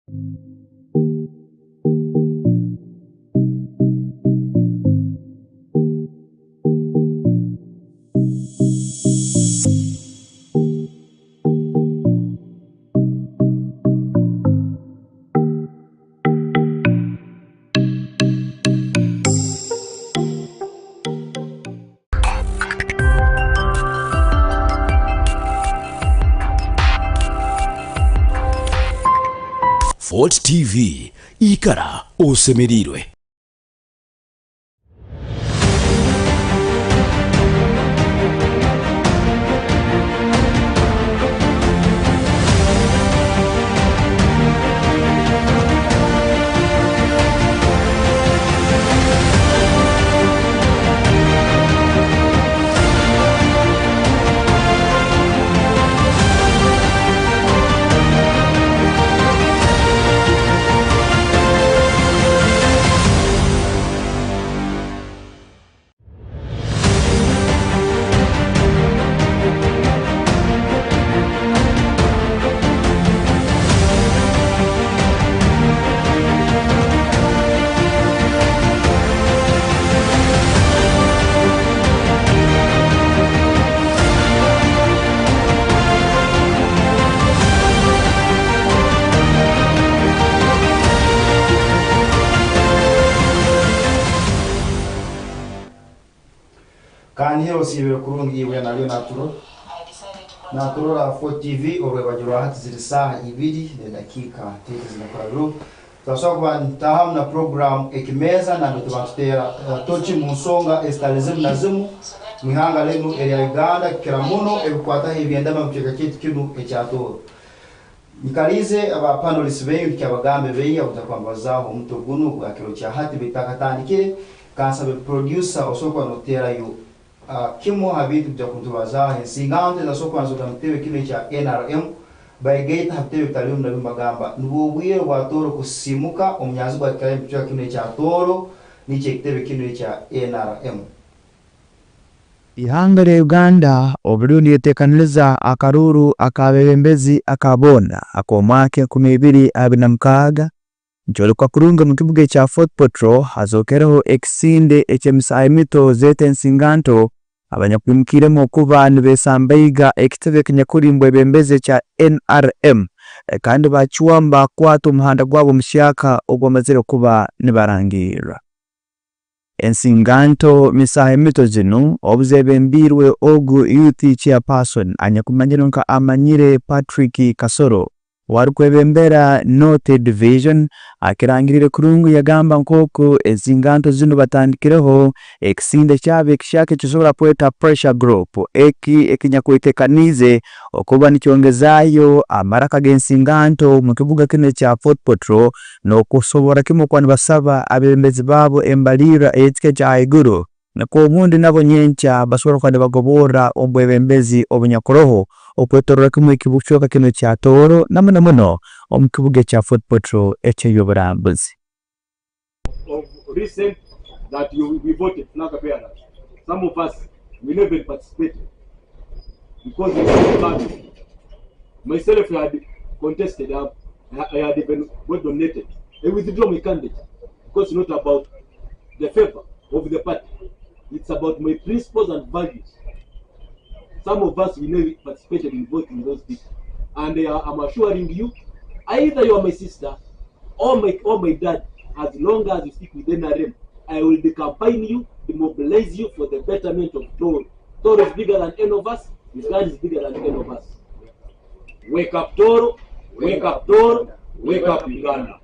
Fort TV ikara osemerirwe. Kan hero siwe kurungi iwe na leo naturo la Fort TV orwe bajura hati ziri saa ibiri na dakika tete zinakora tasogwa ntaham na program Ekimeeza na ndotubatera tochi musonga estalizim nazimu mihanga lenu area Uganda kiramuno ebikwata hibyendama mcheka kitu kinu ekyatoro nikalize aba panelists bengi kyabagambe beya utakwambazaho mutogunu bwa kiro kya hati bitakatandikire kansabe producer osokwa notera yo kimo habitu bya kuntubaza ensingante na sokwa nzoga mtewe kile cha NRM by gate haftewe talium na bimagamba nubuye wa Tooro kusimuka omnyazi kwa kile mchwa kile cha Tooro ni chektewe kile cha NRM. Ihanga lya Uganda oburundi yetekaniriza akaruru akabebembezi akabona akomwaka 2026 ncholuka kurunga mu kibuga kya Fort Portal hazokereho ekisinde ekyemisayi mito zete ensinganto abanyakwimukiremo kuba nibesambaiga ekitebe kinyakulimbwe bembeze kya NRM kandi bachiwamba kwata umuhanda gwabo mushaka ogwamazire kuba nibarangira ensinganto misayi mito zino obuzebembirwe ogu youth chairperson anyakumanyiro nka amanyire Patrick Kasoro warukwebembera North Division akirangirire kurungu yagamba nkoko ensinganto zino batandikireho ekisinde kyabe kishake kisobola kweta pressure group ekinyakwetekanize okuba nikyongezayo amaraka g'ensinganto mu kibuga kino kya Fort Portal no kusobora kimo kwani basaba abembezi babo embalira etike kya iguru nako obundi nabo nyencha basobola kwani bagobora obwebembezi obunyakoroho okwetorora kimwe ekibuchoka kino kya Tooro namuna muno omukibuga kya Fort Portal ekyeyoburambuzi. Recent that we voted flag bearers. Some of us we never participated because myself had contested. I had even got donated. I withdrew my candidate because it's not about the favor of the party. It's about my principles and values. Some of us we never participated in voting those people, and I'm assuring you, either you are my sister or my dad. As long as you stick with NRM, I will campaign you, mobilize you for the betterment of Tooro. Tooro is bigger than any of us. Uganda is bigger than any of us. Wake up Tooro, wake up Tooro, wake up Uganda.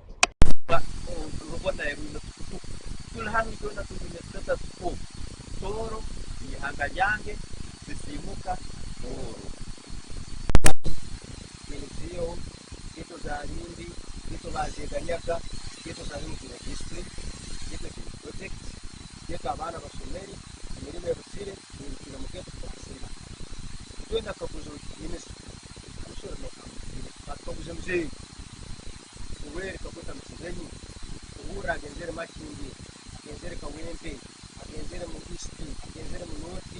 Tooro ihanga lyange Sisimuka Tooro. Kilizio kitu za Lindi, kitu za Zeganyaga, kitu za Lindi district, kitu za project, kitu abana basomeri, imirimo ya busire, imirimo muketo kubasira. Twenda kabuzo imeso. Kusura no kabuzo mzee. Uwere kabuta msizenyi. Uhura agenzere makindi, agenzere kawempe, agenzere mu east, agenzere mu north.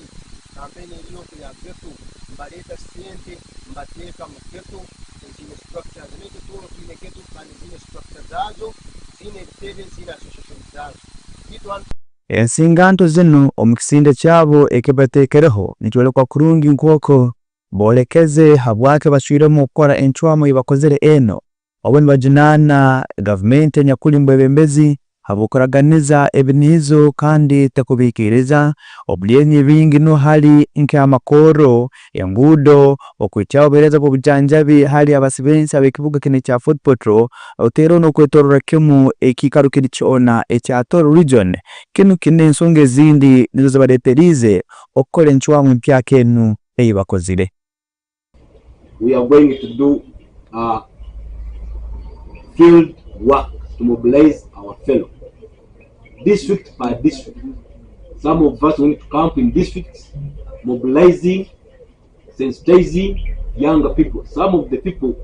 Kampeni iliyo ya getu mbaleta sente mbateka mu getu zine structure zineke Tooro tuine ketu kandi zine structure zazo zine tebe zine association zazo kitu ensinganto zino omukisinde kyabo ekibatekereho nikyolekwa kurungi nkoko bolekeze habwake bashwiremu okukora enchwamo ibakozere eno obwo nibajunana gavumenti nyakuli mbebembezi habukuraganiza ebinizo kandi tekubikiriza obulyenyi bingi no hali nke amakoro engudo okwityaho bereza b'obujanjabi hali abasibensi abekibuga kine kya Fort Portal otero no kwetorora kimu ekikaro kiri kyona ekya Tooro region kinu kine ensonga ezindi nizo zibareterize okukora enchwamu empya kenu eyibakozire. We are going to do field work to mobilize our fellow district by district. Some of us want to camp in districts, mobilizing, sensitizing younger people. Some of the people,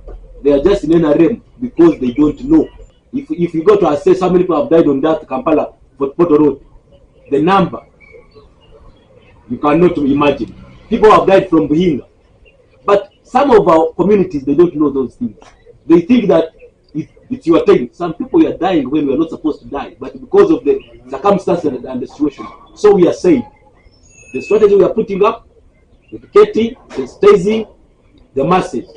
they are just in NRM because they don't know. If you go to assess how many people have died on that Kampala Fort Portal Road, the number you cannot imagine. People have died from Buhinga. But some of our communities, they don't know those things. They think that it's your time. Some people are dying when we are not supposed to die, but because of the circumstances and the situation. So we are saying the strategy we are putting up, educating, sensitizing the masses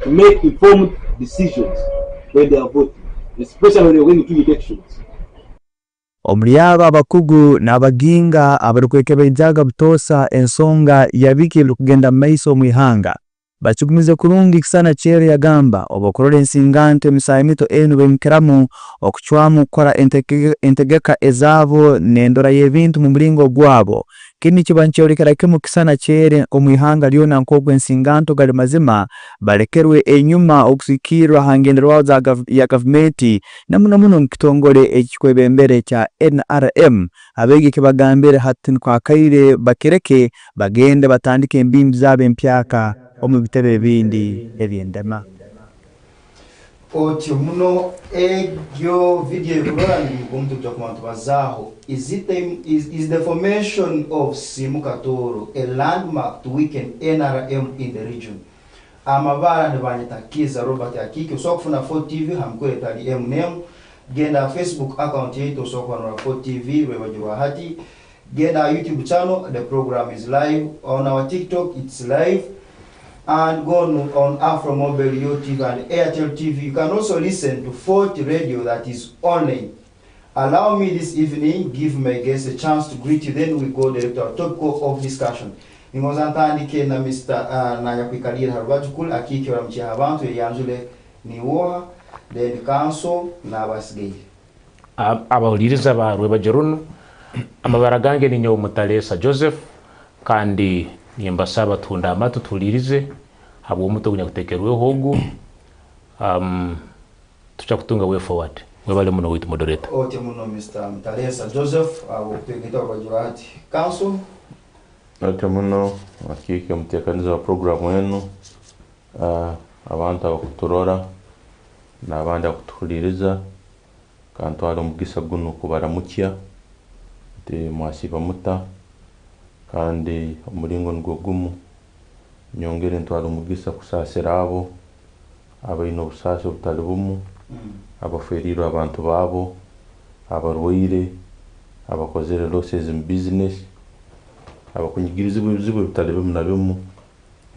to make informed decisions when they are voting, especially when they are going to elections. Omuliyaba abakugu n'abaginga abarukwekebeijaga butosa ensonga yabikire kugenda maiso mwihanga bachigumize kurungi kisana chere yagamba obokorora ensingante emisayimito enu bemikiramu okuchwamu kukora entegeka ezabo n'endora y'ebintu mu mulingo gwabo kini kibanchyorekera kimu kisana chere omwihanga lyona nkogwe ensinganto gali mazima balekerwe enyuma okusikirwa hangenderwa ya gavumenti namuno nkitongole ekikwebembere kya NRM abege kibagambire hatin kwa kaire bakireke bagende batandike embimbi zabo empyaka omu bitebe bindi ebyendema otyo muno egyo video kurora ndi mumuntu kumantu bazaho is the formation of Sisimuka Tooro a landmark to weaken NRM in the region. Amabara ndibanyitakiza Robert Akiki usokufuna 4TV hamkweta li MNM genda Facebook account yetu usokufuna 4TV webajirwa hati genda YouTube channel, the program is live on our TikTok, it's live. And go on Afro Mobile YouTube and Airtel TV. You can also listen to 40 Radio that is online. Allow me this evening, give my guests a chance to greet you, then we go direct to our topic of discussion. Nimozantandike na Mr. Nanyakwikalira Harubajukul, Akiki wa mchia habantu, yanzule ni woha, then council na abasigei. Abahuliriza ba Rwebajirunu, amabaragange ni nyo Mutalesa Joseph, kandi niembasaba tunda amatu tulirize abo muto kunya kutekerwe hogu tucha kutunga way forward webale muno with moderator ote muno Mr. Mutalesa Joseph abo tegeta abajurati council ote muno Akiki mutekaniza wa program wenu abantu abakuturora na abandi akutuliriza kantu ari mugisa guno kubaramukya te mwasiba muta kandi umuringo ngogumu nyongere ntwara umugisa kusasira abo abayino busashe butalibumu abaferiro abantu babo abarwire abakozere losses in business abakunyigiriza ibizibu bitalibumu nabimu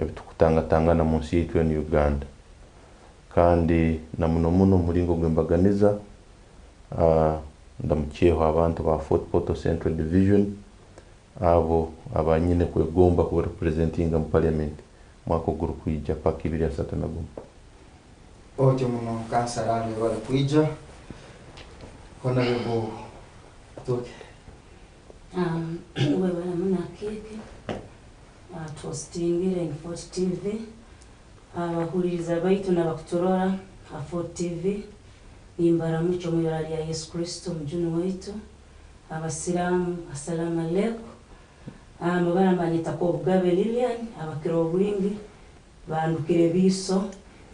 ebitukutanga mu nsi yetu ya Uganda kandi na muno umuringo gwembaganiza ndamukyeho abantu ba Fort Portal Central Division abo abanyine kwegomba ku representing mu parliament mwako guru kuija paka 2 ote muno kansarani wala kuija honorable toke we bana muna Akiki twostingire in Fort TV abahuliriza baitu n'abakutorora a Fort TV nimbara mucho mu yari ya Yesu Kristo mjuni wetu abasiramu assalamu alaikum mabana banyita ko Bugabe Lilian abakiro bwingi bandukire biso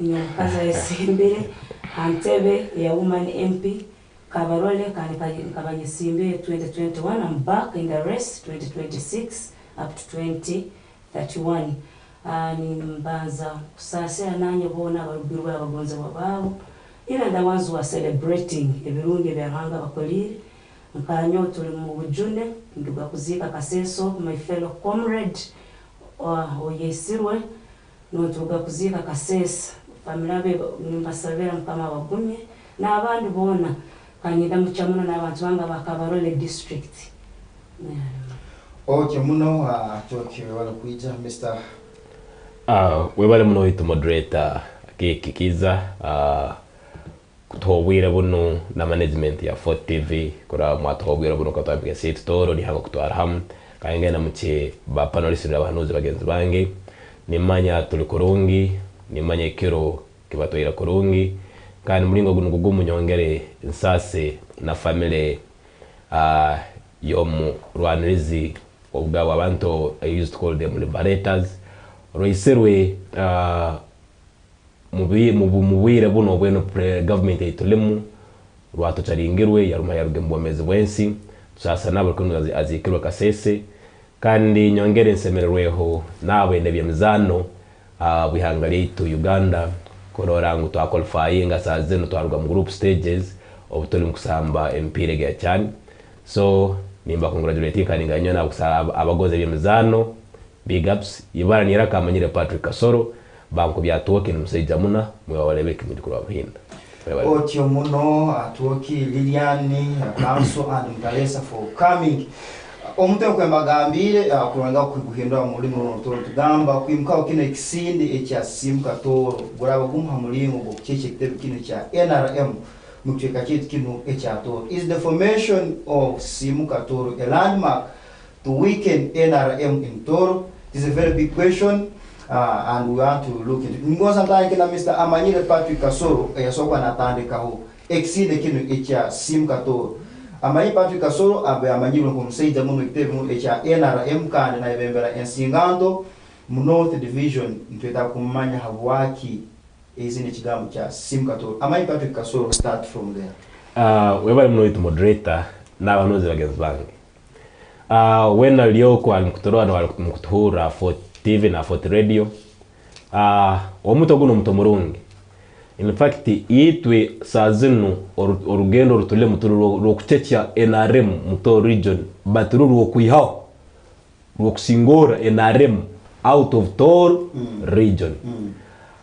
inyomukaza yesimbire Antebe ya woman MP Kabarole kabanyesimbire 2021 I'm back in the race 2026 up to 2031 ni mbanza kusasira nanye bona abarubirwa abagonze bababo era ndawanzu wa celebrating ebirungi byaranga bakolire nkanyo tuli mu bujune nduga kuzika kaseso my fellow comrade oyesirwe no tuga kuzika kasesa famila be nimbasabira mukama bagumye n'abandi bona kanyida muchamuno n'abantu banga bakabarole district okay muno atoke wala kuija Mr. webale muno itu moderator Ekimeeza kutobwira buno na management ya Fort TV kora mwatobwira buno katwabike Sisimuka Tooro ni hanga kutwara ham kaenge na muche ba panelist n'abahanuzi bagenzi bange nimanya tuli kurungi nimanya kiro kibatoira kurungi kandi mulingo gunugo munyongere nsase na family yo mu rwanirizi obwa abantu I used to call them liberators roiserwe mubwire buno bweno government itulemu rwato charingirwe yaruma yarugembo mezi bwensi sasa nabo kuno azikirwa kasese kandi nyongere nsemererweho nawe ndebye mizano bihangaliye to Uganda kororangu to qualifying asazeno twarwa mu group stages obutoli mukusamba empire ga cyane so nimba congratulating kandi nganya na kusaba abagoze byemizano big ups ibara nira kamanyire Patrick Kasoro banko byatoke n'umuseja muna mwe walebeke mu dikuru abuhinda otyo muno atoki Liliani Kanso and Mgalesa for coming omuntu kwembagambire kuranga kwiguhindura muri muno tugamba kwimuka kino kisindi ekya Sisimuka Tooro guraba gumha mulingo go kike kitebe kino kya NRM mukeka kitu kino ekya Tooro is the formation of Sisimuka Tooro a landmark to weaken NRM in Tooro. This is a very big question and we want to look into it. Ngoza ndani na Mr. Amanyire Patrick Kasoro yasokwa natandika ho exceed kino ekya Sisimuka Tooro Amayi Patrick Kasoro abe amanyiro ko museja muno kitebe mu echa NRM kandi na ibembera ensingando mu North Division ntweta kumanya habwaki ezine kigambo cha Sisimuka Tooro. Amayi Patrick Kasoro start from there. Webale muno itu moderator n'abanoze bagenzi bange. Wena lioko alimukutoroa na alimukutahura Fort TV na Fort Radio. Omuto guno mutomurungi. In fact itwe sazinu orugendo rutule muturu rokutecha NRM muto region baturu rokuihaho rokusingora NRM out of Tooro region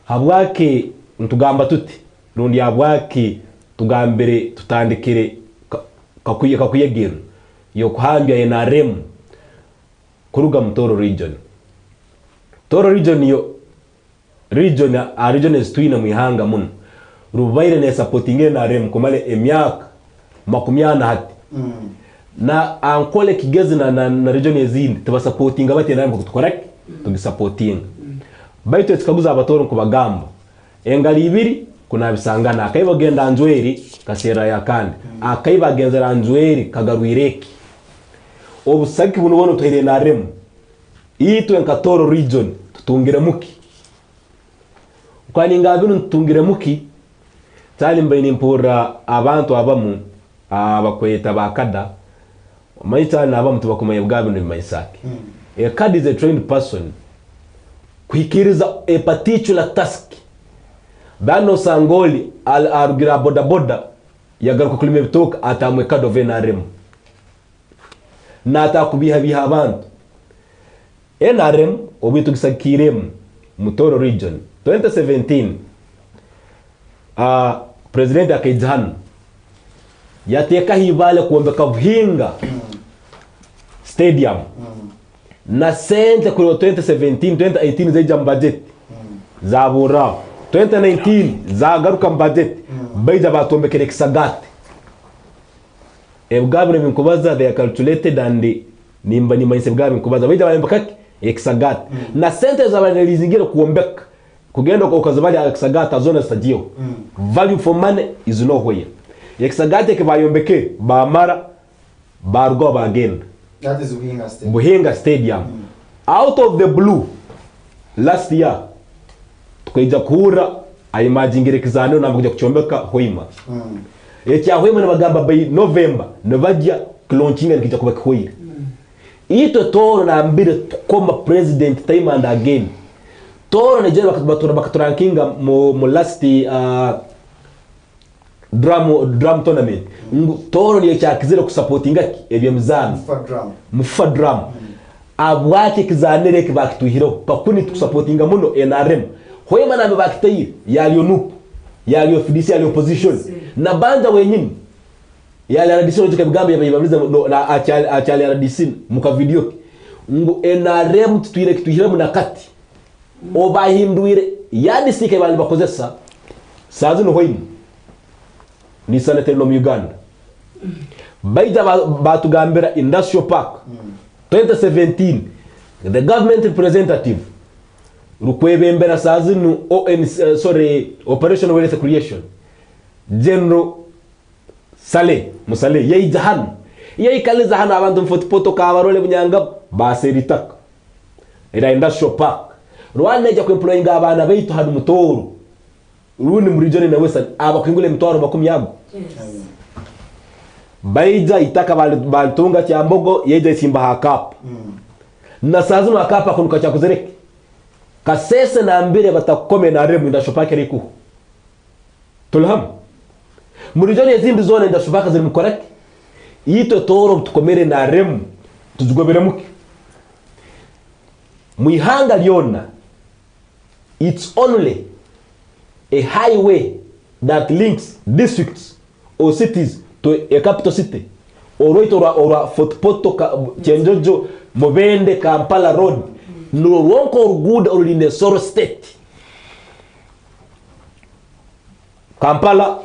habwake ntugamba tuti rundi habwake tugambere tutandikire kakuyegero yo kuhambya NRM kuruga mu Tooro region. Tooro region yo region is twina mwihanga muno rubaire ne supporting NRM kumale emyaka makumyana hati na ankole kigezi na region ezindi tuba supporting abate NRM kutukorek tugi supporting baito tikaguza abatoro kubagamba engali ibiri kuna bisangana akaiba genda anjweri kasera yakandi akaiba genzera anjweri kagarwireki obusaki buno bono toire NRM itu en Tooro region tutungire muki kwani ngabino ntungire muki tali mbaini mpura abantu abamu abakweta bakada maita na abamu tubakomeye bwabino bimayisaki a card is a trained person kwikiriza a particular task bano sangoli arugira boda yagaruka kulime bitoka atamwe card of NRM na atakubiha abantu NRM obitu gisakirem mu Tooro region 2017 president akaidzhan yateka hibale kuombeka Buhinga stadium na sente kuri 2017 2018 zaija budget zabura 2019 zagaruka budget baija batombekere Kisagati ebwabire binkubaza they are calculated and nimba mayise bwabire binkubaza baija bayembaka Kisagati na sente zabanelizingira kuombeka kugenda ukazabali Kisagati zone stadio value for money is nowhere Kisagati ke bayombeke bamara bargo bagenda that is Buhinga stadium out of the blue last year tukaija kuhura ayimagingire kizano na kujya kuchombeka Hoima ekya Hoima nabagamba by November nabajya launching nikija kubeka Hoima ito Tooro na ambire tukoma president time and again Tooro Nigeria bakaturankinga mu last drum tournament. Tooro niyo cyakizira kusupportinga ebyo muzana mufa drum abwake kizanire kibakituhiro pakuni tukusupportinga muno NRM hoyema nabe bakitayira yaliyo nup yaliyo fidisi yaliyo opposition na banja wenyini yali radisi nje kabigambe yababiza na achali radisi muka video ngo NRM tutwire kituhira mu nakati obahindwire yadi sike bali bakozesa sazi no hoyima ni sanete no Uganda baija batugambira industrial park 2017 the government representative rukwebembera sazi no Operation Wealth Creation General Musale yei jahan yei kaliza hana abantu mfotopoto ka barole bunyanga baseritaka ira industrial park Rwanda nja kuemployinga abana baitu hadu mutoro runi murijoni na western abakwingule mtoro makumi yago baija itaka baltunga cyambogo yeje isimba hakapa na sazi makapa kunuka cha kuzereke kasese na mbere batakome na remu ndashopake riku tulham murijoni ezindi zone ndashopaka ziri mukoreke yito toro tukomere na remu tuzugobere muke muihanga liona it's only a highway that links districts or cities to a capital city or footpoto chenjojo Mobende Kampala road no wonko good or in the Soro state Kampala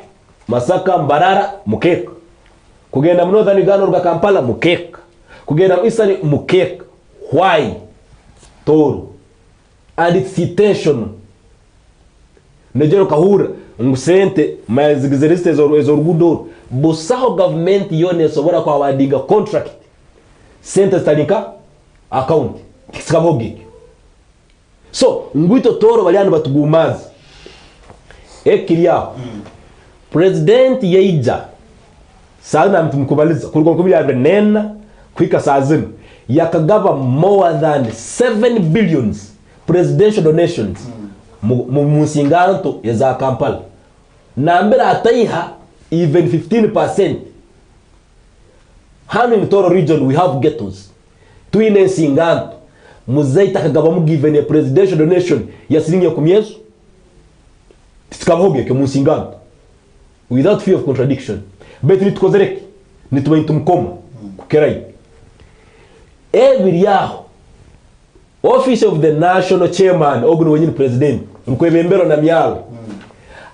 Masaka Mbarara Mukeka kugenda mnothani gano ruga Kampala Mukeka kugenda Eastern Mukeka why Tooro and its intention Nejero kahura ngusente mazigizeriste ezorugudo bosaho government yone sobora kwa wadinga contract sente stanika account kikabogi so ngwito Tooro baliano batugumazi ekiria president yeija sana mtumkubaliza kuliko kubili nena kwika sazin yakagaba more than 7 billions presidential donations musinganto ya Kampala na mbera ataiha even 15%. Hano in Tooro region we have ghettos tuine singanto muzaita kagaba mu given a presidential donation ya silingi 10 tikaboge ke musinganto without fear of contradiction but nitukozereke nitubaintumkoma kukerai every year office of the national chairman ogno wenyini president rukwebembero na myalo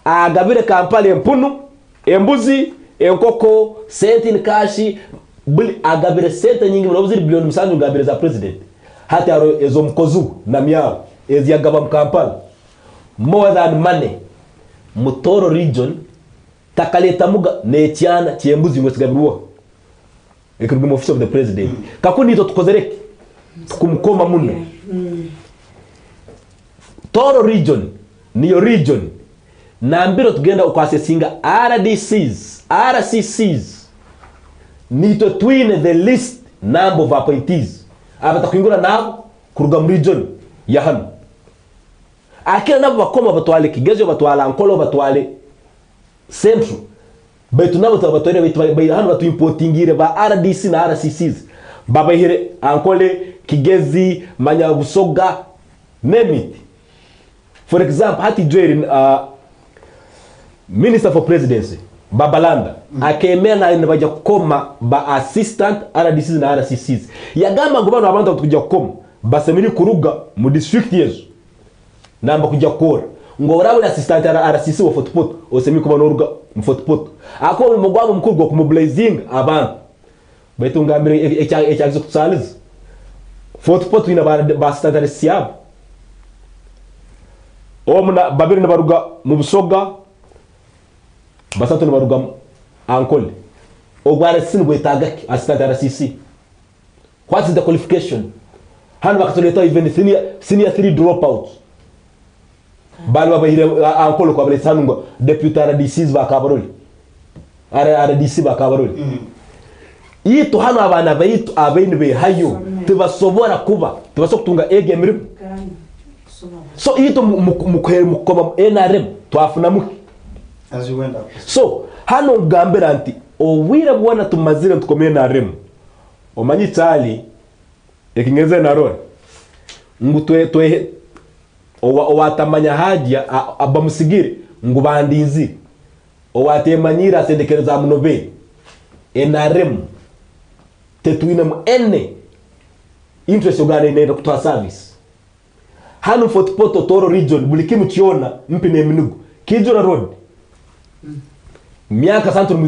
agabire Kampala empunu embuzi enkoko sente in cash buli agabire sente nyingi murabuziri bilioni musanzu ngabire za president hata aro ezo mkozu na myalo ezi yagaba mu Kampala more than money mu Tooro region takaleta muga nechiana chiembuzi mwesigabiruwa ekiruguma office of the president kakundi ito tukozereke kumkoma muno Tooro region niyo region na mbiro tugenda ukwasesinga RCCs nito twine the least number of appointees abatakwingura nabo kuruga mu region ya hano akira nabo bakoma batwale Kigezo batwala Ankolo batwale Central betu nabo tabatwale betu hano batu importingire ba RDC na RCCs baba hire Ankole Kigezi Manyabusoga name it. For example hati join Minister for Presidency Babalanda akemena inabaja kukoma ba assistant RDCs na RCCs yagamba ngubano abantu kujya kukoma basemiri kuruga mu district yezo namba kujya kora ngo urabona assistant RCC wa footpot osemi kuba noruga mu footpot ako mu mugwabo mukuru ku mobilizing abantu bayitungambire ecyagize kusaliza footpot ina ba assistant RCC omuna babiri nabaruga mu Busoga basatu nabaruga Ankole ogwara singo itagaki assistant RCC what is the qualification hano bakatoleta even senior 3 dropouts bali babahire Ankole kwa balesanu ngo deputy RDCs bakabaroli RDC bakabaroli ito hano abana bayitu abene be hayo tibasobora kuba tibasokutunga egemiri So ito mukoma NRM twafuna muki as you went up. so hano gambera anti owira bwana tumazire tukome NRM omanyi tali Ekimeeza na role ngutwe owatamanya haja abamusigire ngubandinzi owatemanyira sendekereza munobe NRM tetuine mu ene interest yogane nenda kutwa service hano Fort Portal Tooro region bulikimu kiona mpine minugu kijura road miaka santu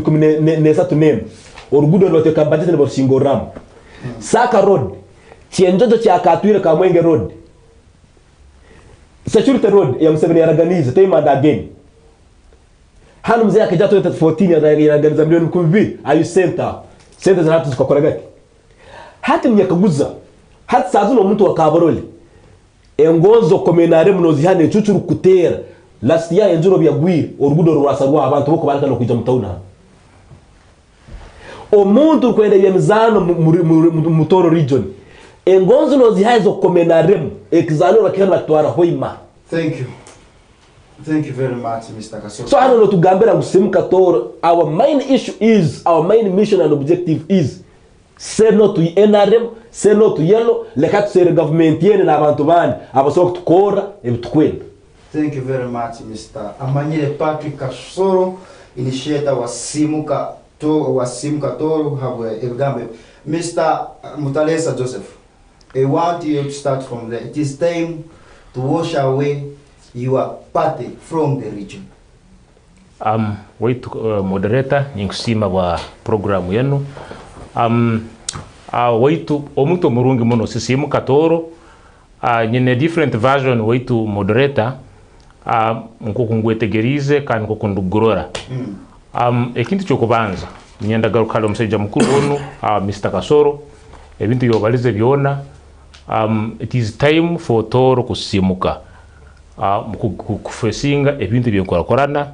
nesa tunene orugudo ndo tekambate ne bosingo ram Saka road chienjojo cha Katwire Kamwenge road security road ya Museveni yaraganiza tema and again hano mzee akajato 14 yaraganiza milioni 12 ayu center za hatu zikakoragaki hati mnyakaguza hati sazuno mtu wa Kabarole engozo komenare munozi hane chuchuru kutera last year enjuro byagwire orugudo rwasarwa abantu boko baraka no kujya mutauna omuntu kwenda yemizano mu Tooro region engonzo nozi haizo komenare exano bakera batwara hoima. Thank you very much, Mr. Kasoro. So I don't know to Gambera Sisimuka Tooro. Our main issue is, our main mission and objective is say no to NRM, say no to yellow, lekatu say government yene na abantu bandi abasoko tukora ebutukwenda. Thank you very much, Mr. Amanyire Patrick Kasoro, initiator wa Sisimuka Tooro habwe egambe. Mr. Mutalesa Joseph, I want you to start from there. It is time to wash away your party from the region. Wait, moderator, ninkusima wa programu yenu. Waitu omuto murungi muno Sisimuka Tooro. Nyine different version waitu moderator. Nkukungwetegerize kandi nkukundugurora. Ekintu kyokubanza nyenda garukalo mseja mukuru wonu Mr. Kasoro. Ebintu yobalize byona. It is time for Tooro kusimuka. Kufesinga ebintu byenkorakorana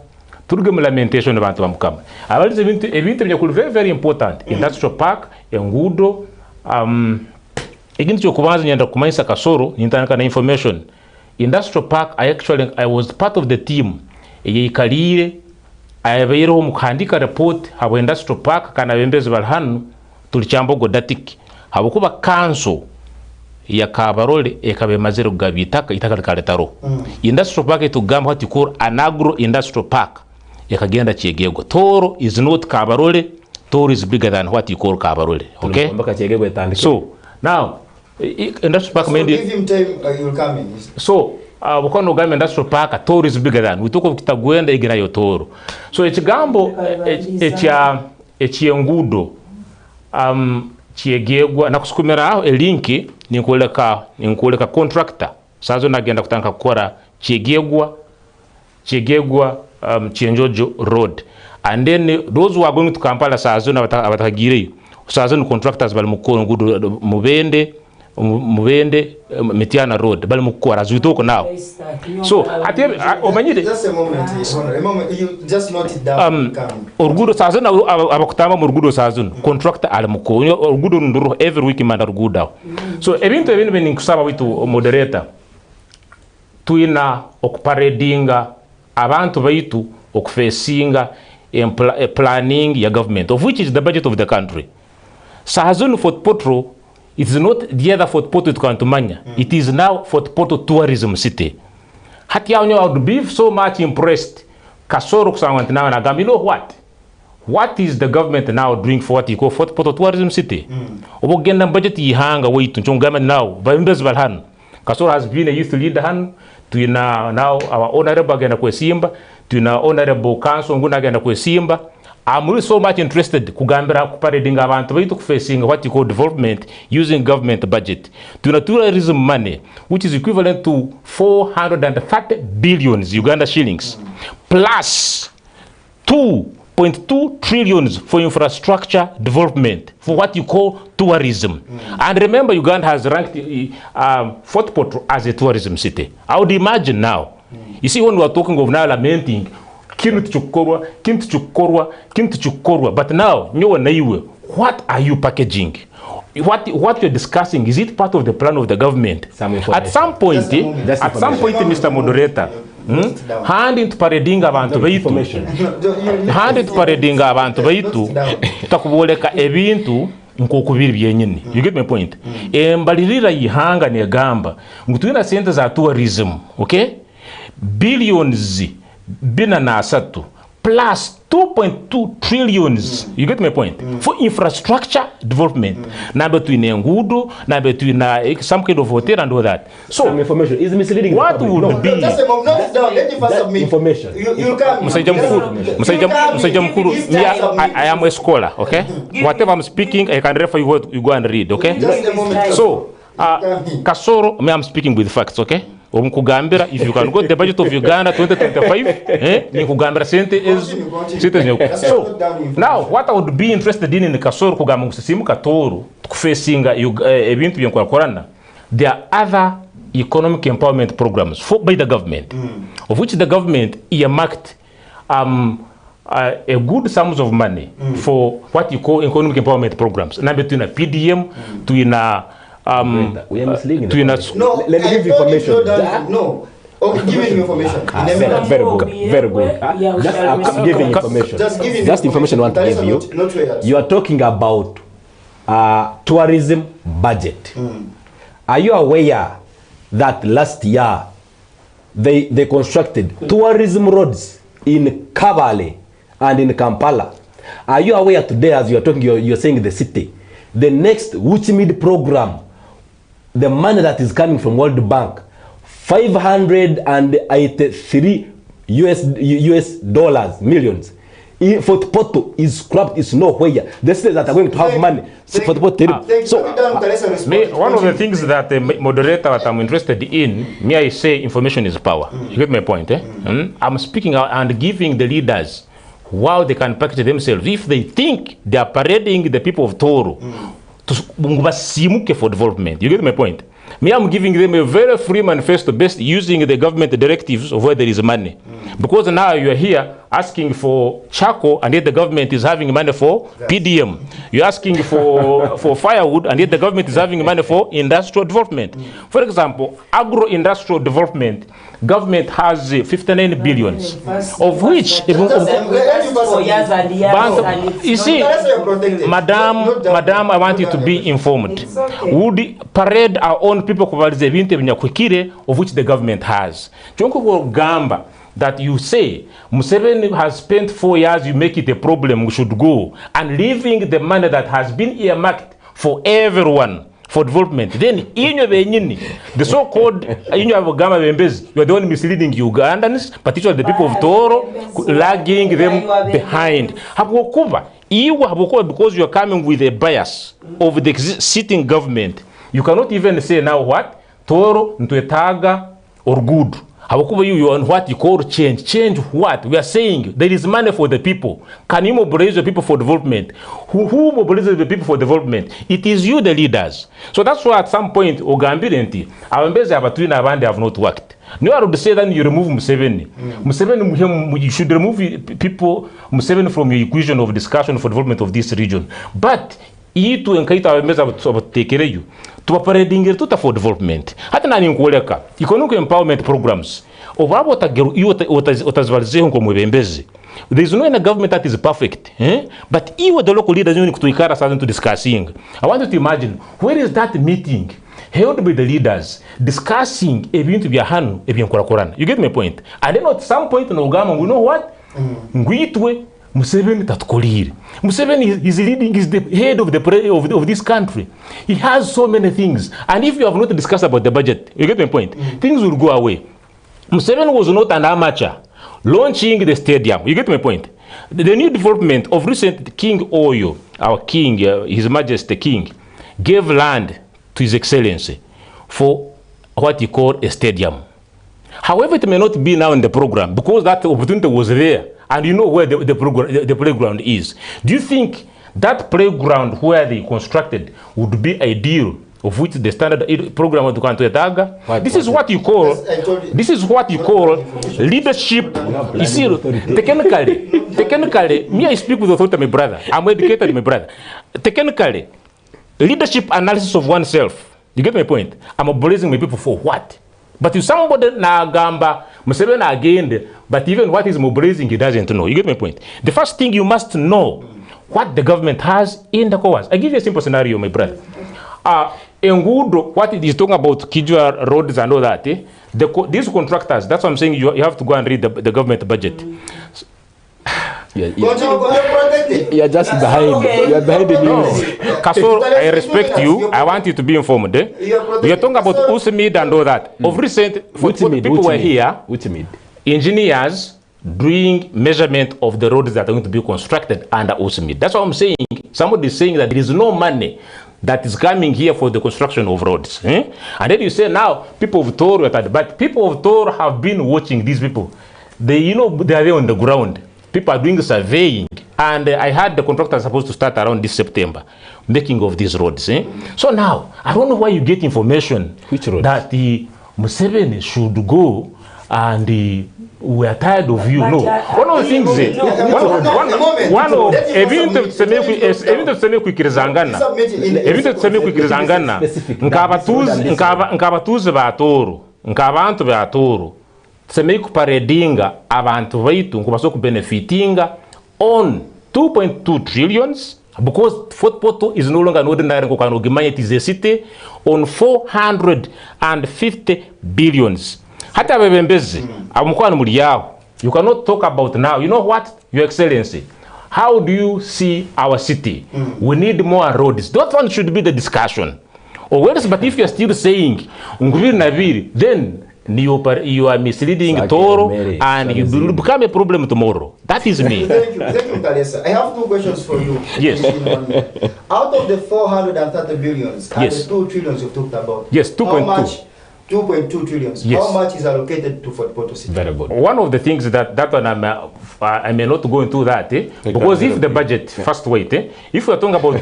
turuge mu lamentation abantu bamukama abalize ebintu byakulu very important industrial park engudo ekintu kyokubanza nyenda kumanyisa Kasoro nintandika na information industrial park. I was part of the team eyikalire ayabeyeho mukandika report habo industrial park kana bembezi balhanu tulicyambogo datik habo kuba council ya Kabarole ekabe mazero gabitaka itaka kaletaro industrial park to gamba hati kor anagro industrial park ekagenda Chiegego. Tooro is not Kabarole. Tooro is bigger than what you call Kabarole. Okay, so now industrial park so give him time, you will come in. So bukono gamba industrial park Tooro is bigger than we talk of kitagwenda igira yo Tooro. So ekigambo echiengudo Chiegegwa na kusukumira aho elinki ninkuoleka contractor sazo nagenda kutanka kukora Chiegegwa Chienjojo road, and then those who are going to Kampala sazo na abatagire sazo ni contractors bali mukora ngudo mubende Metiana road bali mukora as we talk now. So omanyide just a moment you just note it down. Orgudo sazo na abakutama mu orgudo sazo contractor ali mukora orgudo nduru every week manda orgudo. So ebintu beninkusaba witu moderator tuina okuparedinga abantu baitu okufesinga planning ya government of which is the budget of the country. Sahazunu Fort Portal, it is not the other Fort Portal to Kantumanya. It is now Fort Portal tourism city. Hati I would be so much impressed. Kasoro kusangwanti na nagam, you know what? What is the government now doing for what you call Fort Portal tourism city? Obogenda budget yihanga waitu chungama now. Baimbes balhan. Kasoro has been a youth leader han. Now our honorable agenda kwe Simba. Tuna honorable council nguna agenda kwe Simba. I'm really so much interested kugambira kuparedinga abantu baitu kufacing what you call development using government budget. Tuna tourism money which is equivalent to 430 billions Uganda shillings plus 2.2 trillions for infrastructure development for what you call tourism. And remember, Uganda has ranked Fort Portal as a tourism city. I would imagine now, you see, when we are talking of now lamenting kintu chukorwa, but now what are you packaging? what you're discussing, is it part of the plan of the government? At some point, Mr. Moderator, handi tuparedinga abantu baitu takuboleka ebintu nkokubiri byenyini. You get my point? Mbalirira yihanga negamba ngutwina sente za tourism, okay? Billions bina na asatu plus 2.2 trillions. You get my point? For infrastructure development. Na between ngudo, na between some kind of hotel and all that. So some information is misleading. What would be that information? I am a scholar, okay? Whatever I'm speaking, I can refer you what you go and read, okay? So Kasoro, I'm speaking with facts, okay? If you can go to the budget of Uganda 2025, so now what I would be interested in Kasoro kugamba Sisimuka Tooro facing ebintu byenkwakora, there are other economic empowerment programs by the government, of which the government earmarked a good sums of money for what you call economic empowerment programs. Now between a PDM to we are misleading. No, let me give you information. No. Okay, give me information. Very good. Just giving information. Just information I want to give you. You are talking about tourism budget. Are you aware that last year they constructed tourism roads in Kabale and in Kampala? Are you aware today, as you are talking, you're saying the city, the next Uchimid program, the money that is coming from World Bank, 583 US dollars millions for the Porto is scrapped, is nowhere. They say that are going to have money for the Porto. So one of the things that the moderator that I'm interested in, may I say, information is power. You get my point, eh? I'm speaking out and giving the leaders how they can package themselves if they think they are parading the people of Tooro to Simuke for development. You get my point? Me, I'm giving them a very free manifesto based using the government directives of where there is money. Because now you are here asking for charcoal and yet the government is having money for PDM. You're asking for firewood and yet the government is having money for industrial development. For example, agro-industrial development, government has 59 billions, of which, you see, Madam, I want you to be informed. Would parade our own people of which the government has. Gamba that you say Museveni has spent 4 years, you make it a problem, we should go, and leaving the money that has been earmarked for everyone for development. Then the so-called you are the one misleading Ugandans, particularly the people of Tooro, lagging them behind. Because you are coming with a bias of the sitting government. You cannot even say now what? Tooro, Ntuetaga, or good. You on what you call change. Change what? We are saying there is money for the people. Can you mobilize the people for development? Who mobilizes the people for development? It is you, the leaders. So that's why at some point, Ogambirenti, our members have not worked. No, I would say that you remove Museveni. Museveni, you should remove Museveni from your equation of discussion for development of this region. But to encourage our members to take care of you. To operate for development. Hata na ninkuoleka economic empowerment programs. Overabo otazvalizeho kwa mwebembezi. There is no any government that is perfect, but even the local leaders need to ikara something to discussing. I want you to imagine where is that meeting held by the leaders discussing ebintu bya hanu ebyankorakorana. You get my point? And then at some point in Uganda, we know what? Ngwitwe Museveni tatukolire. Museveni is leading, is the head of of this country. He has so many things. And if you have not discussed about the budget, you get my point? Things will go away. Museveni was not an amateur launching the stadium. You get my point? The new development of recent King Oyo, our king, His Majesty King, gave land to His Excellency for what he called a stadium. However, it may not be now in the program because that opportunity was there. And you know where the playground is. Do you think that playground where they constructed would be ideal, of which the standard program of the country Daga? This is what you call leadership. You see, technically, me I speak with authority, my brother. I'm educated, my brother. Technically, leadership analysis of oneself. You get my point? I'm mobilizing my people for what? But if somebody na gamba Museveni again, but even what is mobilizing he doesn't know. You get my point? The first thing you must know what the government has in the COAS. I give you a simple scenario, my brother. In Ngudo, what it is talking about Kijua roads and all that, these contractors, that's what I'm saying, you have to go and read the government budget. You're just behind. You're behind the news. Kasoro, I respect you. I want you to be informed. We are talking about Usimid and all that. Of recent, people were here, engineers doing measurement of the roads that are going to be constructed under Usimid. That's what I'm saying. Somebody is saying that there is no money that is coming here for the construction of roads. And then you say now, people of Tooro, but people of Tooro have been watching these people. They are there on the ground. People are doing surveying, and I had the contractor supposed to start around this September, making of these roads. So now, I don't know why you get information that the Museveni should go, and we are tired of you. No, one of the things, one of evento tuseme kuikirizangana, nkabatuzi ba Tooro, nkabantu ba Tooro. Tuseme kuparedinga abantu baitu nkubaso kubenefitinga on 2.2 trillions because Fort Portal is no longer an ordinary nkokano, it is a city on 450 billions. Hata bebembezi amukwana muri yawo. You cannot talk about now. You know what, Your Excellency? How do you see our city? We need more roads. That one should be the discussion. Or whereas, but if you are still saying ngubiri nabiri, then you are misleading Tooro, and you will become a problem tomorrow. That is me. Thank you, Talesa. I have two questions for you. Yes. Out of the 430 billions and the 2 trillions you talked about, yes, 2.2. 2.2 trillions. Yes. How much is allocated to Fort Portal City? Very good. One of the things that one I may not go into that, because if the budget, first wait, if we are talking about,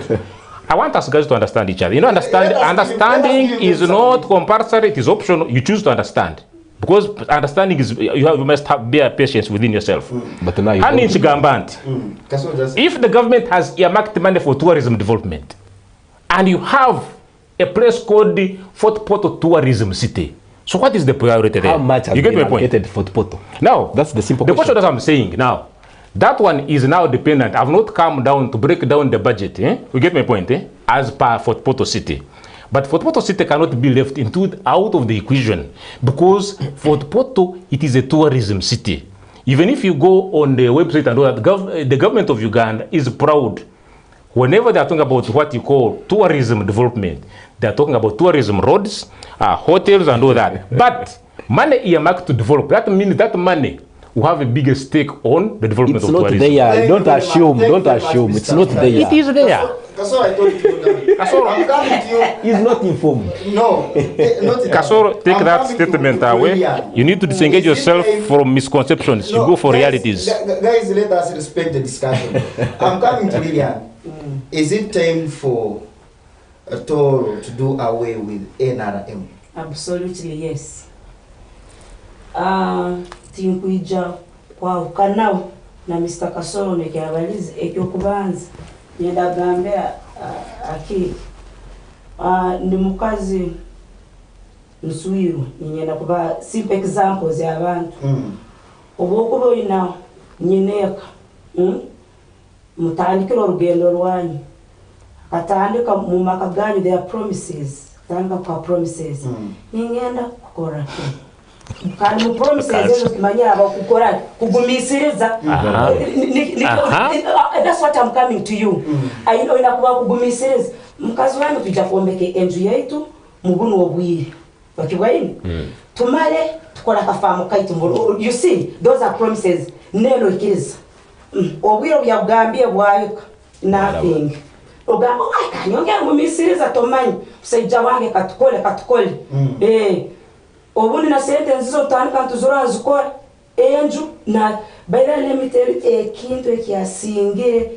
I want us guys to understand each other. You know, understanding is not compulsory, it is optional. You choose to understand. Because understanding is, you must have bear patience within yourself. But now if the government has earmarked money for tourism development, and you have a place called the Fort Portal Tourism City, so what is the priority there? How much has been allocated for Fort Portal? Now, that's the simple question. The question that I'm saying now, that one is now dependent. I've not come down to break down the budget. You get my point? As per Fort Portal City. But Fort Portal City cannot be left out of the equation because Fort Portal, it is a tourism city. Even if you go on the website and all that, the government of Uganda is proud. Whenever they are talking about what you call tourism development, they are talking about tourism roads, hotels and all that. But money earmarked to develop, that means that money will have a bigger stake on the development of tourism. It's not there. Don't assume. It's not there. It is there. Kasoro, I told you to do that. I'm coming to you. He's not informed. No. Kasoro, take that statement away. You need to disengage yourself from misconceptions. You go for realities. Guys, let us respect the discussion. I'm coming to Lilian. Is it time for Tooro to do away with NRM? Absolutely, yes. Tinkuija kwa ukanao na Mr. Kasoro nekyabalize ekyokubanza yenda gambe akiri ndi mukazi nsuiru nyenda kuba simple examples y'abantu obokuba oyina nyineeka mutandikira orugendo rwanyu akatandika mu maka ganyu their promises tandika kwa promises ningenda kukora kandi mu promises manya abakukora kugumisiriza. That's what I'm coming to you. I know inakuba kugumisiriza mukazi wanyu tujja kuombeke enju yaitu mubuno obwire bakibwaini tumale tukora kafamu kaitu. You see, those are promises. Nelo ikiriza obwire byagambye bwayuka nothing ogamba akanyongera mu misiriza tomanyi usajja wange katukole obundi na sente nzizo tandika ntuzura zikora enju na baira limited ekintu ekyasingire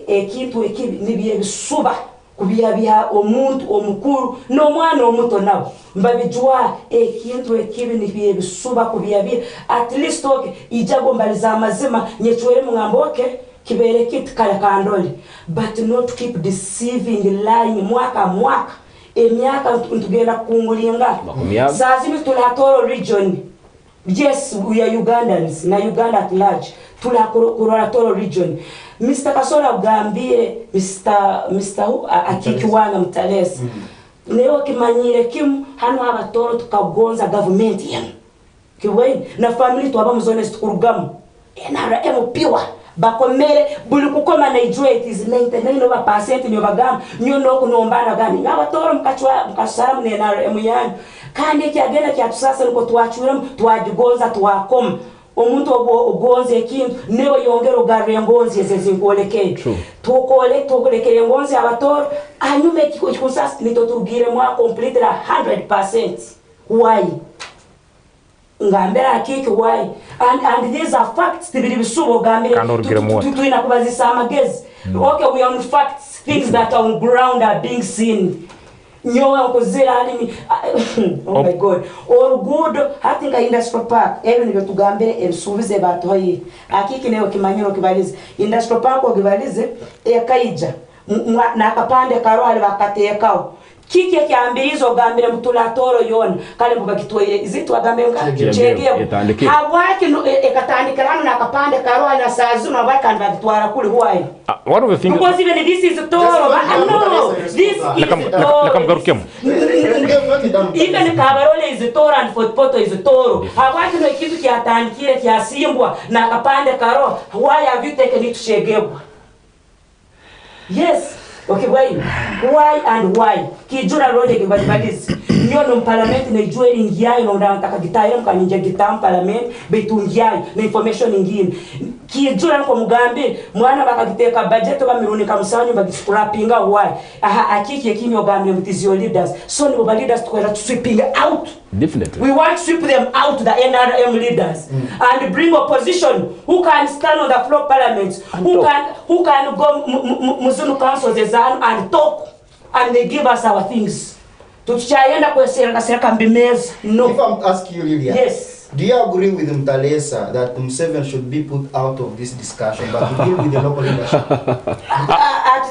ekintu ekibi nibiye bisuba kubiyabya omuntu omukuru n'omwana omuto nabo mbabijwa ekintu ekibi nibiye bisuba kubiyabya at least ijagomba liza amazima nyechwere mungamboke kibere kit kala kandoli, but not keep deceiving, lying mwaka emyaka ntugenda kungulinga sazimi tulatoro region. Yes, we are Ugandans na Uganda at large tulatoro region. Mr. Kasola ugambire Mr. Akikiwanga Mtalesa leo kimanyire kim hano abatoro tukagonza government yenu kiwe na family twaba muzone tukurugamu NRM piwa bakomere buli kukoma na it is 99% nyo bagam nyo no kunombana gani n'abatoro mukasara mu NRM yanyu kandi kyagenda kyatusasa niko twachura twajigonza twakoma omuntu ogonze ekintu newe yongera ogarre ngonzi ezezinkoleke tukolekere ngonzi abatoro anyume kikusasa nitotugire mwa complete 100%. Why? Ngambera akiki why? And these are facts tibiri bisubo gambere tuina kubazisa amagezi. Okay, we are on facts, things that are on ground are being seen. Nyowa kozera alimi oh my god or good I think industrial park even if tugambere ebisubize batoye akiki neyo kimanyiro kibalize industrial park ogibalize ekaija na kapande karo ali bakatekao kiki kyambirizo gambere mutulatoro yona kale mubakitwire izitu agambere chegebo hawaki ekatandikana na kapande karo ali nasazuma bakandi bagitwara kuli huwaye one of the things because even this is Tooro no this nakamgarukem even kabarole is Tooro and footpoto is Tooro hawaki no kitu kyatandikire kyasimbwa na kapande karo why have you taken it to shegebo? Yes. Okay, why and why? Kijura roje kibadibadizi. Nyono parliament na ijue ingiayo na unataka gitayo mkaninja gitam parliament betungiayo na information ingine. Kijura nko mugambi mwana bakagiteka budget ba milioni kamusanyo bagiscrapinga why? Aha akiki ekinyo gambi mtizio leaders. So ni ba leaders tukwenda sweeping out. Definitely. We want to sweep them out, the NRM leaders, and bring opposition who can stand on the floor parliaments, who can go Muzunu councils and talk, and they give us our things. To chayenda kwa serika mbimeza. No. If I'm asking you, Lilia, yes. Do you agree with Mtalesa that Museveni should be put out of this discussion, but to deal with the local leadership?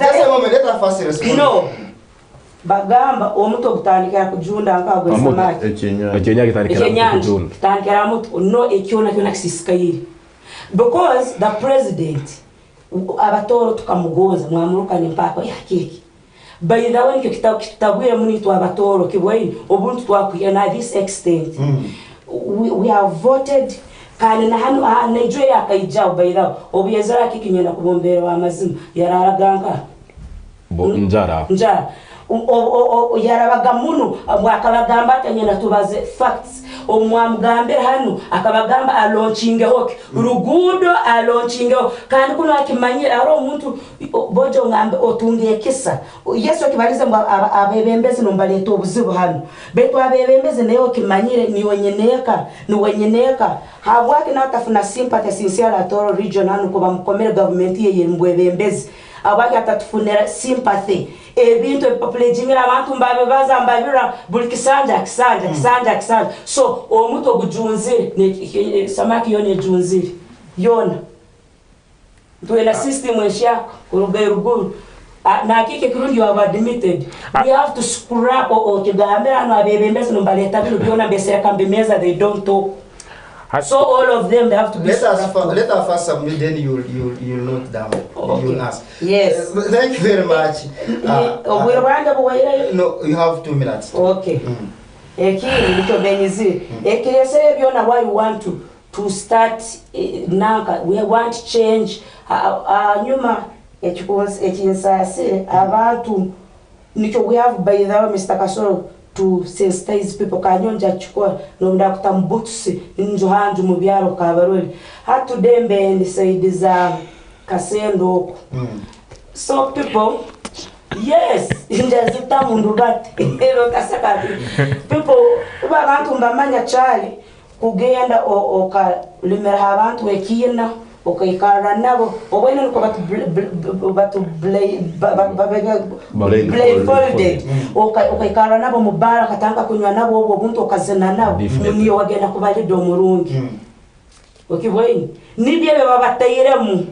Just a moment, let us first respond. No. Bagamba omuto gutandikira kujunda nkagwe samaki ekenya gitandikira kujunda tandikira muto no ekyona kyona kisisikairi because the president abatoro tukamugoza mwamuruka nempaka yakiki by the way kitabwire muni tu abatoro kibwe obuntu twakuye na this extent we have voted kandi na hano Nigeria akaijao by the way obuyezera kikinyena kubombera amazima yararaganga njara yarabaga munu akabagamba atanyena tubaze facts omwamugambira hano akabagamba alaunchinge hoke rugudo alaunchinge kandi kuno akimanyira aro omuntu bojo ngambe otungiye kisa Yesu akibaliza abebembezi nombaleto obuzibu hano beto abebembezi nayo kimanyire ni wenyeneka habwaki na tafuna sympathy sincere at Tooro region hano kuba mukomere government ye mbwebembezi abaki atatufunera sympathy ebintu epopulejingira abantu mbabe bazambabira buli kisanja so omuntu ogujunzire ne samaki yone junzire yona tuena system eshako uruguru na kike kirundi you have admitted we have to scrap or kigambira no abebembezi nombaleta bino byona mbese yakambemeza they don't talk. So all of them they have to be. Let us first submit, then you note down. Okay. You ask. Yes. Thank you very much. No, you have 2 minutes. Okay. Ekiri nito benyizi. Ekiri byona why we want to start nanka we want change nyuma ekinsase abantu nito we have by the way Mr. Kasoro to sensitize people kanyonja chukwa no ndakuta mbutsi njo hanju mu byaro kabaroli hatu dembe and said za kasendo so people yes njazita mundu bati ero kasaka people abantu mbamanya chali kugenda oka limera abantu ekina okaikara nabo obwene ko batu blindfolded okaikara nabo mubara katanga kunywa nabo obwo buntu okazena nabo niyo wagenda kubali do murungi okibweni nibye babatayiremu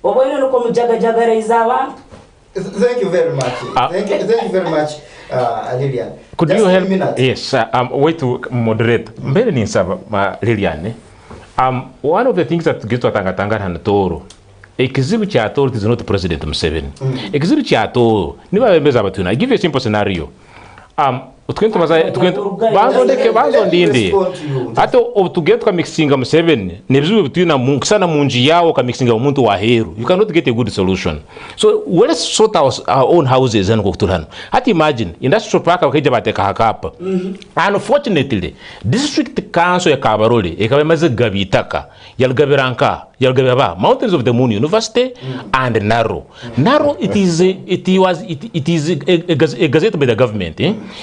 oboine nuko mujagajagaraiza abantu. Thank you very much. Thank you very much, Lilian. Could Just you a help? minute. Yes, wait to moderate. Mbele ni saba Lilian. One of the things that gets to Tangatanga and Tooro. Ekizibu cha Tooro is not President Museveni. Ekizibu cha Tooro ni babembeza abatuna. I give you a simple scenario. Utkwento banzo ndindi ato otuget ka mixinga Museveni nebizu bituna munksana munji yawo ka mixinga umuntu wa heru. You cannot get a good solution. So let's sort our own houses and kokutulano. Hati imagine industrial park wakaija bateka hakapa. Unfortunately district council ya Kabarole ekabemaze gabitaka yalgabiranka yalgababa Mountains of the Moon University and Naro. Naro it is a gazette by the government.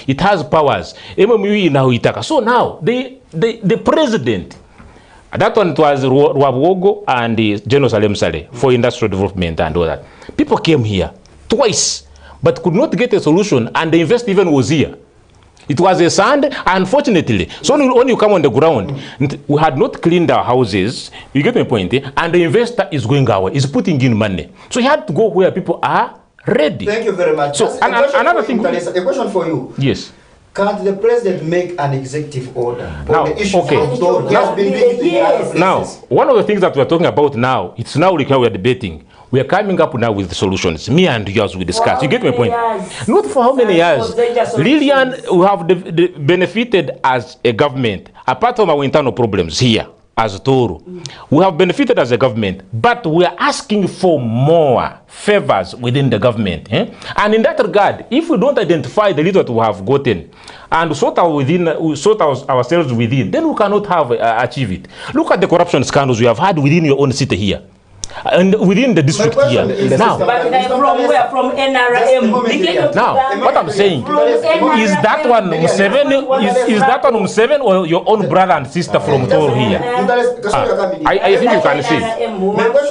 It has powers. So now the president, that one it was Rwabuogo and General Salem Saleh for industrial development and all that. People came here twice, but could not get a solution, and the invest even was here. It was a sand, unfortunately. So when you come on the ground, we had not cleaned our houses. You get my point, and the investor is going away, is putting in money. So he had to go where people are ready. Thank you very much. So another thing, a question for you. Yes. Can't the president make an executive order Now, on the issue okay. of Tooro? He has been doing it in other places. Now, one of the things that we are talking about now, it's now like we are debating. We are coming up now with the solutions. Me and you as we discuss. You get my point? Not for how many years. Lilian, we have benefited as a government, apart from our internal problems here as Tooro. We have benefited as a government, but we are asking for more favors within the government. And in that regard, if we don't identify the leader that we have gotten and sort ourselves within, then we cannot have achieve it. Look at the corruption scandals we have had within your own city here. And within the district here. Now, From NRM. Now, what I'm saying is that one Museveni or your own brother and sister from Tooro here? I think you can see.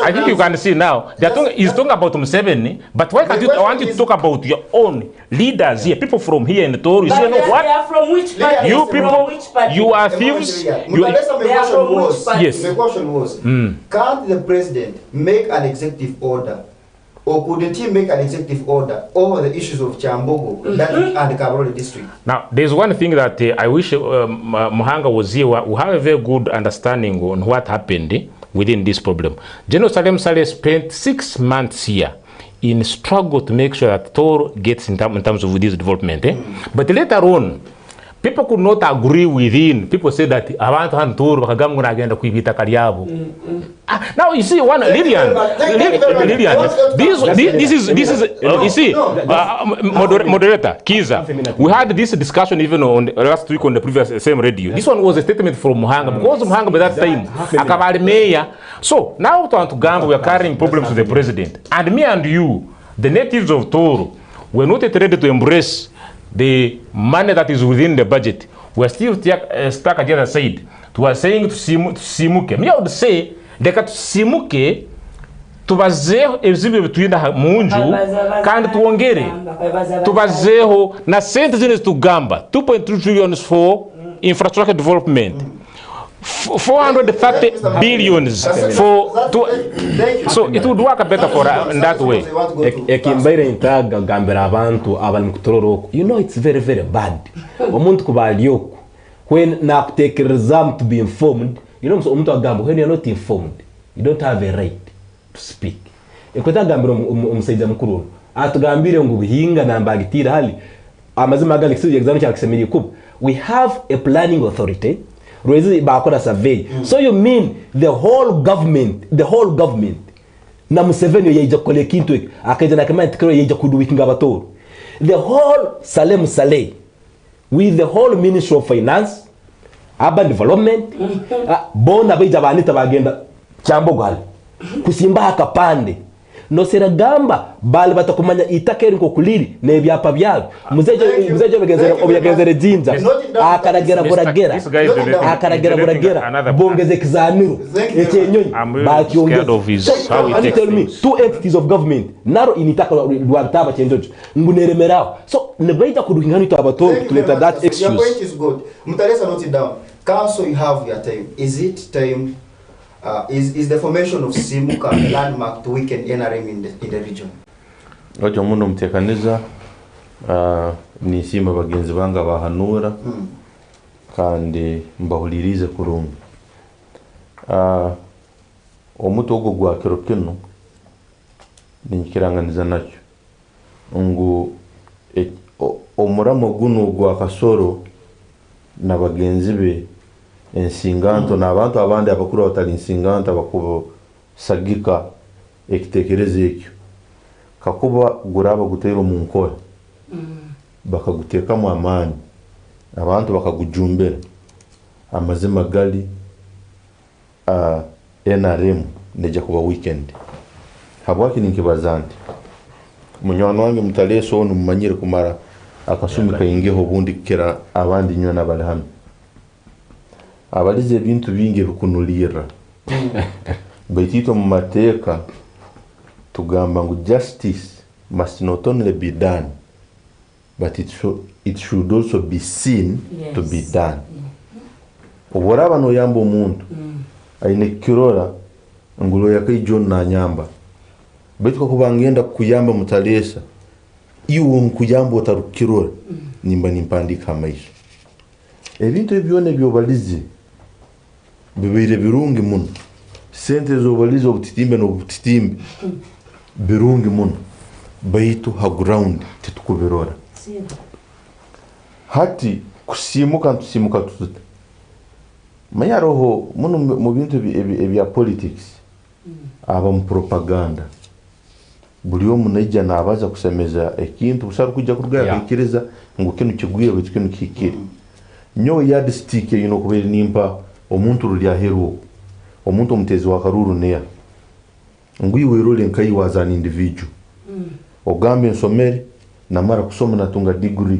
I think you can see now. He's talking about Museveni, but why can't you? I want you to talk about your own leaders here, people from here in the Tooro. You say, no, what? They are from which party? You people, you are thieves. Yes. The question was, can't the president make an executive order, or couldn't he make an executive order over the issues of Chambogo and the Kabarole district? Now, there's one thing that I wish Muhanga was here. We have a very good understanding on what happened within this problem. General Salem Saleh spent 6 months here in struggle to make sure that Tooro gets in terms of this development. But later on, people could not agree within. People say that abantu han Tooro bakagamba ngagenda kuibita kaliabo. Now you see one Lilian. This is you see moderator Kiza. We had this discussion even on last week on the previous same radio. This one was a statement from Muhanga because Muhanga by that time akabali mayor. So now to Gamba we are carrying problems with the president. And me and you, the natives of Tooro, were not ready to embrace the money that is within the budget. We are still stuck at the other side. We are saying to Simuke. Me I would say that Simuke tubazeho ebizibu bitwinda munju kandi tuongere tubazeho na sente zine tugamba 2.3 trillion for infrastructure development. 430 billions for so it would work better for in that way. Ekimbaire intaga gambera abantu abali mukutororo. You know it's very very bad. Omuntu kubalioko when nakutekereza to be informed, you know omuntu agamba when you are not informed, you don't have a right to speak. Ekota gambira umusaidia mukuru atugambire ngo buhinga nambagitira hali amazima gali kisi exam cya kisemiri kuba. We have a planning authority. Survey. So you mean the whole government na Museveni yeja kole kintu akaja na kama tikero yeja kuduwikinga abatoro. The whole Salem Saleh with the whole Ministry of Finance, urban development, bona beja banita bagenda Chambogo hali kusimba hakapande no seragamba bali batakumanya itakeri ko kuliri nebyapa byabo muzeje obiyagenzere jinja akaragera buragera bongeze kizaniro ekenyonyi bakyongeza tell me two entities of government naro initaka rwataba cyenjojo nguneremerao so nebaita kuduhingana itabato to let that excuse. Your point is good. Mutaresa note it down. Council, you have your time. Is it time Is the formation of Sisimuka a landmark to weaken NRM in the region? Ojo muno mtekaniza nisima bagenzi banga bahanura kandi mbahulirize kurungi. Omuto ogwo gwa kiro kino ninkiranganiza nakyo ngu omuramo guno gwa kasoro na bagenzi be ensinganto n'abantu abandi abakuru batali ensinganto abakubo sagika ekitekereza ekyo kakuba guraba gutera mu nkora bakaguteka mu amani abantu bakagujumbera amazima gali NRM neja kuba weekend habwaki ninkibazanti munywana wange mutaleso onu mumanyire kumara akasumi kayingeho bundi kera abandi nyona bali hamwe abalize bintu bingi bikunulira baitito mu mateka tugamba ngu justice must not only be done but it should also be seen to be done. Oboraba no yamba omuntu aine kirora ngulo yakai John na nyamba betuko kubangenda kuyamba mutalesa iwo mkuyamba otarukirora nimba nimpandika maisha ebintu ebyone byobalize bibire birungi muno sente zobalize obutitimbe no butitimbe birungi muno baitu ha ground titukuberora hati kusimuka tusimuka tututa mayaroho muno mu bintu ebya politics aba mu propaganda buli omu najja nabaza kusemeza ekintu busara kujja kurugaya kwikiriza ngo kinu kiguye bwe kinu kikire nyo yard stick yino kubera nimpa omuntu ruli ahero omuntu omutezi wa karuru neya ngui werole nkai was an individual ogambe nsomere namara kusoma natunga degree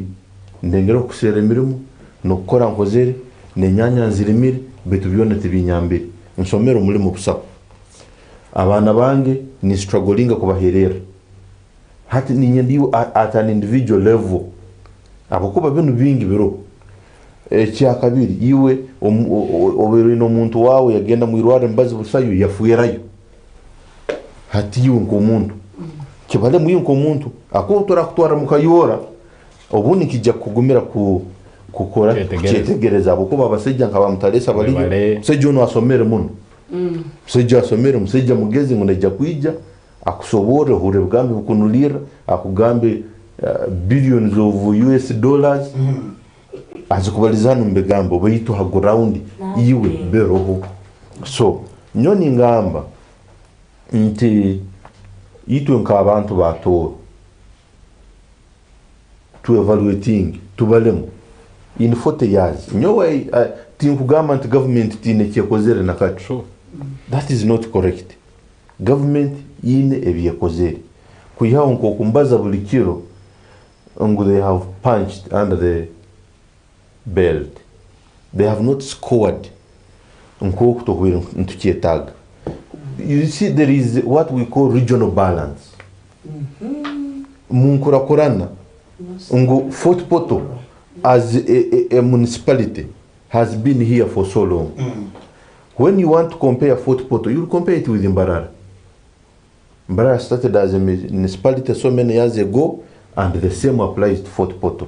ndengero kusera emirimo no kukora nkozere nenyanya nzirimire betu byone tibinyambire nsomero mulimo busako abana bange ni struggling kubaherera hati ninye ndiwo at an individual level abakuba bino bingi biro ekya kabiri iwe obere no muntu wawe yagenda mu irware mbazi busayo yafuyerayo hati iwe nko muntu kibale mu yinko muntu akotora kutwara mukayora obundi kijja kugumira kukora cyetegereza abakuba basejja nkaba mutalesa bali sejo no asomere muno musejja asomere musejja mugezi ngo najja kwijja akusobore hure bugambi bukunulira akugambe billions of US dollars azikubalizana mbegambo bayitu ha ground iwe beroho so nyoni ngamba nti itu nkabantu bato to evaluating tubalemu in 40 years nyowe think government tine kyekozere nakati that is not correct. Government ine ebyekozere kuyihawo nko kumbaza buli kiro ngo they have punched under the belt, they have not scored nko kutokwira ntukietaga. You see there is what we call regional balance. Munkurakurana ngo Fort Poto as a municipality has been here for so long. When you want to compare Fort Poto, you compare it with Mbarara. Mbarara started as a municipality so many years ago, and the same applies to Fort Poto.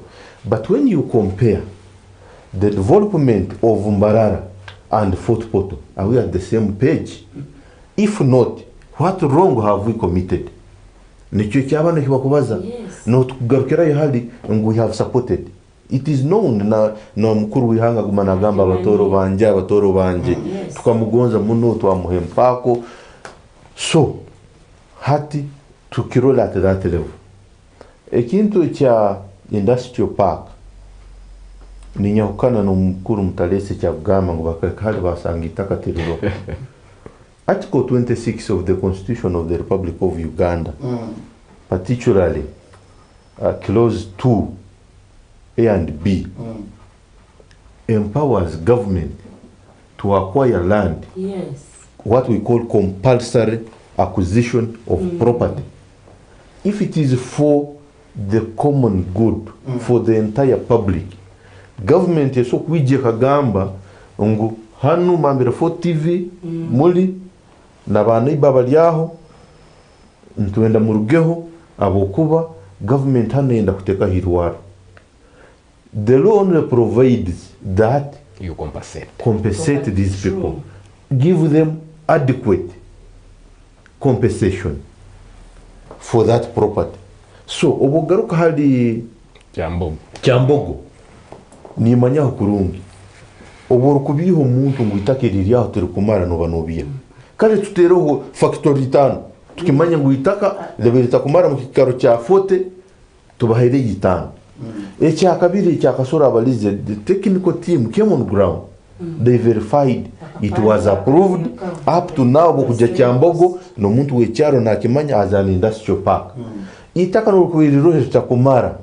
But when you compare the development of Mbarara and Fort Poto, are we at the same page? If not, what wrong have we committed? Nicho cyabana kibakubaza no tugarukira yahali ngo we have supported. It is known na mukuru wihanga gumanagamba abatoro banje tukamugonza muno twamuhempako so hati tukirola at that level. Ekintu cha industrial park ninyahukana no mukuru mutalese cya gama ngo bakakali basangita katiriro. Article 26 of the Constitution of the Republic of Uganda, particularly clause 2 A and B, empowers government to acquire land, what we call compulsory acquisition of property. If it is for the common good, for the entire public, government yeso kwijje kagamba ngo hanu mambira Fort TV muri nabana ibaba lyaho ntwenda murugeho abokuba government hano yenda kuteka hirwara. The law only provides that you compensate these people, give them adequate compensation for that property. So obugaruka hali Kyambogo ni manyaho kurungi oboro kubiho muntu ngwitakirira aho turi kumara no banobia kale tutereho factory 5 tukimanya ngwitaka leberita kumara mu kikaro cya fote tubahere gitano ekya kabiri cya kasora abalize the technical team came on ground. They verified it was approved up to now bokuja Kyambogo no muntu wecyaro nakimanya as an industrial park. Itaka no kwiriro hitakumara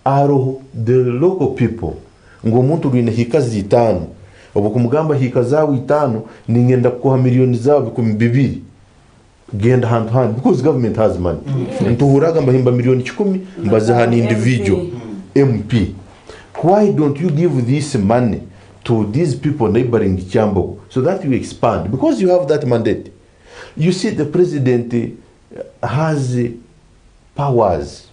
aro the local people ngo muntu rwine hikazi 5 obo kumugamba hikazawe 5 ningenda kuha milioni zawe bikumi 2 genda hand because government has money. Ntuhuraga mbahimba milioni 10 mbaza hani individual MP. Why don't you give this money to these people neighboring Kyambogo so that you expand, because you have that mandate? You see, the president has powers.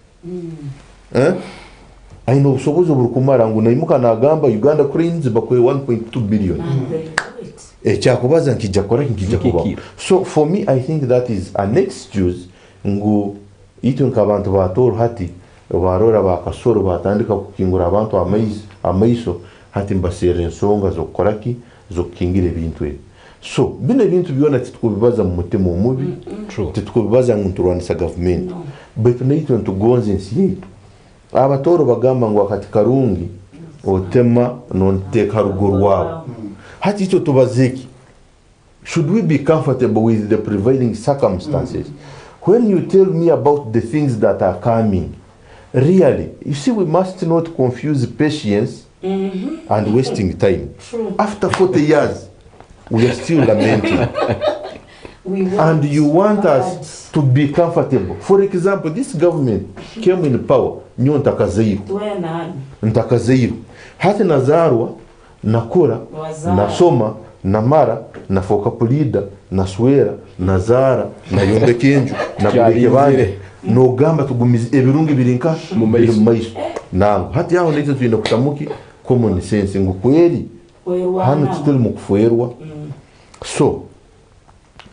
I know suppose oburukumara ngo naimuka nagamba Uganda cranes bakwe 1.2 billion. Chakubaza nkija kora nkija kuba. So for me I think that is an excuse ngo ito nkabantu batoro hati barora bakasoro batandika kukingura abantu amaiso hati mbasere nsonga zo koraki zo kingire bintu. So bine bintu byona titukubibaza mu mutima mubi titukubibaza ngo turwanisa government but naito ntugonze nsi abatoro bagamba ngo wakati karungi otema nonteka ruguru wao hati ito tubaziki. Should we be comfortable with the prevailing circumstances? When you tell me about the things that are coming, really, you see, we must not confuse patience and wasting time. After 40 years, we are still lamenting. And you want us to be comfortable. For example, this government came in power, nyo ntakazeiru. Hati nazarwa, nakura, nasoma, namara, nafoka polida, naswera, nazara, nayombe kenju, nabudeke bande. No gamba tugumizi ebirungi birinka mu maiso nango hati yaho nete tuinda kutamuki common sense ngo kweli hano tutuli mu kufuerwa. So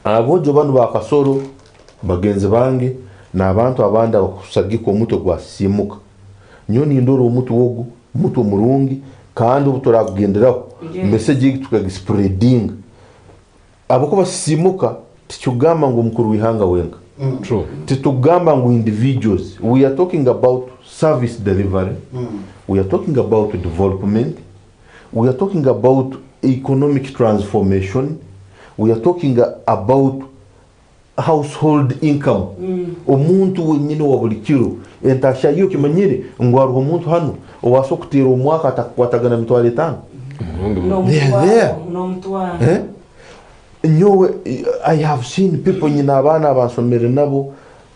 abojo banu bakasoro bagenze bange na abantu abanda bakusagika omuto gwa Sisimuka nyoni ndoro omuto wogu muto murungi kandi ubuturakugenderaho message tukagispreading abako Sisimuka ticyugamba ngo mukuru wihanga wenga. True. Titugamba ngo individuals. We are talking about service delivery. We are talking about development. We are talking about economic transformation. We are talking about household income. Omuntu wenyine wa buli kiro entasha yo kimanyire ngo ari omuntu hano owasokutira omwaka atakwatagana mitwale 5. They are there. I have seen people nyina abana basomere nabo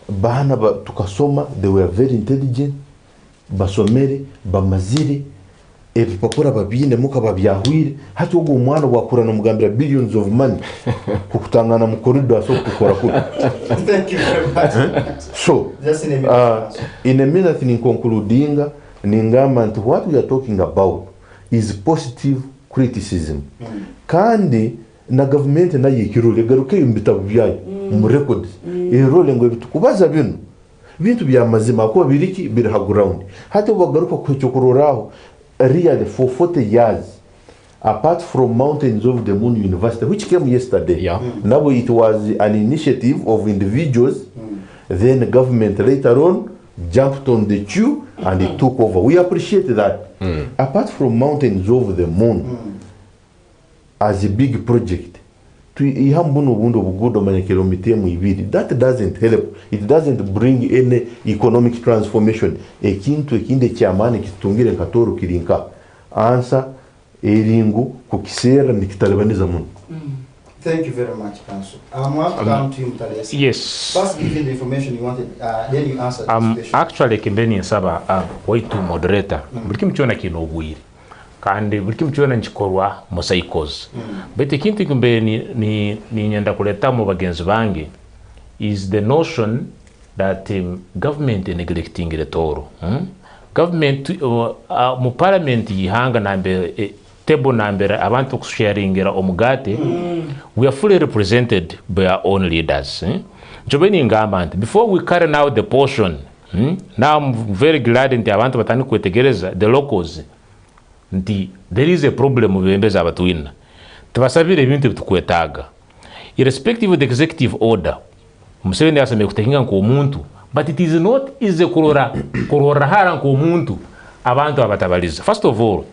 bana tukasoma, they were very intelligent, basomere bamazire ebipapura babine muka babyahwire hati ugo umwana wakura no mugambira billions of money kukutangana mu corridor so kukora ku. Thank you very much. So just in a minute in concluding ningamba nti what we are talking about is positive criticism. Kandi na government na yikirule garuke yumbitabu byayo mu records role ngo bitukubaza bintu bya mazima ko biriki biri ground hati bagaruka kwecyokuroraho really for 40 years apart from Mountains of the Moon University which came yesterday. Now it was an initiative of individuals. Then the government later on jumped on the queue and it took over. We appreciate that. Apart from Mountains of the Moon as a big project that doesn't help. It doesn't bring any economic transformation. Ekintu ekinde kyamani kitungire katoro kirinka ansa eringu kukisera nikitalibaniza muno. Thank you very much, Council. I want to come to you, Mutales. Yes. First, give you the information you wanted, then you answer the question. Actually, Kimbeni Saba, way to moderator. Bulikim chona kinobwiri. kandi buri kimwe cyona nkikorwa mu cycles but ikintu kimbe ni nyenda kuleta mu bagenzi bange is the notion that government neglecting the Tooro. Government mu parliament yihanga nambe table number abantu kusharingira omugate we are fully represented by our own leaders. Jobeni ngamba before we carry now the portion now I'm very glad nti abantu batani kwetegereza the locals nti there is a problem mu bembeza abatwina tubasabire ibintu bitukwetaga irrespective of the executive order Museveni aseme kutekinga nko omuntu but it is not easy kurora hara nko omuntu abantu abatabaliza. First of all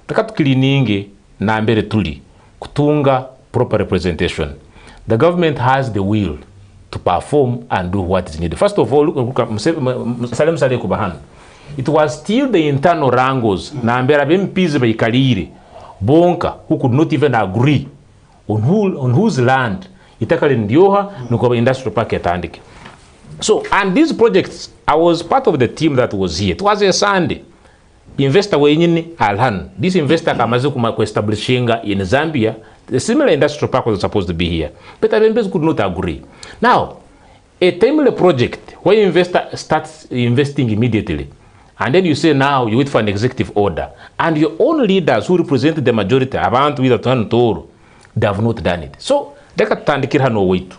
takatu cleaning na mbere tuli kutunga proper representation. The government has the will to perform and do what is needed. First of all, Salem Sale Kubahan. It was still the internal wrangles na mbere MPs baikalire bonka who could not even agree on whose land itakale ndioha nuko industrial park etandike. So and these projects I was part of the team that was here. It was a Sunday. Investor wenyini alhan. This investor kamaze ku establishinga in Zambia. The similar industrial park was supposed to be here, but the members could not agree. Now, a timely project where investor starts investing immediately, and then you say now you wait for an executive order, and your own leaders who represent the majority abantu with Tooro, they have not done it. So they can tandikira no wait.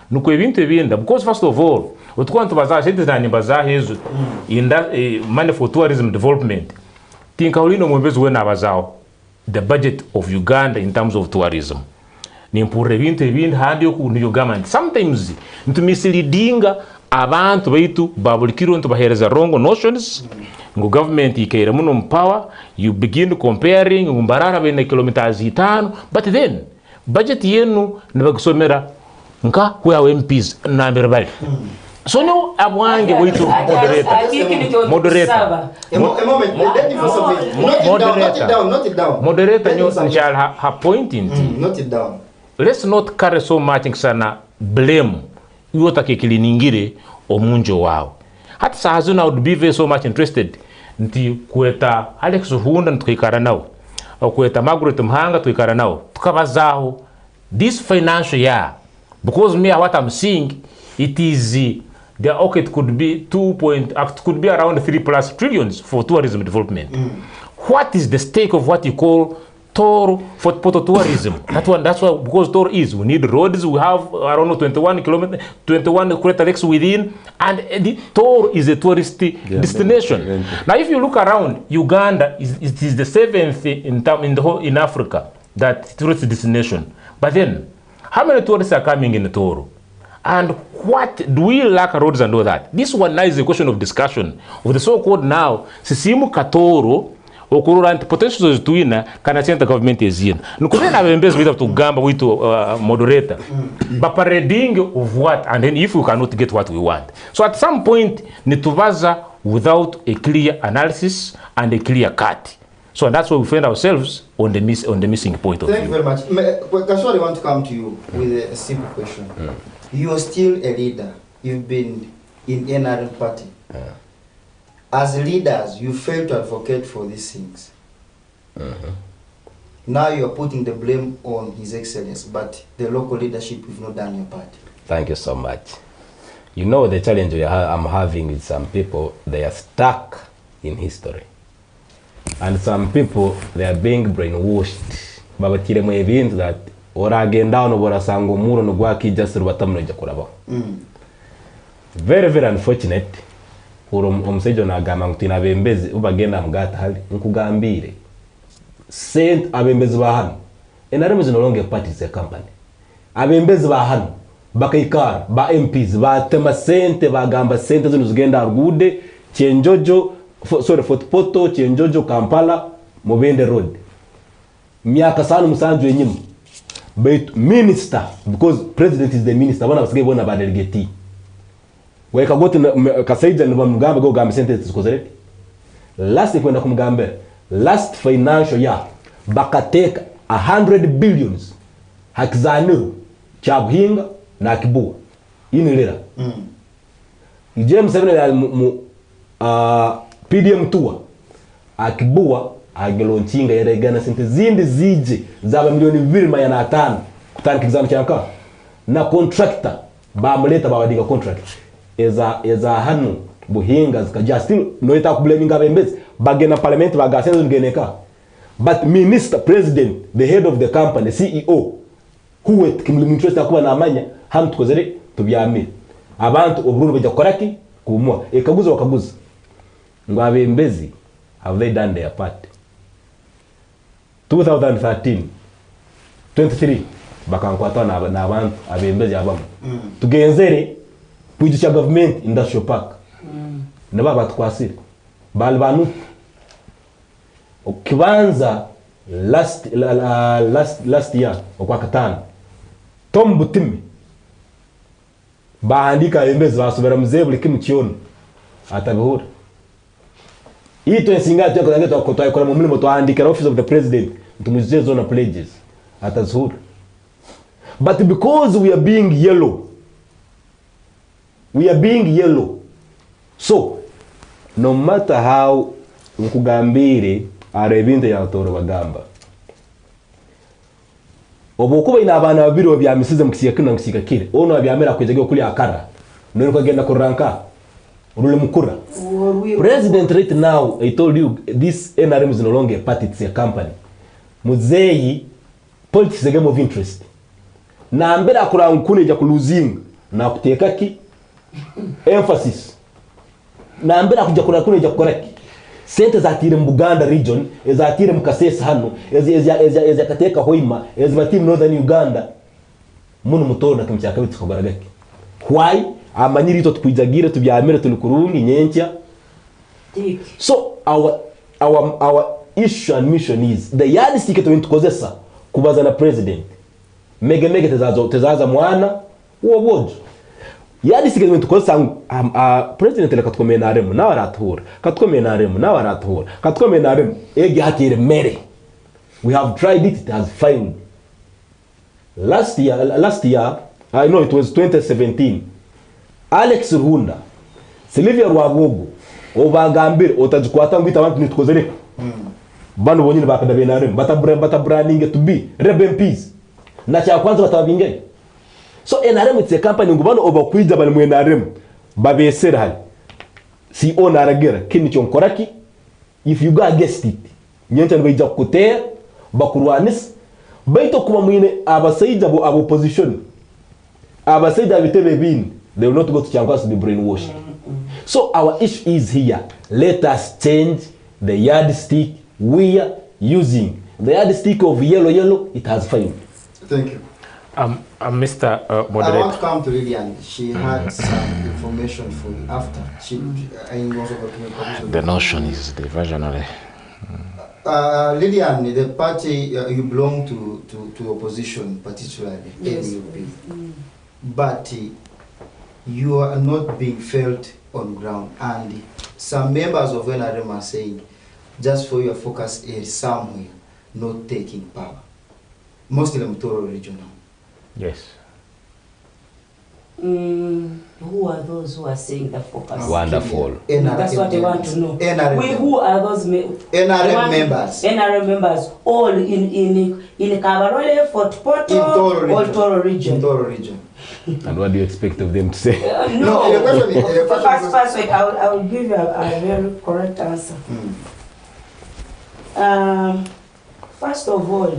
Nuko ebintu ebinda because first of all, utukwantu bazaha citizens bazaha hezu in that money for tourism development. Tinka ulino mwembezu wena bazao. The budget of Uganda in terms of tourism. Nimpure bintu ebindi handi yoku ni government. Sometimes ntumisleadinga abantu baitu babulikiro ntubahereza wrong notions. Ngo government ikaira muno power, you begin comparing ngumbarara bene kilometers 5, but then budget yenu nibagusomera nka kwa MPs na mbere. So no abwange waitu moderator. Not it down. Moderator njal ha pointing. Not it down. Let's not carry so much sana blame. Yota kekiliningire omunjo wao. Hata sahazuna would be very so much interested nti kueta Alex Hunda tukikara nao. Au kueta Margaret Mhanga tukikara nao. Tukabazaho this financial year because me what I'm seeing it is okay, it could be could be around 3+ trillions for tourism development. What is the stake of what you call Tooro for tourism? That's why because Tooro is we need roads. We have around 21 crater lakes within, and the Tooro is a tourist destination. Now, if you look around, Uganda it is the 7th in Africa that tourist destination. But then, how many tourists are coming in Tooro? And what do we lack roads and all that? This one now is a question of discussion of the so-called now Sisimuka Tooro okurura potential tuina kana center government ezina. Nukubena members with to gamba with moderator. But reading of what and then if we cannot get what we want. So at some point nituvaza without a clear analysis and a clear cut. So that's why we find ourselves on the missing point of view. Thank you very much. Kashwari, I want to come to you with a simple question. You are still a leader. You've been in NRM party. As leaders, you fail to advocate for these things. Now you are putting the blame on His Excellency, but the local leadership have not done your part. Thank you so much. You know the challenge I'm having with some people, they are stuck in history. And some people, they are being brainwashed. Babatire mu event that oragenda ono borasanga umuro no gwakijasiro batamnoja kurabo. Very very unfortunate. Omusejo nagamba nguti nabembezi ubagenda mugata hali nkugambire. Sent abembezi bahano. NRM is no longer part of the company. Abembezi bahano bakaikara ba MPs batema sente bagamba sente zino zigenda argude chenjojo Fotopoto chenjojo Kampala Mubende Road. Miaka sana musanju enyima. But minister, because president is the minister, wana basige bona ba delegate. Weka gote kasaija no bamugamba go gamba sente zikozere. Last kwenda kumugamba last financial year bakateka 100 billions hakizaniro chabuhinga na kibua. Ini lera. James 7 PDM tour akibua ageloncinga yeregana sente zindi zije zaba milioni 2.5 kutandika exam cyaka na contractor bamuleta babadiga contract eza hanu buhinga zikaja still no ita kublaming abembezi bagena parliament bagasenzo ngeneka but minister president the head of the company CEO who wet kimlimu interest akuba namanya hanu tukozere tubyamire abantu obururu bajya koraki kumwa ekaguza bakaguza ngo abembezi have they done their part 2013 23 bakankwata na abantu abembezi abamo tugenzere kwijisha government industrial park naba batkwasire bali banu kibanza last year okwa katano Tom Butimi bahandika abembezi basubira muzebule kimukiyono atabihura ito ensinga tyo kuzange twakora mu mulimo twahandikira office of the president tumuzize zona pledges atazura but because we are being yellow so no matter how nkugambire arebinte ya Tooro bagamba obukuba ina abana babiri obyamisize mukisiga kino nkisiga kire ono abyamera kwejege kuli akara none kwagenda kuranka urule mukura president right now I told you this NRM is no longer a party, it's a company muzeyi politics is a game of interest na mbera akurankune ja kuluzinga na kuteka ki emphasis na mbera kuja kurakune ja koraki sente zatire mu Buganda region ezatire mu Kasese hano ezi kateka hoima ezibati northern Uganda muno Mutoro na kimchaka bitikogaragaki why amanyiri to twijagire tubyamere tulikurungi nyenkya so our issue and mission is the yardstick to tukozesa kubaza na president mege tezaza mwana uwo bojo yardstick to tukozesa president le katkomena aremu na warathura katkomena aremu na warathura katkomena aremu ege hatire mere we have tried it has failed last year I know it was 2017 Alex Ruhunda Sylvia Rwagogo obagambire otajikwata ngwita abantu nitukozere bano bonyine bakadabenare batabranding to be rebel peace na cha kwanza batabinge so NRM it's a company ngubano obakwija bali mu NRM babesera hali si onaragera kini chonkoraki if you go against it nyenta ngija kukotea bakurwanis baito kuma mwine abasaija abo opposition abasaija bitebe bini they will not go to Changas to be brainwashed. So our issue is here. Let us change the yardstick we are using. The yardstick of yellow, it has failed. Thank you. Mr. Moderator. I want to come to Lillian. She had some information for you after. The notion is diversionary. Lillian, the party you belong to opposition, particularly yes. AUP. But you are not being felt on ground, and some members of NRM are saying just for your focus is somewhere not taking power, mostly in the Tooro region now. Yes. Who are those who are saying the focus? Wonderful. That's what I want to know. Who are those NRM members? NRM members, all in Kabarole, Fort Portal, or Tooro region. In Tooro region. And what do you expect of them to say? No, the question is... First, I will give you a very correct answer. First of all,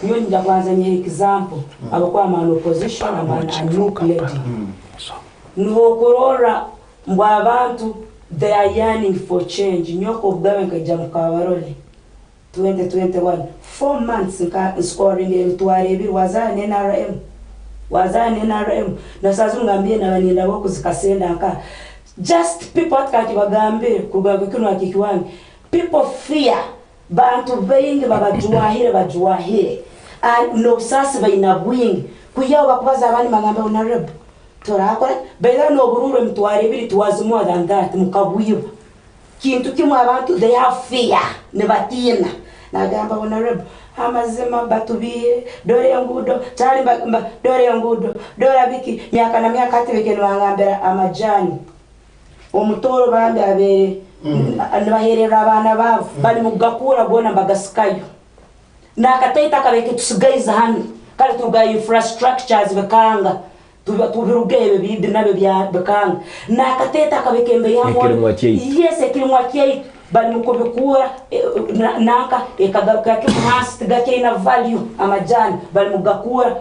you need an example. I will come an opposition and a new lady. No corora mwabantu, they are yearning for change. Nyoko gawenga jamukawarole 2021 4 months scoring in tuarebi wazani NRM na sazu ngambie na banenda boko zikasenda nka just people atkati bagambe kugaga kino akikiwangi people fear bantu bayingi bajuahire and no sasa baina bwingi kuyawa bakubaza abandi magambe onarebo torakora bela no burure mtwarebiri twas more than that mukabwiba kintu kimwe abantu they have fear ne batina nagamba onarebo amazima batubiye dore yangudo tali dore yangudo dore biki myaka na myaka atebeke nwangambera amajani omutoro bambe abere nibaherera abana babo bali mu gakura bona bagasikayo nakataita kabeke tusigaiza hano kale tuga infrastructures bekanga tubirugebe bidi nabe bya bekanga nakateta kabeke mbe yamo yes ekirimwa kyei bali mu kubikura nanka ekagaruka ke hasi gake na value amajani bali mu gakura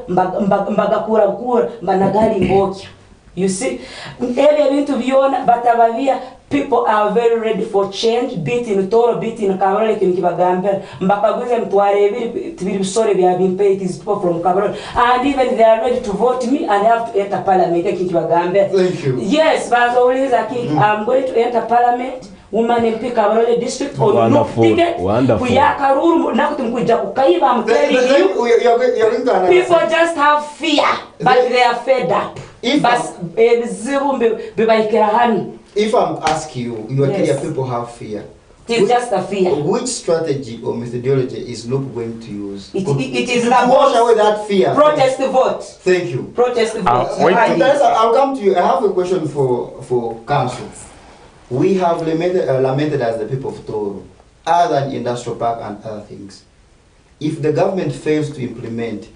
mbagakura kura banagari mbokya. You see, every bintu biona batabavia people are very ready for change. Beat in Tooro, beat in Kabarole, Kibagambe, Mbakaguze, Mtuare, Tibisore, they have been paid these people from Kabarole, and even they are ready to vote me and I have to enter parliament. Thank you. Yes, but as always, I'm going to enter parliament. Woman MP Kabarole district on no ticket. Wonderful. I'm telling you, people just have fear, but they are fed up. If I'm asking you, your Kenya people have fear. It's just a fear. Which strategy or methodology is Loop going to use? It is to wash away that fear. Protest the vote. Thank you. Protest the vote. I'll come to you. I have a question for council. We have lamented as the people of Tooro, other than industrial park and other things. If the government fails to implement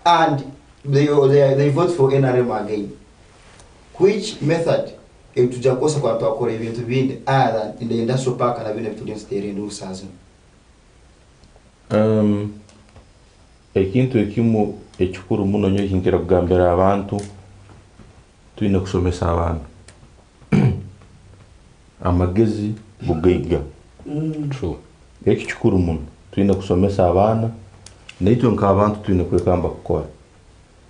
and they vote for NRM again, which method tujakosa kwa twakora ibintu bindi other in the industrial park and abine students there in Usazin? Ekintu ekimu ekikuru muno nyo kinkira kugambira abantu tuyina kusomesa abantu amagezi bugaiga. True. Eki kikuru muno tuyina kusomesa abana naitwe nk'abantu tuyina kwekamba kukora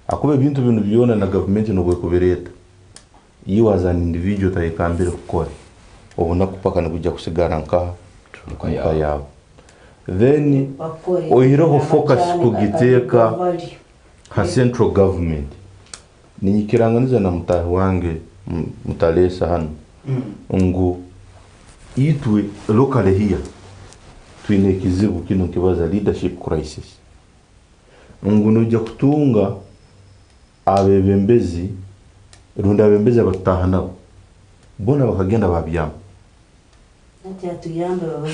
akuba ebintu bino byona na government no bwekubereta you as an individual tayikambira kukora obona kupaka nakujja kusigara nka yawe then oyireho focus kugiteka ha central government ninyikiranganiza na mutahi wange mutalesa hano ngu itwe locally here twine kizibu kino kibaza leadership crisis ngu nujja kutunga abebembezi runda abembezi abatahana bona bakagenda babyama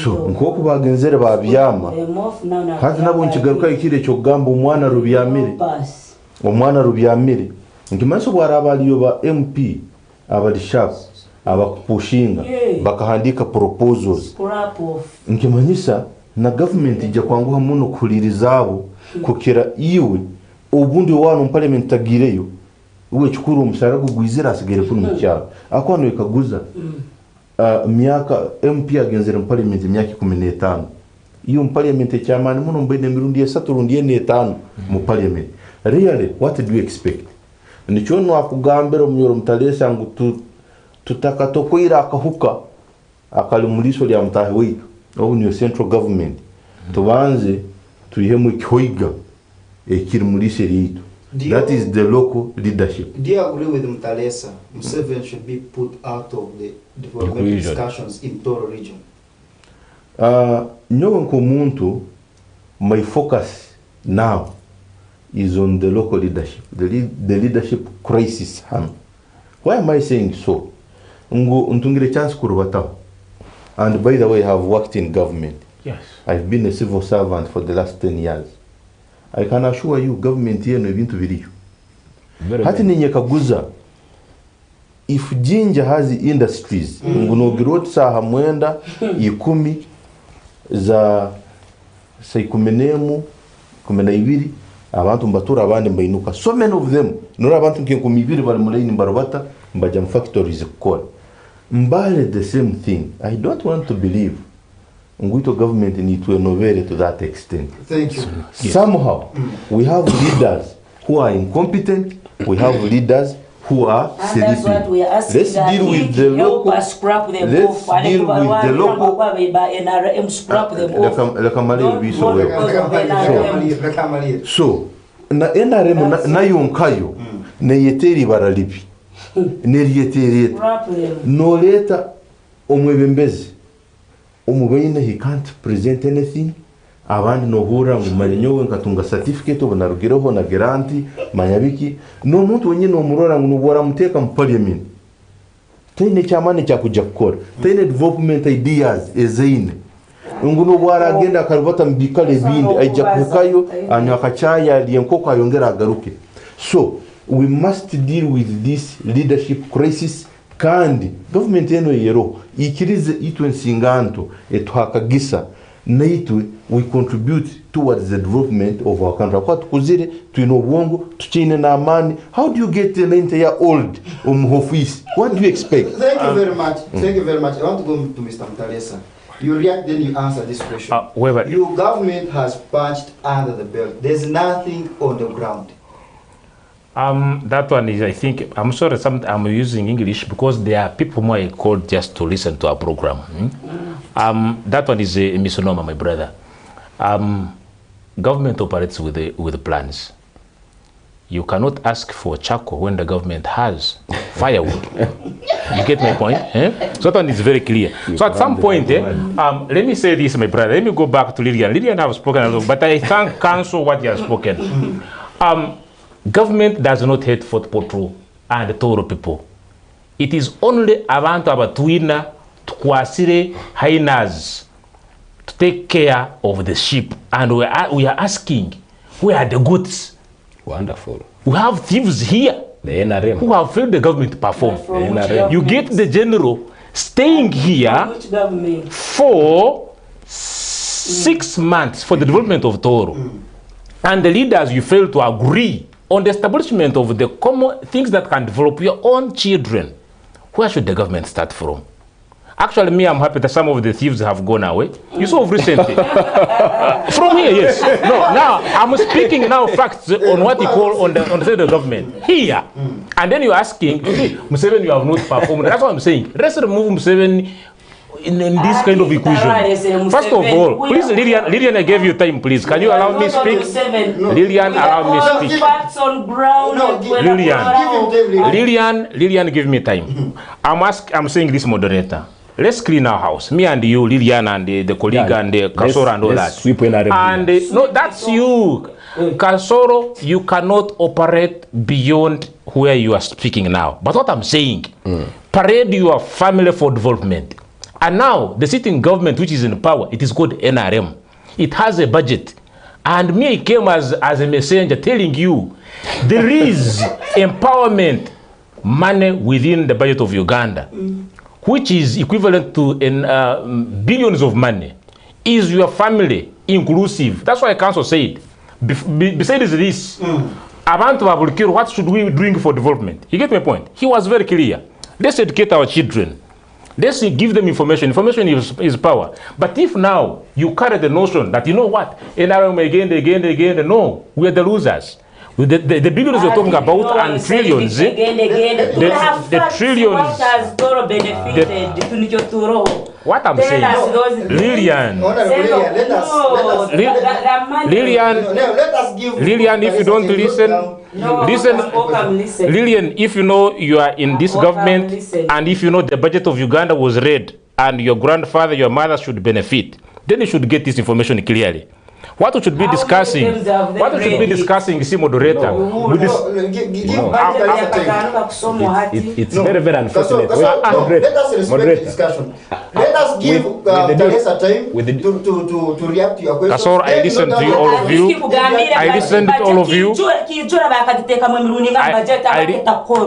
so nkoko bagenzere babyama hati nabo nkigaruka ikire cyo gamba umwana rubyamire nkimanso bwarabaliyo ba MP abadishap abakupushinga bakahandika proposals nkimanyisa na government ijya kwanguha muno kulirizabo kukira iwe ubundi wano parliament tagireyo uwe chukuru umusara kugwizira asigere kuri mucyaro akwano ikaguza myaka MP agenzera parliament myaka 15 iyo parliament cyamani muno mbene mirundi ya saturundi ye 5 mu parliament really what do you expect nicho no akugambera umuyoro mutalesa ngo tutaka tokoira akahuka akalimuliso lya mutahi wetu obu ni central government tubanze tuyihemu ikhoiga ekirimulise litu. That is the local leadership. Do you agree with Mtalesa? Museveni should be put out of the development discussions in Tooro region. Nyowe nkomuntu, my focus now is on the local leadership, the leadership crisis. Why am I saying so? Ntungire chance kurubata. And by the way, I have worked in government. Yes. I've been a civil servant for the last 10 years. I can assure you, government here no ibintu biriyo. Hati ninye kaguza, if Jinja has industries, ngunogiroti saha mwenda, 10 za saikumenemu, 12, abantu mbatura abandi mbainuka. So many of them, nora abantu nkenku 2 bali mulaini mbarabata, mbajam factories kukora. Mbale the same thing. I don't want to believe Nguito government need to innovate to that extent. Thank you. Somehow, we have leaders who are incompetent, we have leaders who are that's what we are asking. Let's deal with the local. Let's deal with the local. So, na NRM na yonkayo na yeteri baralibi. Neriyeteri no leta omwebembezi umubayina he can't present anything abandi no hura ngumanye nyowe nkatunga certificate obunarugireho na guarantee manyabiki no muntu wenye no murora ngo nubora muteka mu parliament taine kyamani kyakujja kukora taine development ideas ezaine nguno bwaragenda akarubata mbikale bindi ajja kukayo anywa akachaya alienkoko ayongera agaruke. So we must deal with this leadership crisis kandi government eno yero ikirize itwe nsinganto etuhakagisa naitwe we contribute towards the development of our country. Kwa tukuzire tuino ubongo tuchine na amani. How do you get an entire old office? What do you expect? Thank you very much. Thank you very much. I want to go to Mr. Mtalesa. You react, then you answer this question. Your government has punched under the belt. There's nothing on the ground. That one is, I think, I'm sorry, I'm using English because there are people who I called just to listen to our program. That one is a misnomer, my brother. Government operates with plans. You cannot ask for charcoal when the government has firewood. You get my point? So that one is very clear. So at some point, let me say this, my brother. Let me go back to Lillian. Lillian has spoken a lot, but I thank council what he has spoken. Government does not hate Fort Potro and the Tooro people. It is only abantu abatwina tukwasire hyenas to take care of the sheep, and we are asking, where are the goats? Wonderful. We have thieves here The NRM. who have failed the government to perform. You get the general staying here for 6 months for the development of Tooro, and the leaders, you fail to agree on the establishment of the common things that can develop your own children. Where should the government start from? Actually, me, I'm happy that some of the thieves have gone away. You saw recently. From here, yes. No, now, I'm speaking now facts on what you call on the side of the government. Here. And then you're asking, Museveni, you have not performed. That's what I'm saying. Let's remove Museveni in this kind of equation. First of all, please, Lillian, I gave you time, please. Can you allow me speak? Lillian, allow me speak. Lillian, give me time. I'm saying this, moderator. Let's clean our house. Me and you, Lillian, and the colleague, and the Kasoro, and all that. And no, that's you. Kasoro, you cannot operate beyond where you are speaking now. But what I'm saying, parade your family for development. And now, the sitting government, which is in power, it is called NRM. It has a budget. And me, I came as a messenger telling you, there is empowerment money within the budget of Uganda, which is equivalent to billions of money. Is your family inclusive? That's why Council said, besides this, what should we bring for development? You get my point? He was very clear. Let's educate our children. Let's give them information. Information is power. But if now you carry the notion that, you know what, NRM again, no, we are the losers. The billions you're talking about and trillions, the trillions. What I'm saying, Lillian, if you don't listen, Lillian, if you know you are in this government, and if you know the budget of Uganda was read, and your grandfather, your mother should benefit, then you should get this information clearly. What we should be discussing, see, moderator. It's very, very unfortunate. Let us respect the discussion. Let us give Talesa time to react to your question. Kasoro, I listened to you, all of you. I listened to all of you.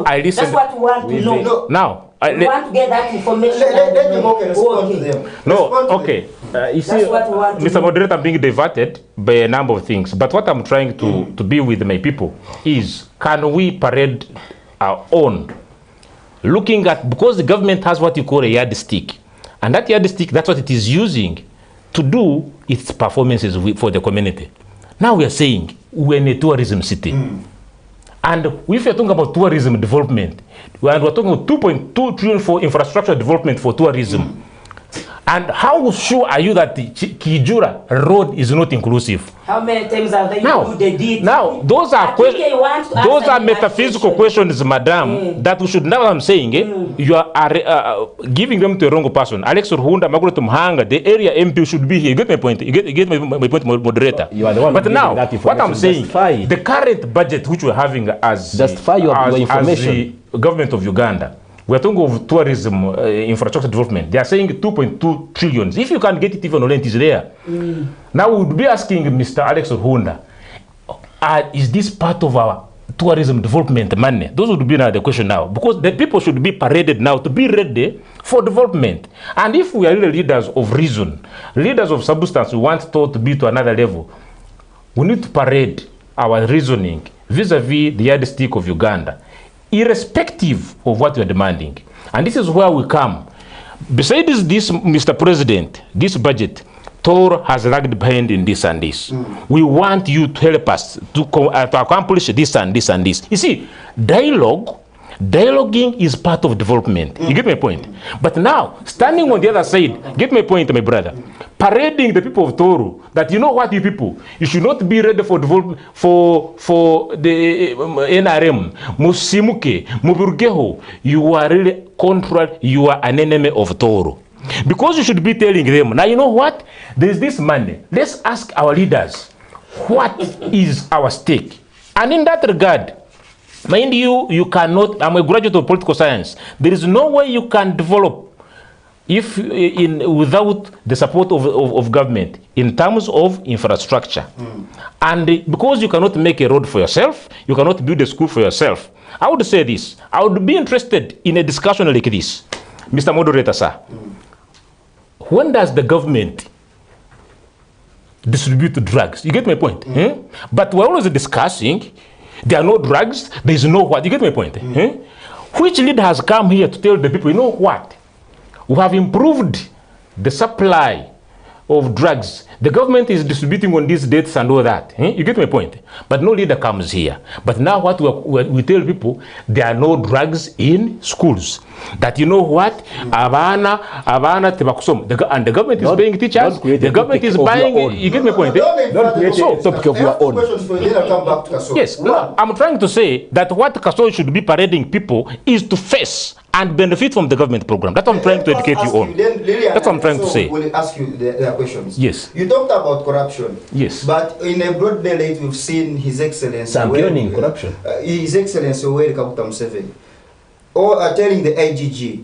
I listened. That's what we want to know. Now, we want to get that information. Let them respond to them. No, okay. You see, Mr. Moderator, I'm being diverted by a number of things. But what I'm trying to be with my people is, can we parade our own? Looking at, because the government has what you call a yardstick. And that yardstick, that's what it is using to do its performances for the community. Now we are saying we're in a tourism city. And if you're talking about tourism development, we're talking about 2.2 trillion for infrastructure development for tourism. And how sure are you that the Kijura road is not inclusive? How many times have they included it? Now, those are metaphysical questions, madam, that we should never. I'm saying, you are giving them to the wrong person. Alex Ruhunda, Magro Tumhanga, the area MP should be here. You get my point? You get my point, moderator? You are the one. But now, what I'm saying, the current budget which we're having as the government of Uganda, We are talking of tourism infrastructure development. They are saying 2.2 trillion. If you can get it even, it is there. Now we would be asking Mr. Alex Orhunda, is this part of our tourism development money? Those would be now the question now, because the people should be paraded now to be ready for development. And if we are really leaders of reason, leaders of substance, we want to be to another level, we need to parade our reasoning vis-a-vis the yardstick of Uganda, irrespective of what we are demanding. And this is where we come. Besides this, Mr. President, this budget, Tooro has lagged behind in this and this. We want you to help us to accomplish this and this and this. You see, dialoguing is part of development. You get my point? But now, standing on the other side, get my point, my brother, parading the people of Tooro, that you know what, you people, you should not be ready for development, for the NRM, Musimuke, Muburgeho, you are really contrary, you are an enemy of Tooro. Because you should be telling them, now you know what, there is this money, let's ask our leaders, what is our stake? And in that regard, mind you, you cannot, I'm a graduate of political science, there is no way you can develop without the support of government in terms of infrastructure. And because you cannot make a road for yourself, you cannot build a school for yourself. I would say this, I would be interested in a discussion like this, Mr. Moderator, sir. When does the government distribute drugs? You get my point? But we're always discussing, there are no drugs, there is no what. You get my point? Which leader has come here to tell the people, you know what? We have improved the supply of drugs. The government is distributing on these dates and all that. You get my point? But no leader comes here. But now what we tell people, there are no drugs in schools. That you know what? Abana tebakusom. And the government is paying teachers. The government is buying. You get my point? Don't create a topic of your own. Yes, I'm trying to say that what Kaso should be parading people is to face and benefit from the government program. That's what I'm trying to educate you on. That's what I'm trying to say. We'll ask you their questions. Yes. You talked about corruption. Yes. But in a broad daylight, we've seen His Excellency. Championing corruption. His Excellency Yoweri Kaguta Museveni. Or telling the IGG,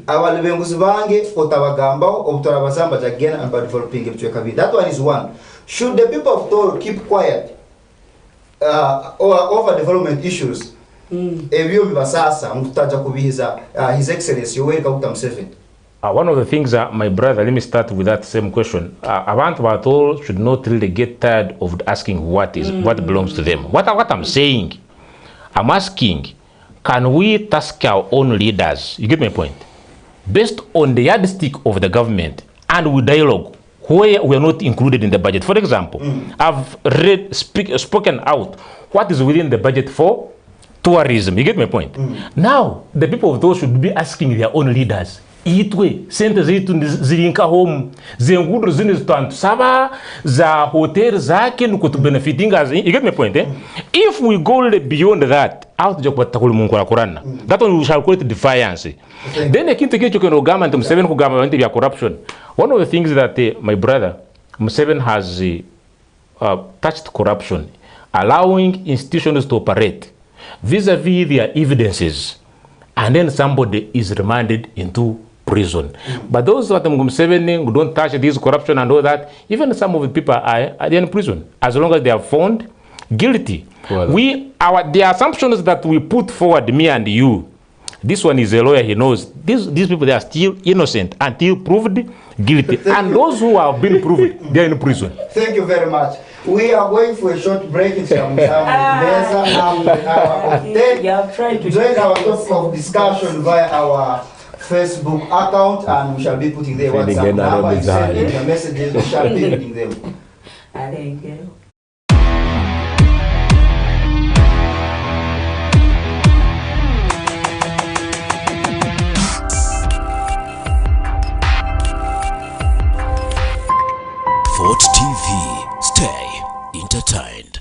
abalubenguzi bange otabagambaho obutarabazamba again and by developing it. That one is one. Should the people of Tooro keep quiet over development issues? Ebyo bibasasa mutaja kubihiza His Excellency Yoweri Kaguta Museveni. One of the things, my brother, let me start with that same question. Abantu Batoro should not really get tired of asking what belongs to them. What I'm saying, I'm asking, can we task our own leaders? You get my point? Based on the yardstick of the government and with dialogue, where we are not included in the budget. For example, I've spoken out what is within the budget for tourism. You get my point? Now, the people of those should be asking their own leaders. Itwe sente zetu zilinka home zengudu zini zitantu saba za hotel zake nuko tu benefitinga. You get my point? If we go beyond that, out jo kwatakulu mungu la Qur'an, that one we shall call it defiance. Then ekintu kicho keno government Museveni kugamba bantu ya corruption. One of the things that my brother Museveni has touched corruption, allowing institutions to operate vis-a-vis their evidences, and then somebody is remanded into prison. But those that who don't touch this corruption and all that, even some of the people are in prison as long as they are found guilty. Well, the assumptions that we put forward, me and you, this one is a lawyer, he knows these people, they are still innocent until proved guilty. And those who have been proved, they are in prison. Thank you very much. We are going for a short break in then join our topic of discussion via our Facebook account, and we shall be putting there WhatsApp number and sending the messages. We shall be reading them. Thank you. Fort TV. Stay entertained.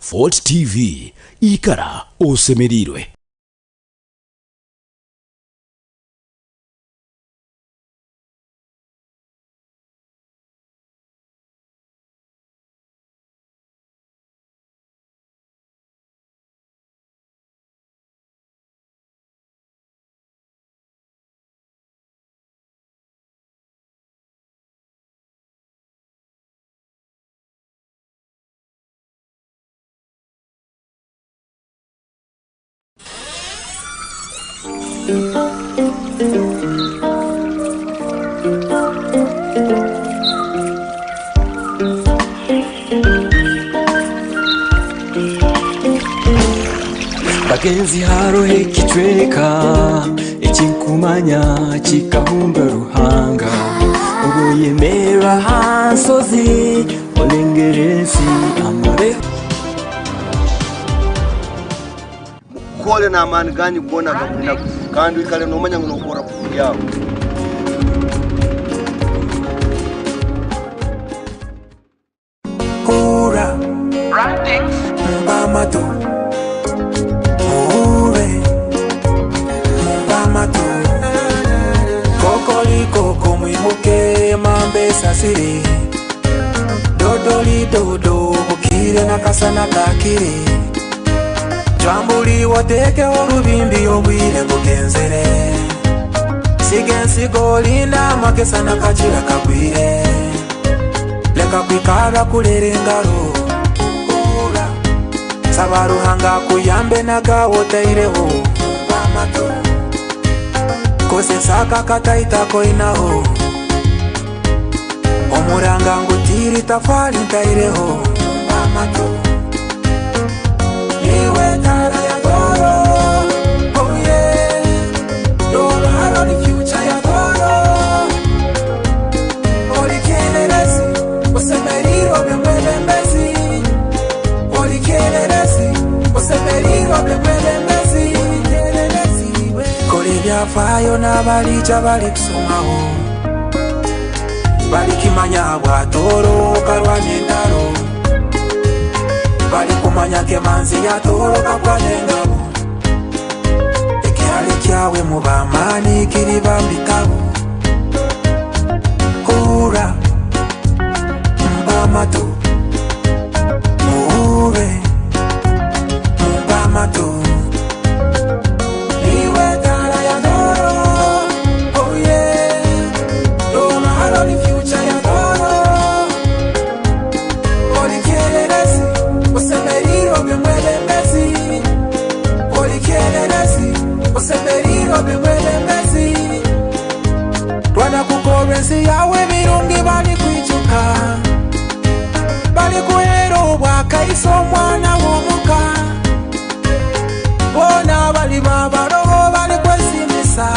Fort TV ikara osemerirwe. Bagenzi harohe kichweka ekinkumanya kikahumba ruhanga ubuyemera hansozi olengeresi amare kole na amani gani kuona kabuna kandi kale no manya ngono kora kuyawo ora branding mbamato ore mbamato kokoliko komuimuke mambe sasiri dodoli dodo bukire nakasana kakire Jambuli wateke orubimbi obwire bugenzere Sigensi golina makesa nakachira kagwire Leka kwikara kulere ngaro Ura Sabaruhanga kuyambe naga wotaireho Bamato Kose saka kataitako inaho Omuranga ngutiri tafali ntaireho Bamato Iwe tara ya Tooro, oh yeah. Don't hide on the future ya Tooro. Oli kielelezi, usemeriro blemwelembezi. Oli kielelezi, usemeriro blemwelembezi. Kole byafayo n'abalija bali kusomaho. Bali kimanya bwa Tooro kalwane ndalo. Bali kumanya ke manzi ya Tooro kakwane ngabo Ekihali kyawe mubamani kiri bambikabu Ura Mbamato Muure Mbamato Iwe tara ya Tooro, oh yeah. Don't hide on the future ya Tooro. Oli kielelezi Usemeriro blemwelembezi Oli kielelezi Usemeriro blemwelembezi Twana kukorensi yawe mirungi bali kwichuka Bali kuhero wakaiso mwana womuka Bona bali babaroho bali kwesimisa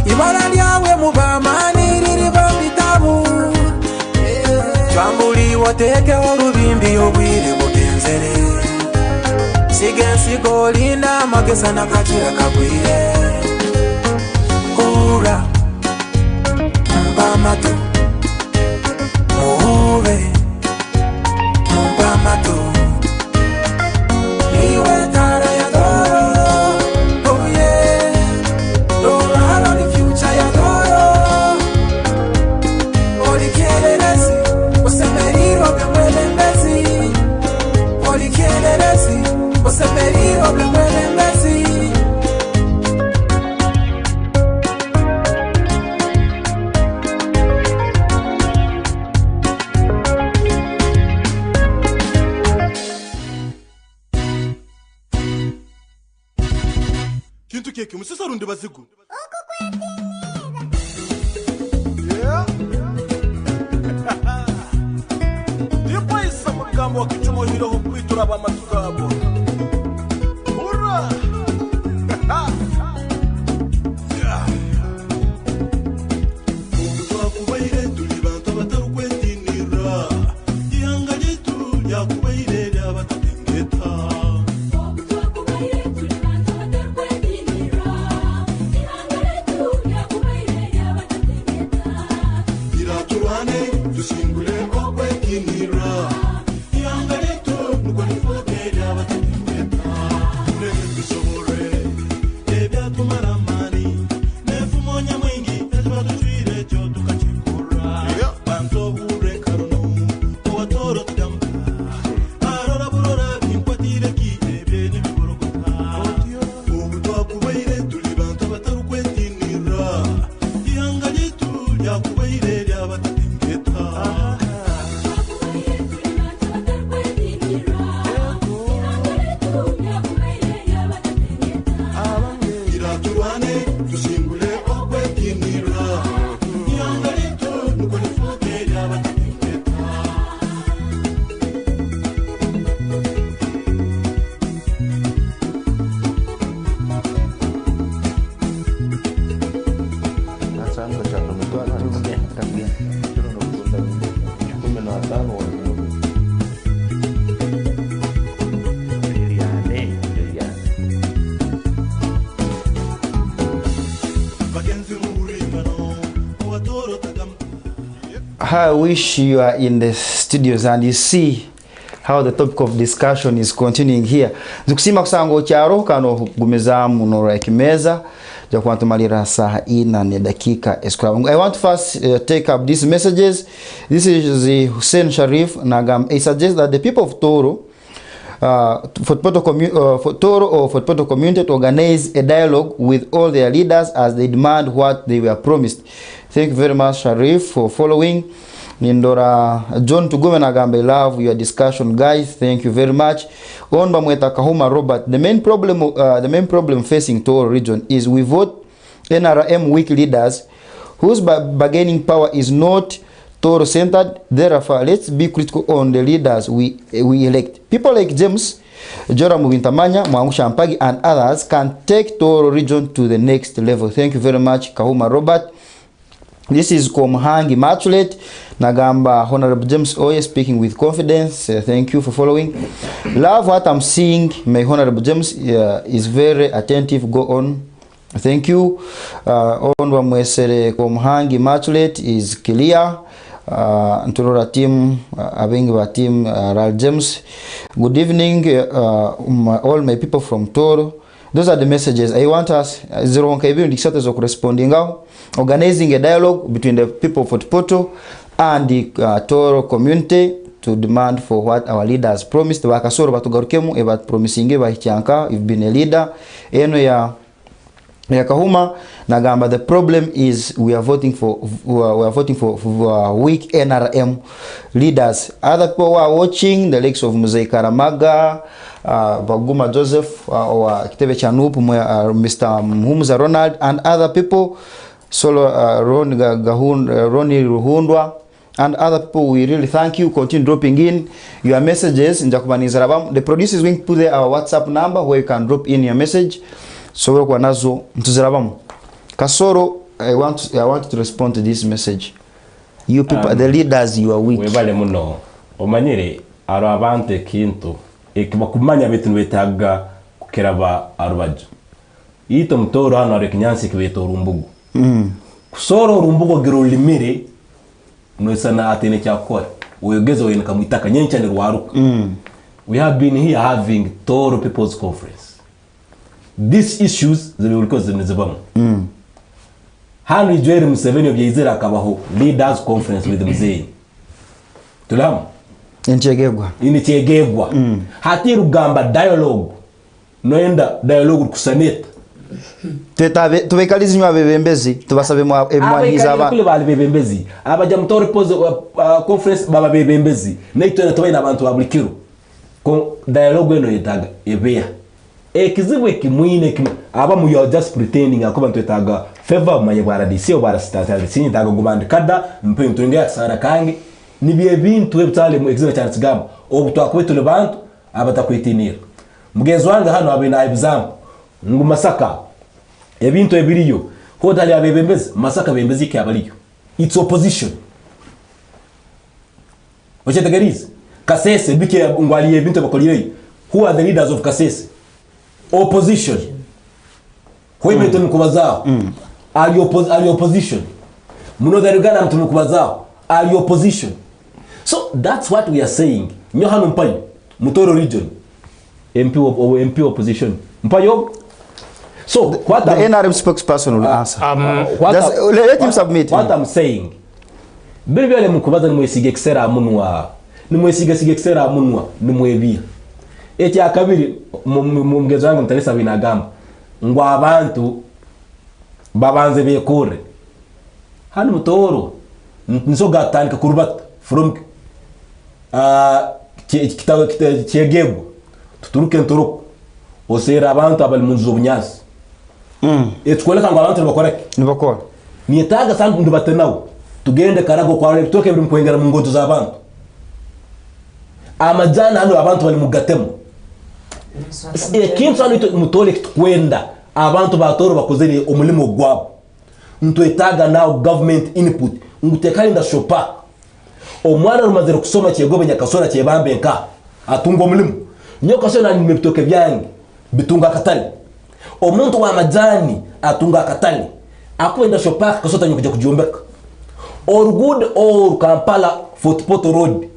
Ibara lyawe mubamani riri bambitabu Jambuli wateke orubimbi obwire bugenzere Sigensi golina makesa nakachira kagwire Ura Mbamato Muure Mbamato Iwe tara ya Tooro, oh yeah. Don't hide on the future ya Tooro. Oli kielelezi Usemeriro blemwelembezi Oli kielelezi Usemeriro blemwelembezi Kintu keke musisa rundi bazigu Ndipo isa mugambo wakichumo hilo hukwitura bamatugabo Hurra tushingule okwekinira ihanga ryetu nuko rivogera abategeteka nebishobore ebyatumara amani nefumo nyamwingi ejo baducwire cyo tukakikura banzo burenkaruno uwatoro tugamba arora burora bimpatire ki ebye n'ibigorogota ubu twakubaire turi bantu batarukwetinira ihanga ryetu ryakubaire ry'abategeteka iraturwane dushingule okwekinira ihanga ryetu nuko rivogera abategeteka Asante sana mtwana tumia tabia. Tuna kuzungumza 15 wa bagenzi muringano uwatoro tagamba I wish you are in the studios and you see how the topic of discussion is continuing here. Zikusima kusango cyaro kano gumeza muno Ekimeeza ja kwantumalira saa ina ne dakika eskraba. I want to first take up these messages. This is the Hussein Sharif Nagam. I suggest that the people of Tooro for Tooro or for Poto community to organize a dialogue with all their leaders as they demand what they were promised. Thank you very much, Sharif, for following. Nindora John Tugume Nagambe, love your discussion, guys. Thank you very much. Onba Mweta Kahuma Robert. The main problem facing Tooro region is we vote NRM weak leaders whose bargaining power is not Tooro centered. Therefore, let's be critical on the leaders we elect. People like James Joram Wintamanya, Mwangusha Mpagi, and others can take Tooro region to the next level. Thank you very much, Kahuma Robert. This is Komhangi Machulet Nagamba, Honorable James Oye, speaking with confidence. Thank you for following. Love what I'm seeing. My Honorable James is very attentive. Go on. Thank you. Onwa Mwesere Komhangi Machulet is clear. Nturora team, Abengiwa team, Ral James. Good evening, all my people from Tooro. Those are the messages. I want us, responding out, organizing a dialogue between the people of Poto and the Tooro community to demand for what our leaders promised. Wakasoro batugarukemu about promising bacyanka. You've been a leader. Eno ya Kahuma Nagamba. The problem is we are voting for weak NRM leaders. Other people who are watching, the likes of Mzee Karamaga, Baguma Joseph, or Kitebe Chanup, Mr. Mhumza Ronald, and other people, Solo Ronnie Ruhundwa, and other people. We really thank you. Continue dropping in your messages in Jakubani Zarabam. The producer is going to put there our WhatsApp number where you can drop in your message. So kwa nazo mtuzarabam. Kasoro, I want to respond to this message. You people, the leaders, you are weak. Webale muno. Omanyire aro abante kintu ekibakumanya bitu betaga kukiraba arubaju. Ito mtoro hano arekinyansi kibeto rumbugu. Kusoro rumbugu giro limire mwesana atene cyakora. Uyogeze wena kamwitaka nyencha ni rwaruka. We have been here having Tooro People's Conference. These issues zibikoze nizibamo. Hano Joel Museveni obyizera akabaho leaders conference with Mzee. Tulamu Inchegegwa. Hati rugamba dialogue. Noenda dialogue kusaneta. Tubekalizi nywa bebembezi tubasabe mwa emwanyiza aba. Kule bali bebembezi. Abaja Tooro pose conference baba bebembezi. Naitwe natwaina abantu babulikiro. Ko dialogue eno yetaga ebeya. Ekizibwe kimwine aba mu you just pretending akoba ntwetaga favor manye bwara DC obara sitata sinyi taga gubandikada mpe mtunge aksara kangi nibye bintu ebutale mu example chance gamba obutwakwetule bantu abatakwetinira mugenzi wange hano abina example ngo Masaka ebintu ebiriyo hodali abebembezi Masaka bembezi ke abaliyo it's opposition ochetegerize Kasese bike ngwaliye bintu bakoliye who are the leaders of Kasese opposition. Kwebeto mkubazao. Ali opposition. Muno darugana mtu mkubazao. are your position. So that's what we are saying. Nyohanu Mpayo, Mutoro region, MP opposition. Mpayo. So what the NRM spokesperson will answer. Let him submit. What I'm saying. Bili bile mkubaza ni mwesige kisera amunwa. Ni mwesige kisera amunwa. Ni mwebia. Eti akabiri mumgezo wangu mtalesa binagamba. Ngwa abantu babanze bekore. Hanu Mutoro. Nsoga tanika kurubata from kitawe kiegego. Tuturuke nturuko. Osera abantu abali munzu bunyasi. Etukoleka ngo abantu bakoreke. Nibakora. Niyetaga santu ndibatenawo. Tugende karago kwa toke biri mkwengera mu ngoto z'abantu. Amajana hano abantu bali mugatemo. Kintu hano mutole kwenda abantu batoro bakozere omulimo gwabo. Ntwetaga now government input. Ngutekali nda shopa. Omwana rumazero kusoma kyegobe nyakasora kyebambe nka atunga omulimo. Nyoka sona ni mebitoke byange bitunga katali. Omuntu wa majani atunga katali. Akwenda shopa kasota nyokuja kujombeka. Or good or Kampala Footpoto Road.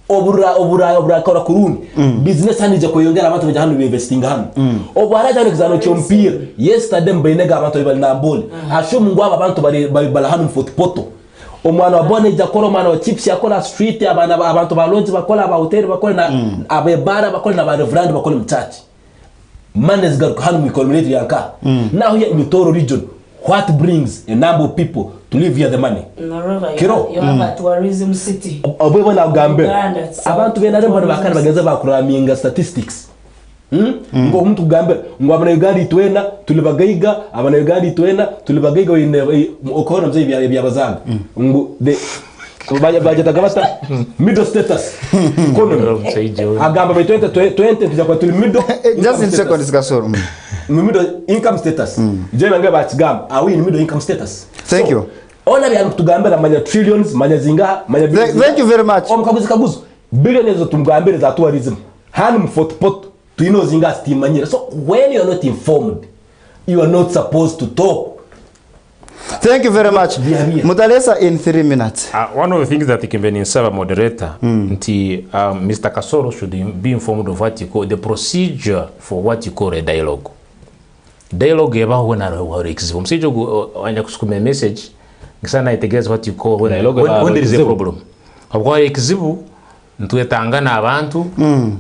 Obura kora kuruni. Business hanija kuyongera abantu baje hano investing hano. Obaraja n'exano chompira. Yesterday mbenega abantu bali na mbole. Asho mungu abantu bali hano Footpoto. Omwana wabone jakoro mwana wa chips yakola street abantu balonzi bakola ba hotel bakola na abebara bakola na ba reverend bakola mchachi. Manes garuka hano mu community yanka. Now here in Mutoro region, what brings a number of people to live here the money? Kiro. You have a tourism city. Obwe na ugambe. Abantu benare mbona bakana bageza bakuraminga statistics. Ngo mtu gambe ngo abana Uganda itwena tulibagaiga abana Uganda itwena tulibagaiga wine okora mzee byabazanga. Ngo de baje tagabata middle status economy agamba by 2020 tujya tuli middle just in seconds Kasoro middle income status je banga batsigamba are we in middle income status? Thank you. Ona bya tugambira manya trillions manya zinga manya billions. Thank you very much. Kabuzi billions zo tugambira za tourism hanu mfotpot tuino zinga stimanyira. So when you are not informed you are not supposed to talk. Thank you very much. Mutalesa in 3 minutes. One of the things that can be serve a moderator, Mr. Kasoro should be informed of what you call the procedure for what you call a dialogue. Dialogue eba when are exist. Msejo anya kusukume message, ngisana itegereza what you call when there is a problem. Abwa exibu ntwetangana abantu,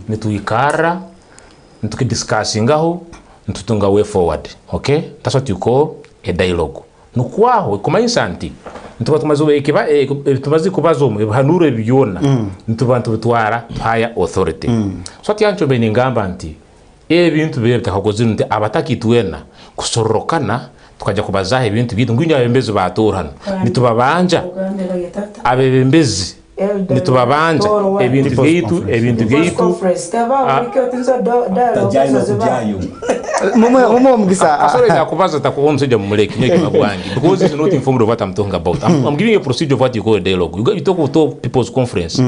nituikara, ntukidiscussingaho, ntutunga way forward. Okay? That's what you call a dialogue. Nukwaho kumanyisa nti ntuba tumaze kubazo hanure byona ntubantu bitwara higher authority. So ati ancho beningamba nti ebintu bire bitakoze nti abataki twena kusorokana tukaja kubazaho ibintu bitu ngwinya abembezi batorana nitubabanja abembezi nitubabanja ebintu geitu Mumo mugisa asore yakubaza takuonseja mumuleki nyeki mabwangi because it's not informed of what I'm talking about. I'm giving a procedure of what you call a dialogue. You talk to people's conference.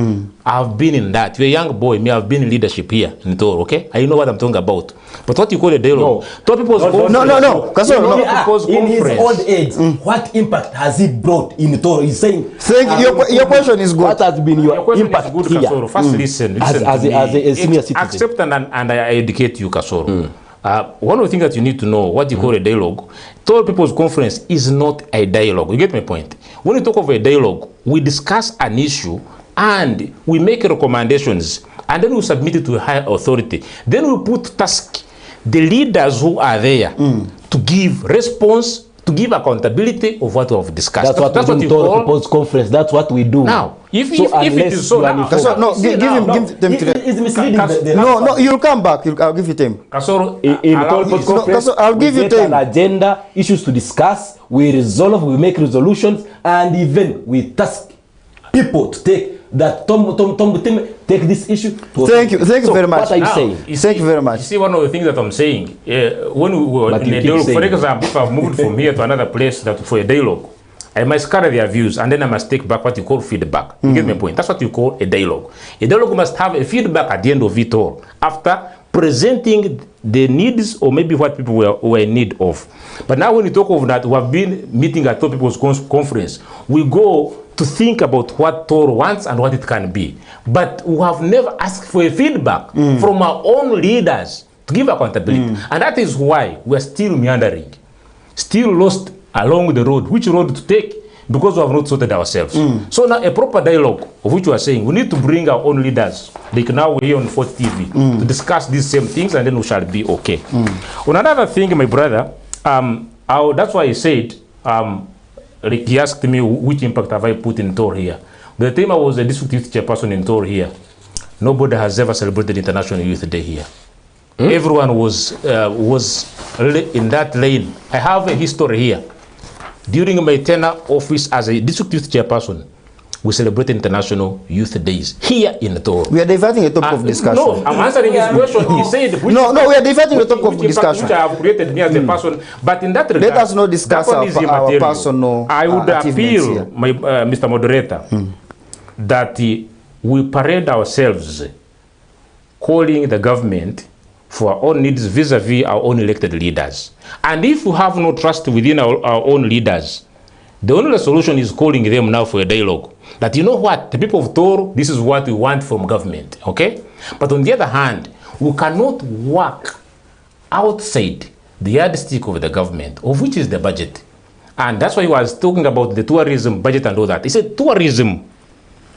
I've been in that. You're a young boy, me I've been in leadership here in Tooro, okay? I know what I'm talking about. But what you call a dialogue? To people's conference. No. Kasoro, in his old age, what impact has he brought in Tooro? He's saying thank you. Your question is good. What has been your impact good, here? Kasoro. First listen as a senior citizen. Accept and I educate you, Kasoro. One of the things that you need to know, what you call a dialogue, Tooro People's Conference is not a dialogue. You get my point? When we talk of a dialogue, we discuss an issue and we make recommendations and then we submit it to a higher authority. Then we put task the leaders who are there to give response, to give accountability of what we have discussed. That's what you call People's Conference. That's what we do. Now, if it is so, give them to it's misleading. No, you'll come back. I'll give you time. Kasoro, I'll give you time. An agenda, issues to discuss, we resolve, we make resolutions, and even we task people to take that take this issue. Thank you very much. What are you saying? Thank you very much. You see, one of the things that I'm saying, when we were in a dialogue, for example, if I've moved from here to another place for a dialogue, I must carry their views and then I must take back what you call feedback. You get my point? That's what you call a dialogue. A dialogue must have a feedback at the end of it all, after presenting the needs or maybe what people were in need of. But now when you talk of that, we have been meeting at Tooro People's Conference, we go to think about what Tooro wants and what it can be. But we have never asked for a feedback from our own leaders to give accountability. And that is why we are still meandering, still lost along the road. Which road to take? Because we have not sorted ourselves. So now a proper dialogue of which we are saying, we need to bring our own leaders, like now we're here on Fort TV, to discuss these same things, and then we shall be okay. On another thing, my brother, that's why I said, like he asked me which impact have I put in Tooro here. By the time I was a district youth chairperson in Tooro here, nobody has ever celebrated International Youth Day here. Everyone was in that lane. I have a history here. During my tenure office as a district youth chairperson, we celebrate International Youth Days here in Tooro. We are diverting the topic of discussion. No, I'm answering his question. He said, we are diverting the topic of discussion. Which I have created me as a person, but in that regard, let us not discuss our personal I would appeal, my, Mr. Moderator, that we parade ourselves calling the government for our own needs vis-a-vis our own elected leaders. And if we have no trust within our own leaders, the only solution is calling them now for a dialogue. That you know what, the people of Tooro, this is what we want from government, okay? But on the other hand, we cannot work outside the yardstick of the government, of which is the budget. And that's why I was talking about the tourism budget and all that. He said tourism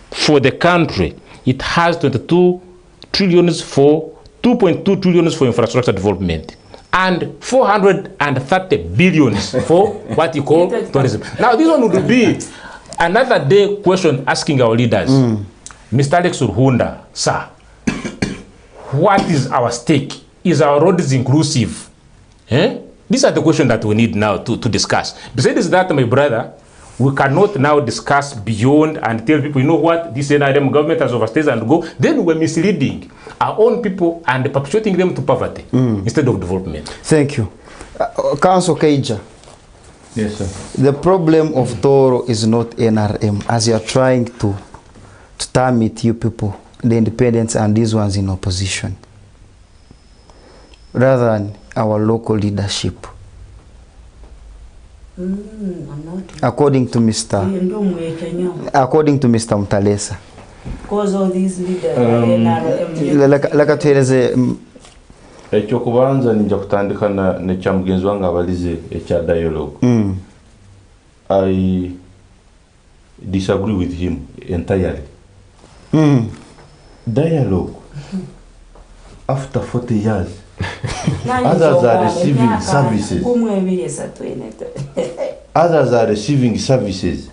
for the country, it has 22 trillions for 2.2 trillions for infrastructure development and 430 billions for what you call tourism. Now this one would be another day question asking our leaders, Mr. Alex Urhunda, sir, what is our stake? Is our roads inclusive? These are the questions that we need now to discuss. Besides that, my brother, we cannot now discuss beyond and tell people, you know what, this NRM government has overstayed and go. Then we're misleading our own people and perpetuating them to poverty instead of development. Thank you. Council Keija. Yes, sir. The problem of Tooro is not NRM, as you are trying to term it, you people, the independents and these ones in opposition, rather than our local leadership. According to Mr. Mtalesa. Because all these leaders are NRM. Like atueleze ekyo kubanza ninja kutandika ne kya mugenzi wange abalize ekya dialogue. I disagree with him entirely. Dialogue after 40 years others are receiving services. Others are receiving services,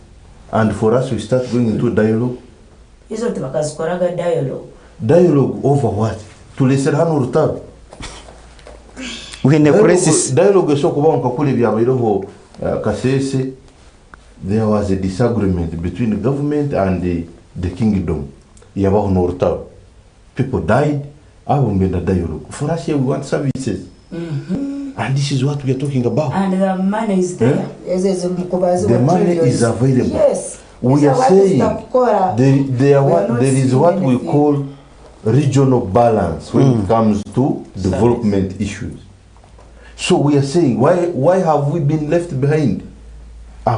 and for us we start going into dialogue. Dialogue over what? Tulesera hano rutaro. We in a crisis. Dialogue is so kuba nkakule byabayeho Kasese. There was a disagreement between the government and the kingdom. Yabaho no rutaro. People died. I will make a dialogue. For us here we want services. And this is what we are talking about. And the money is there. The money is available. Yes. We are saying there is what we call regional balance when it comes to development issues. So we are saying, why have we been left behind? We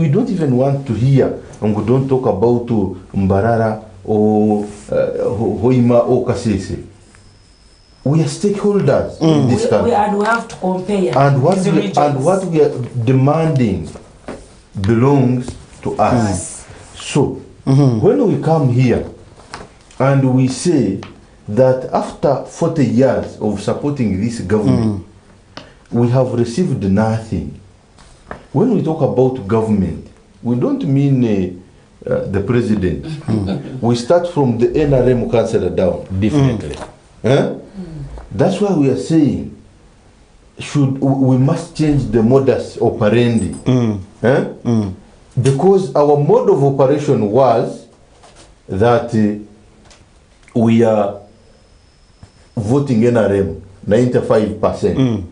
don't even want to hear, and we don't talk about Mbarara or Hoima or Kasese. We are stakeholders in this country. And we have to compare. And what we are demanding belongs to us. So, when we come here and we say that after 40 years of supporting this government, we have received nothing. When we talk about government, we don't mean the president. We start from the NRM councillor down. Definitely. That's why we are saying we must change the modus operandi. Because our mode of operation was that we are voting NRM 95%.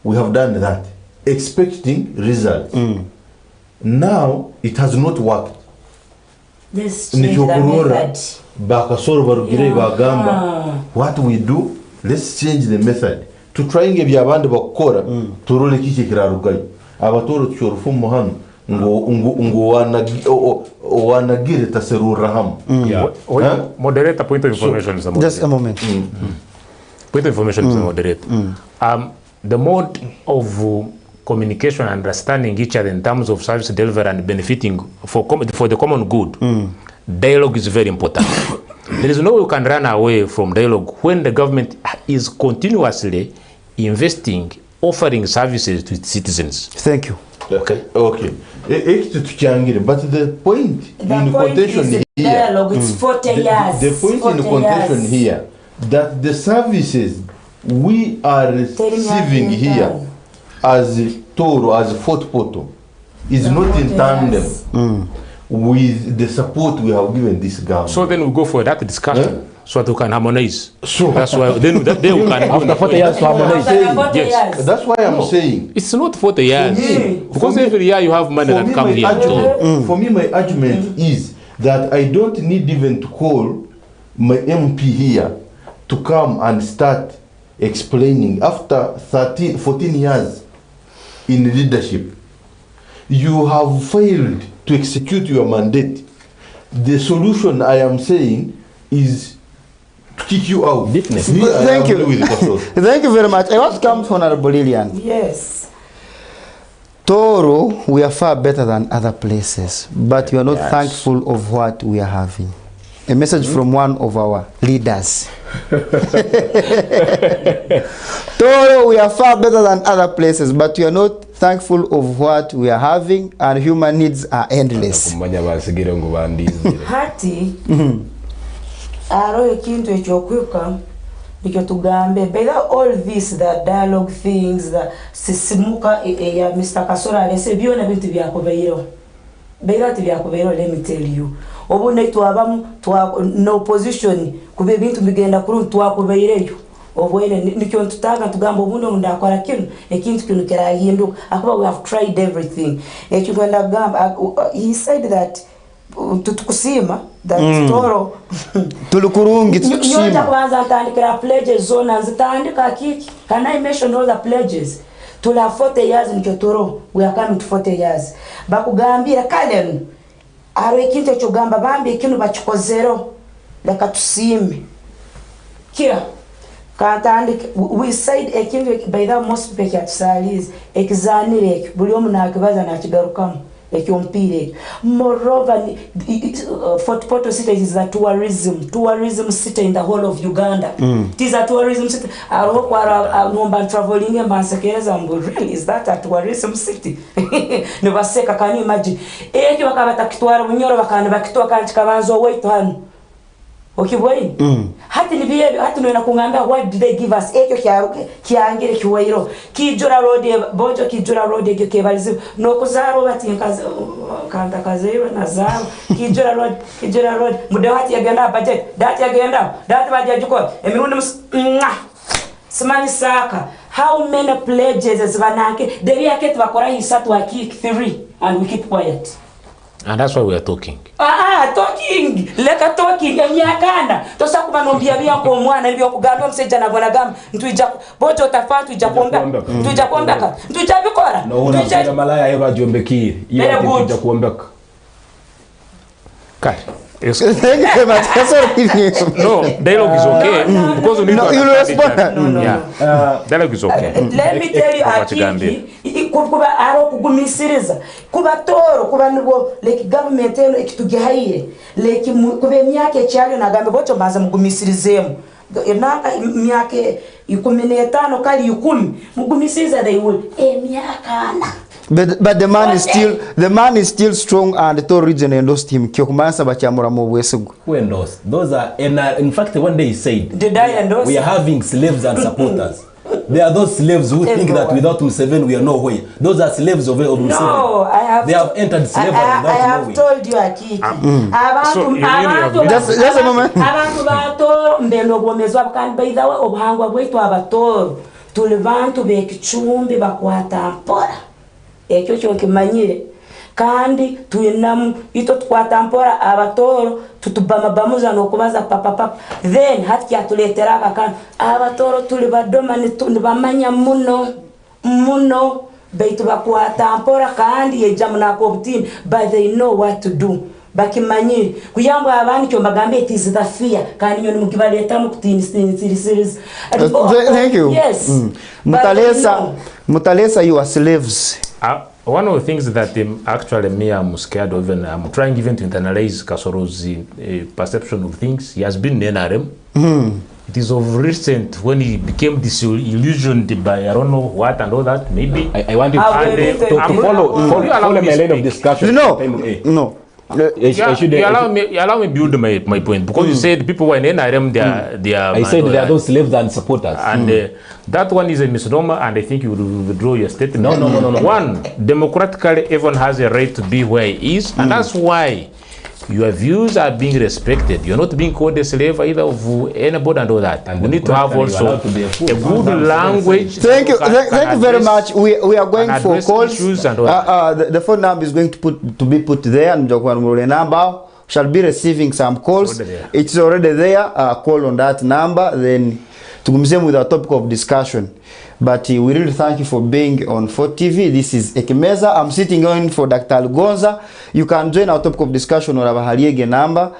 We have done that, expecting results. Now it has not worked. Let's change the method. What we do, let's change the method. To try and get abandi bakora turole kiki kirarugayo abatoro cyorufu muhano ngo wanagire taserura ham. Moderator, point of information is the Just a moment. Point of information is the moderator. The mode of communication and understanding each other in terms of service delivery and benefiting for the common good, dialogue is very important. There is no way you can run away from dialogue when the government is continuously investing, offering services to its citizens. Thank you. Okay. But the point in contention here, dialogue, it's 40 years. The point in contention here, that the services we are receiving here as Tooro, as Fort Poto, is not in tandem with the support we have given this government. So then we go for that discussion so that we can harmonize. So that's why then we can after 40 years to harmonize. Yes. That's why I'm saying it's not 40 years. Because every year you have money that come here. For me, my argument is that I don't need even to call my MP here to come and start explaining. After 14 years in leadership, you have failed to execute your mandate. The solution I am saying is to kick you out. Thank you. Thank you very much. I want to come to Honorable Lillian. Yes. Tooro, we are far better than other places, but we are not thankful of what we are having. A message from one of our leaders. Tooro, we are far better than other places, but we are not thankful of what we are having, and human needs are endless. Hati, aro ekintu ekyokwika nikyo tugambe bega all this, the dialogue things, the Sisimuka ya Mr. Kasora alese byona bintu byakubeiro bega tibyakubeiro. Let me tell you, obune twabamu no opposition kube bintu bigenda kuru twakubeireyo obwene nikyo tutaga tugamba obundo ndakora kino ekintu kino kirahinduka akuba we have tried everything ekikwenda gamba. He said that tutukusima that Tooro tulukurungi tutukusima nyota kwanza atandikira pledges zona zitandika kiki. Can I mention all the pledges? Tula 40 years nikyo Tooro, we are coming to 40 years. Bakugambira kalenu aro ekintu ekyogamba bambi ekinu bakikozero leka tusime kira katandika. We said ekintu by the most people kyatusalize ekizanire buli omu nakibaza nakigarukamu ekyompire. Moreover, Fort Poto city is a tourism city in the whole of Uganda. It is a tourism city. Nomba traveling and bansekereza really, is that a tourism city? Nebaseka, can you imagine? Eki wakabata kitwara bunyoro bakana bakitwa kanti kabanzo wait hano. Okay, boy. Hati ni biye hati no nakungamba what did they give us? Ekyo kyangire kiwairo. Kijura road bojo kijura road ekyo kebalize no kuzaro bati kanta kazero nazaro kijura road muda hati yagenda budget dati yagenda dati bajajuko emirundi simani saka. How many pledges banake deri yake twakora hisatu akiki 3 and we keep quiet. And that's why we are talking. Talking. Leka talking ya myakana. Tosa kubanombia bya ko mwana ibyo kugamba mseja na bona gamba ntwija bojo tafatu ija kuomba. Ntwija kuombeka. Ntwija bikora. Ntwija malaya yeba jombeki. Iyo ntwija kuombeka. Kai. Thank you very much. No, dialogue is okay because we need to respond. Yeah. Dialogue is okay. Let me tell you, Akiki, kuba aro kugumisiriza kuba Tooro kuba nibo like government eno ekitugihaire like kube myake cyari nagambe bocho baza mugumisirizemo enaka myake 15 kali 10 mugumisiriza they will myakana. But the man is still strong, and the Tooro region endorsed him. Kyokumansa bachamura mu bwesugu. Who endorsed? Those are, in fact, one day he said, did I endorse? We are having slaves and supporters. There are those slaves who think that without Museveni we are nowhere. Those are slaves of Museveni. No, they have entered slavery without I have told you, Akiki. Just a moment. Abantu ba Tooro mbeno bomezwa kandi by the way obuhangwa bwetu abatooro tuli bantu bekicumbi bakwata mpora. Ekyo kyokimanyire kandi tuyinamu ito twatampora abatooro tutubamabamuza nokubaza papa then hati yatuletera akana abatooro tuli badoma nitubamanya muno baitu bakwata mpora kandi yejamu nako obutini, but they know what to do. Bakimanyiri kuyamba abandi cyo magambe it is the fear kandi nyo mukibaleta mu kutini series. Thank you. Yes. Mutalesa, you are slaves. One of the things that actually me I'm scared of, and I'm trying even to internalize Kasoro's perception of things. He has been in NRM. It is of recent when he became disillusioned by I don't know what and all that. Maybe I want you to follow my line of discussion. No. You allow me build my point, because you said people were in NRM, they are. I said they are those slaves and supporters, and that one is a misnomer, and I think you will withdraw your statement. No. One, democratically, everyone has a right to be where he is, and that's why your views are being respected. You're not being called a slave either of anybody and all that. And we need to have also a good language. Thank you very much. We are going for calls. The phone number is going to be put there, and the number shall be receiving some calls. It's already there. Call on that number, then to come with a topic of discussion. But we really thank you for being on 4TV. This is Ekimeeza. I'm sitting in for Dr. Algonza. You can join our topic of discussion on our haliege number.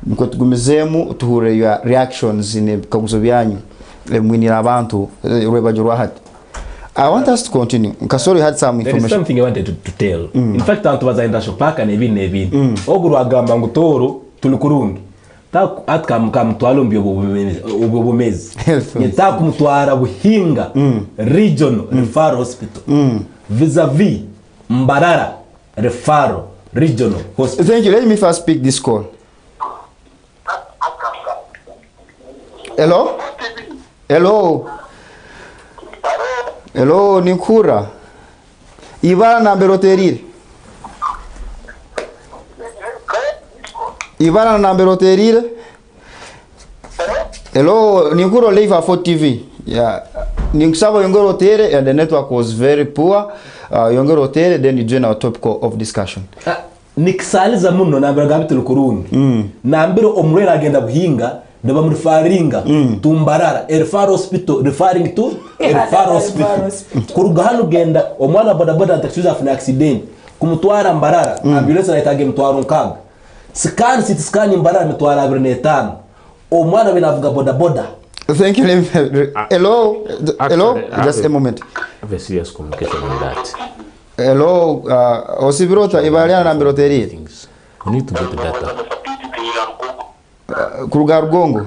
Mkotugumizemu tuhure your reactions in kaguzo byanyu. Mwinira abantu rwebajurwa hati. I want us to continue. Kasoro had some information. There is something I wanted to tell. In fact, antu bazaenda shopaka nevin. Oguru agamba ngutoro tulukurungi. Taku atka mkamtwalo mbyo ubumezi. Nitaku mtwara buhinga regional referral hospital. Vis-a-vis Mbarara referral regional hospital. Thank you. Let me first pick this call. Hello? Hello, Nikura. Ivana namberoterire. Ivana namberoterire. Hello, Nikuro live at 4TV. Yeah. Nikusaba yongorotere, and the network was very poor. Yongorotere, then you join our topic of discussion. Nikisaliza muno nambero gabitulu kurungi. Nambero omrera agenda buhinga. Neba mrifaringa tumbarara referral hospital referring to referral hospital kurugahano genda omwana bodaboda atakiza afuna accident kumutwara Mbarara ambulance nayitage mutwaro nkaga scan Mbarara mutwara 25 omwana binavuga bodaboda. Thank you. Hello. Just a moment. Have a serious communication on that. Hello, Osibirota Ibaliana Namberoteri. Things we need to get the data. Kuruga Rugongo.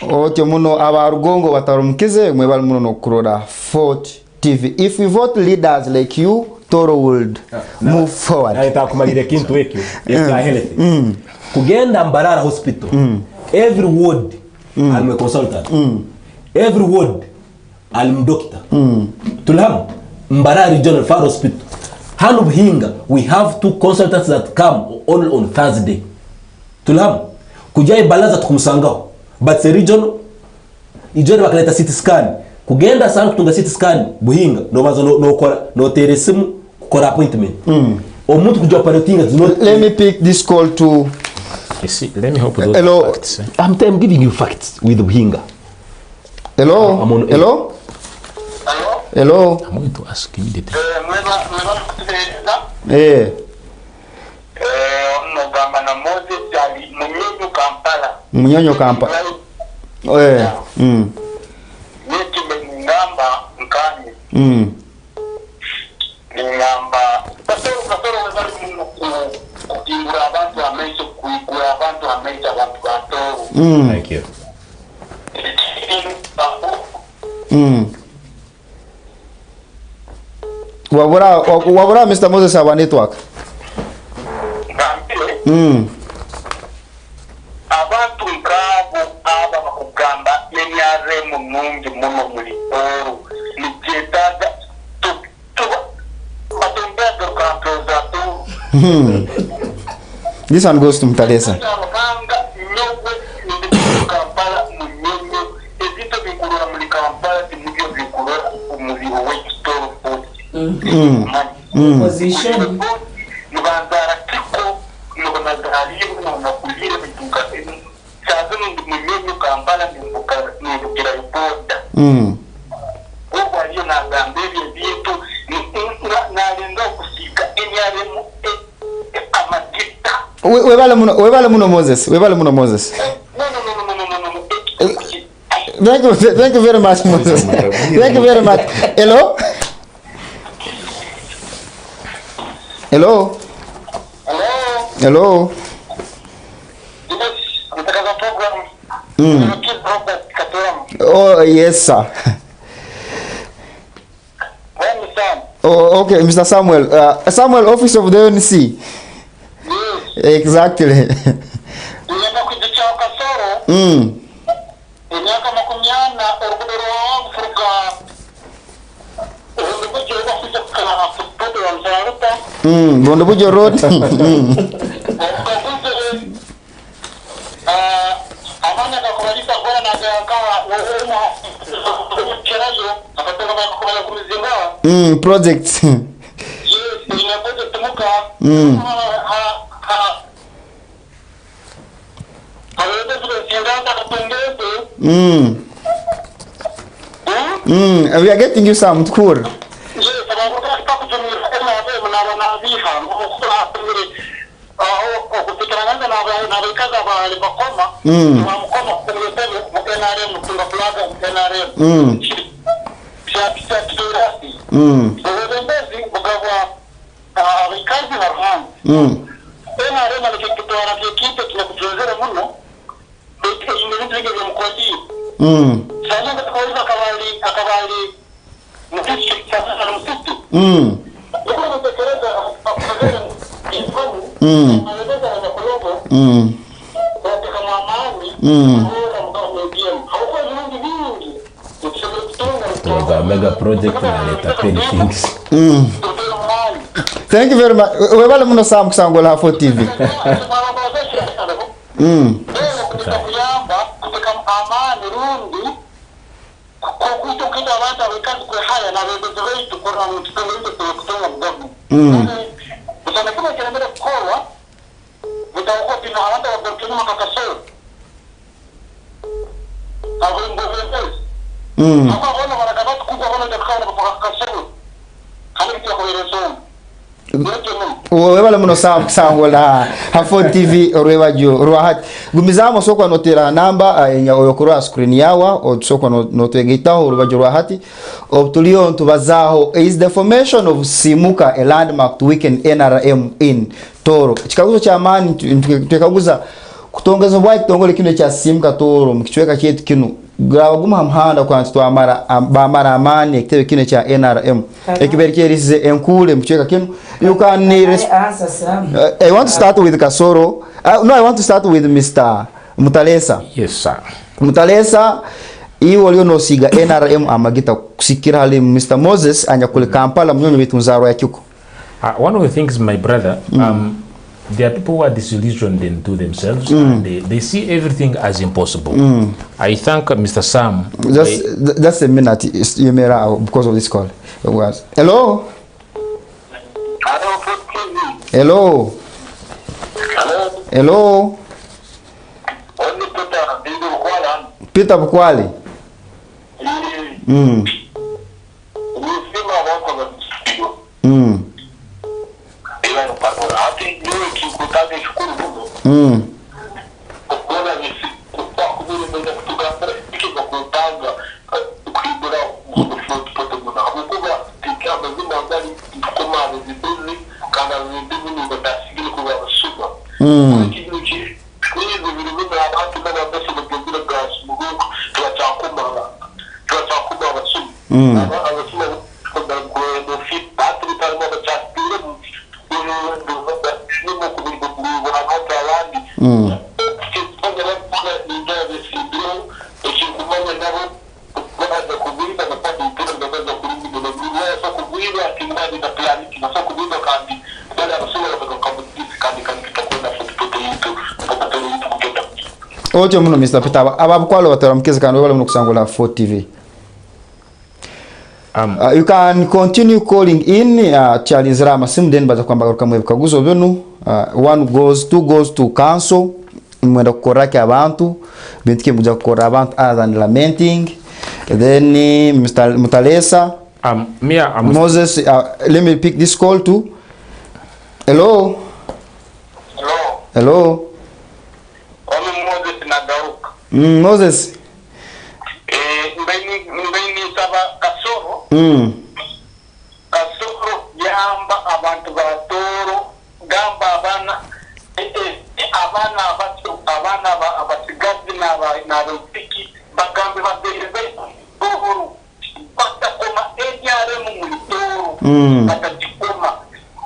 Otyo muno abarugongo batarumukize mwe bali muno kurora 4TV. If we vote leaders like you, Tooro would move forward. Naita kumalire kintu ekyo ya health. Kugenda Mbarara hospital. Every ward I'm a consultant. Every ward I'm doctor. Tulham Mbarara Regional Referral Hospital. Hanu Buhinga, we have 2 consultants that come all on Thursday. Tulham kujai balaza tukumsangao. But the regional ijore bakaleta CT scan. Kugenda sana kutunga CT scan Buhinga no bazo no kora no teresimu kora appointment. Omuntu kujwa operating is not. Let me pick this call to. You see, let me hope those hello. Facts. I'm giving you facts with Buhinga. Hello. Hello. Hello. I'm going to ask immediately. Munyonyo Kampala. Thank you. Wabura Mr. Moses our network. Abantu ngabo aba bakugamba yenyaremo nungi muno muri Tooro niketaga This one goes to Mtalesa. Position. Nibandara kiko nibandarimu na kulire bitunga cyazana ndimwenyu Kampala nibukira ipoda. Uko aliyo na gamberi yetu nalenga kusika enyaremu amadita. Webale muno Moses. Thank you very much, Moses. Thank you very much. Hello? Oh, yes, sir. Oh, okay, Mr. Samuel. Samuel, office of the ONC. Yes. Exactly. Bondobujo Road. Project. We are getting you some cool. Mega project na leta penny things. Thank you very much. Webale muno Sam kusangola for TV. Webale muno Sam kusangola for TV orwebajo ruahat gumizamo soko notera namba enya oyokora screen yawa o soko notwegitaho orwebajo ruahati obtulio ntubazaho is the formation of Sisimuka, a landmark to weekend NRM in Tooro. Chikaguzo cha amani twekaguza kutongeza bwa kitongole kino cha Sisimuka Tooro mkichweka chetu kino guma hamhanda kwa ntito amara amani ekitebe kino cha NRM ekiberikerize enkule mkichweka kino you can I want to start with Kasoro. No, I want to start with Mr. Mutalesa. Yes, sir. Mutalesa iwo lio no siga NRM amagita kusikira hali Mr. Moses anya kule Kampala mnyonyo bitunzaro ya kyuko. One of the things, my brother, there are people who are disillusioned into themselves and they see everything as impossible. I thank Mr. Sam. Just a minute, you may because of this call. Hello? Hello? Hello? Peter Bukwali. Ocho muno Mr. Peter ababukwalo bataramkeze kandi wale muno kusangula 4 TV. You can continue calling in chalizira masimu then baza kwamba kama bikaguzo benu 2 goes to council mwenda kukoraki abantu bintike muja kukora abantu other than lamenting then Mr. Mutalesa Moses let me pick this call too. Hello. Moses nagaruka. Moses. Mbeni saba kasoro. Kasoro yamba abantu ba Tooro gamba abana abasigazi n'abapiki bagambe babereze uhuru batakoma ebyare mu Tooro batakoma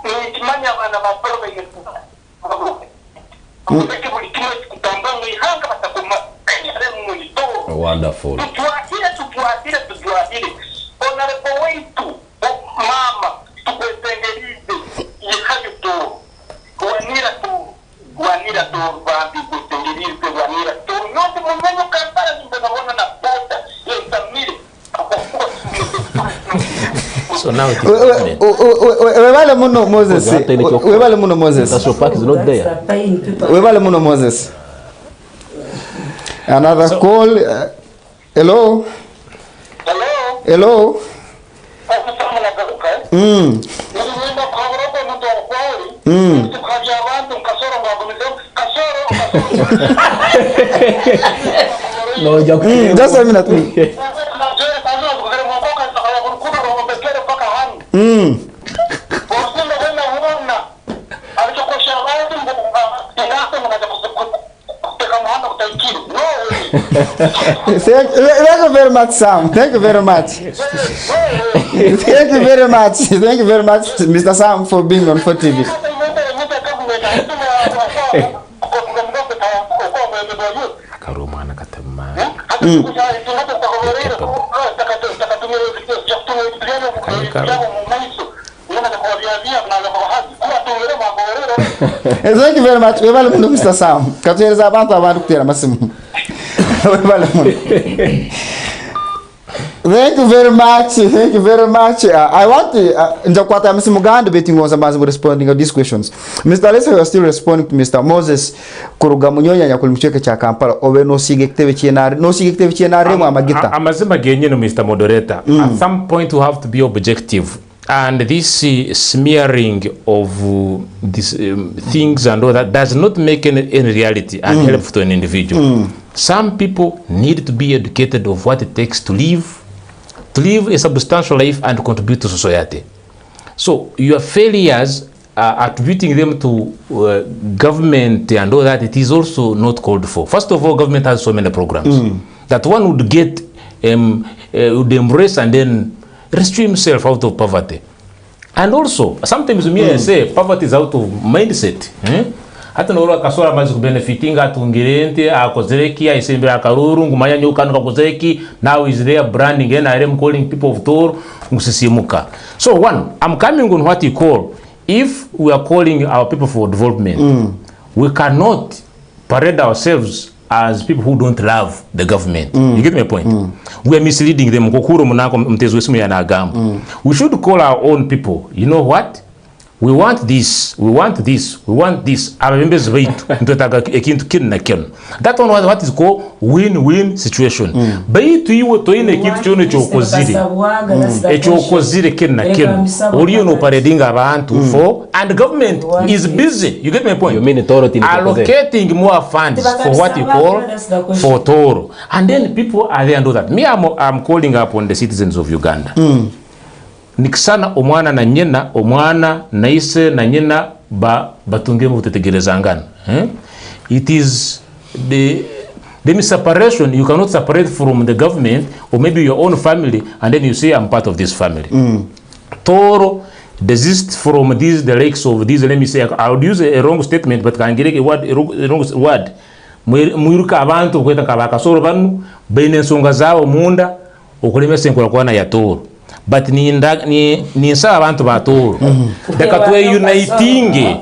nikimanya abana ba Tooro begefuza wonderful. So now it is webale muno Moses. Webale muno Moses. That's your pack is not there. Webale muno Moses. Another call. Hello. No, just a minute. Thank you very much, Sam. Thank you very much. Thank you very much. Thank you very much, Mr. Sam, for being on 4TV. Thank you very much. We value Mr. Sam. Katueleza abantu abantu kutera masimu. We value. Thank you very much. Thank you very much. I want to njakwata masimu ganda betting was about responding to these questions. Mr. Lesa, you are still responding to Mr. Moses kuruga munyonya nyakulimcheke cha Kampala owe no sigektewe chienare mu amagita. Amazima genye no Mr. Moderator. At some point we have to be objective. And this smearing of these things and all that does not make any reality and help to an individual. Some people need to be educated of what it takes to live a substantial life and contribute to society. So your failures, attributing them to government and all that, it is also not called for. First of all, government has so many programs that one would get, would embrace and then rescue himself out of poverty. And also, sometimes I say poverty is out of mindset. Hata na ula kasora mazi kubenefitinga atungirente akozereki aisembe akaruru ngumanya nyukanu kakozereki now is there branding and I am calling people of Tooro Sisimuka. So one, I'm coming on what you call, if we are calling our people for development, we cannot parade ourselves as people who don't love the government. You get my point? We are misleading them. We should call our own people. You know what? We want this. We want this. We want this. That one was what is called win-win situation. But to you to in a gift to for and government is busy. You get my point? You mean allocating more funds for what you call for Tooro. And then people are there and do that. Me, I'm calling upon the citizens of Uganda. Nikisana omwana na nyina omwana na ise na nyina batunge mu kutegerezangana. It is the separation. You cannot separate from the government or maybe your own family and then you say I'm part of this family. Tooro desists from these the likes of these. Let me say I would use a wrong statement but can get a wrong word. Muiruka abantu kweta kabaka soro banu bene nsonga zao munda okulemesa enkola kwana ya Tooro. But ni nsaba abantu ba Tooro. Deka tuwe uniting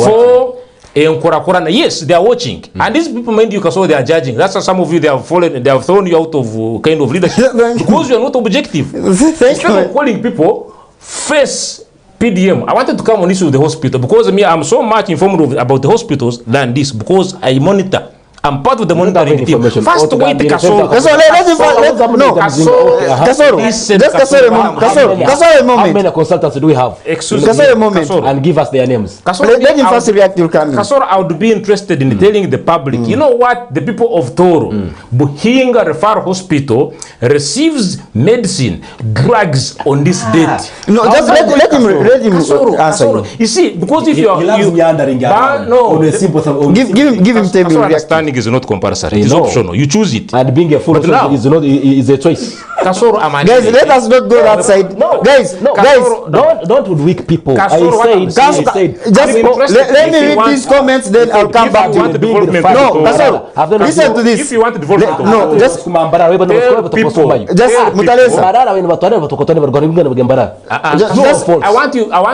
for Yes, they are watching. And these people, mind you, so they are judging. That's why some of you, they have thrown you out of kind of leadership. Because you are not objective. Instead of calling people, face PDM. I wanted to come on issue with the hospital because I'm so much informed about the hospitals than this because I monitor. I'm part of the monitoring team. First wait, Kasoro. How many consultants do we have? Excuse me. And give us their names. Let him first react to Kasoro, I would be interested in telling the public, you know what? The people of Tooro, Buhinga Referral Hospital receives medicine, drugs on this date. No, just let him answer. You see, because if you give him time to react. Is not compulsory. It is optional. You choose it. And being a full is a choice. Kasoro, guys, let us not go that side. No, guys, don't weak people. Kasoro, I said, let me read these comments, then I'll come back to it. No, Kasoro, listen to this. If you want development, no, just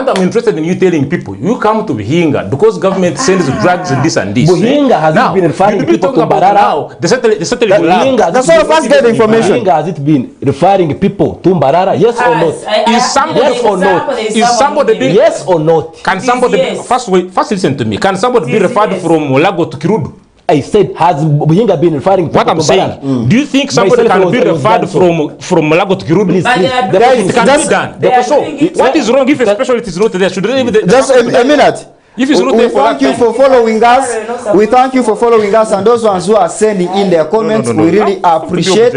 I'm interested in you telling people. You come to Buhinga because government sends drugs and this and this. Buhinga has been referring people to Mbarara. Kasoro, first get the information. Buhinga has it been referring people to Mbarara? Yes or not? Is somebody or not? Is somebody being, yes or not? Can somebody first listen to me? Can somebody be referred from Lago to Kirudu? I said, has Buhinga been referring what I'm saying? Do you think somebody can be referred from Lago to Kirudu? It can be done. So, what is wrong if a specialist is not there? Should they leave just a minute. If it's not we thank you for following us. We thank you for following us, and those ones who are sending in their comments, we really appreciate.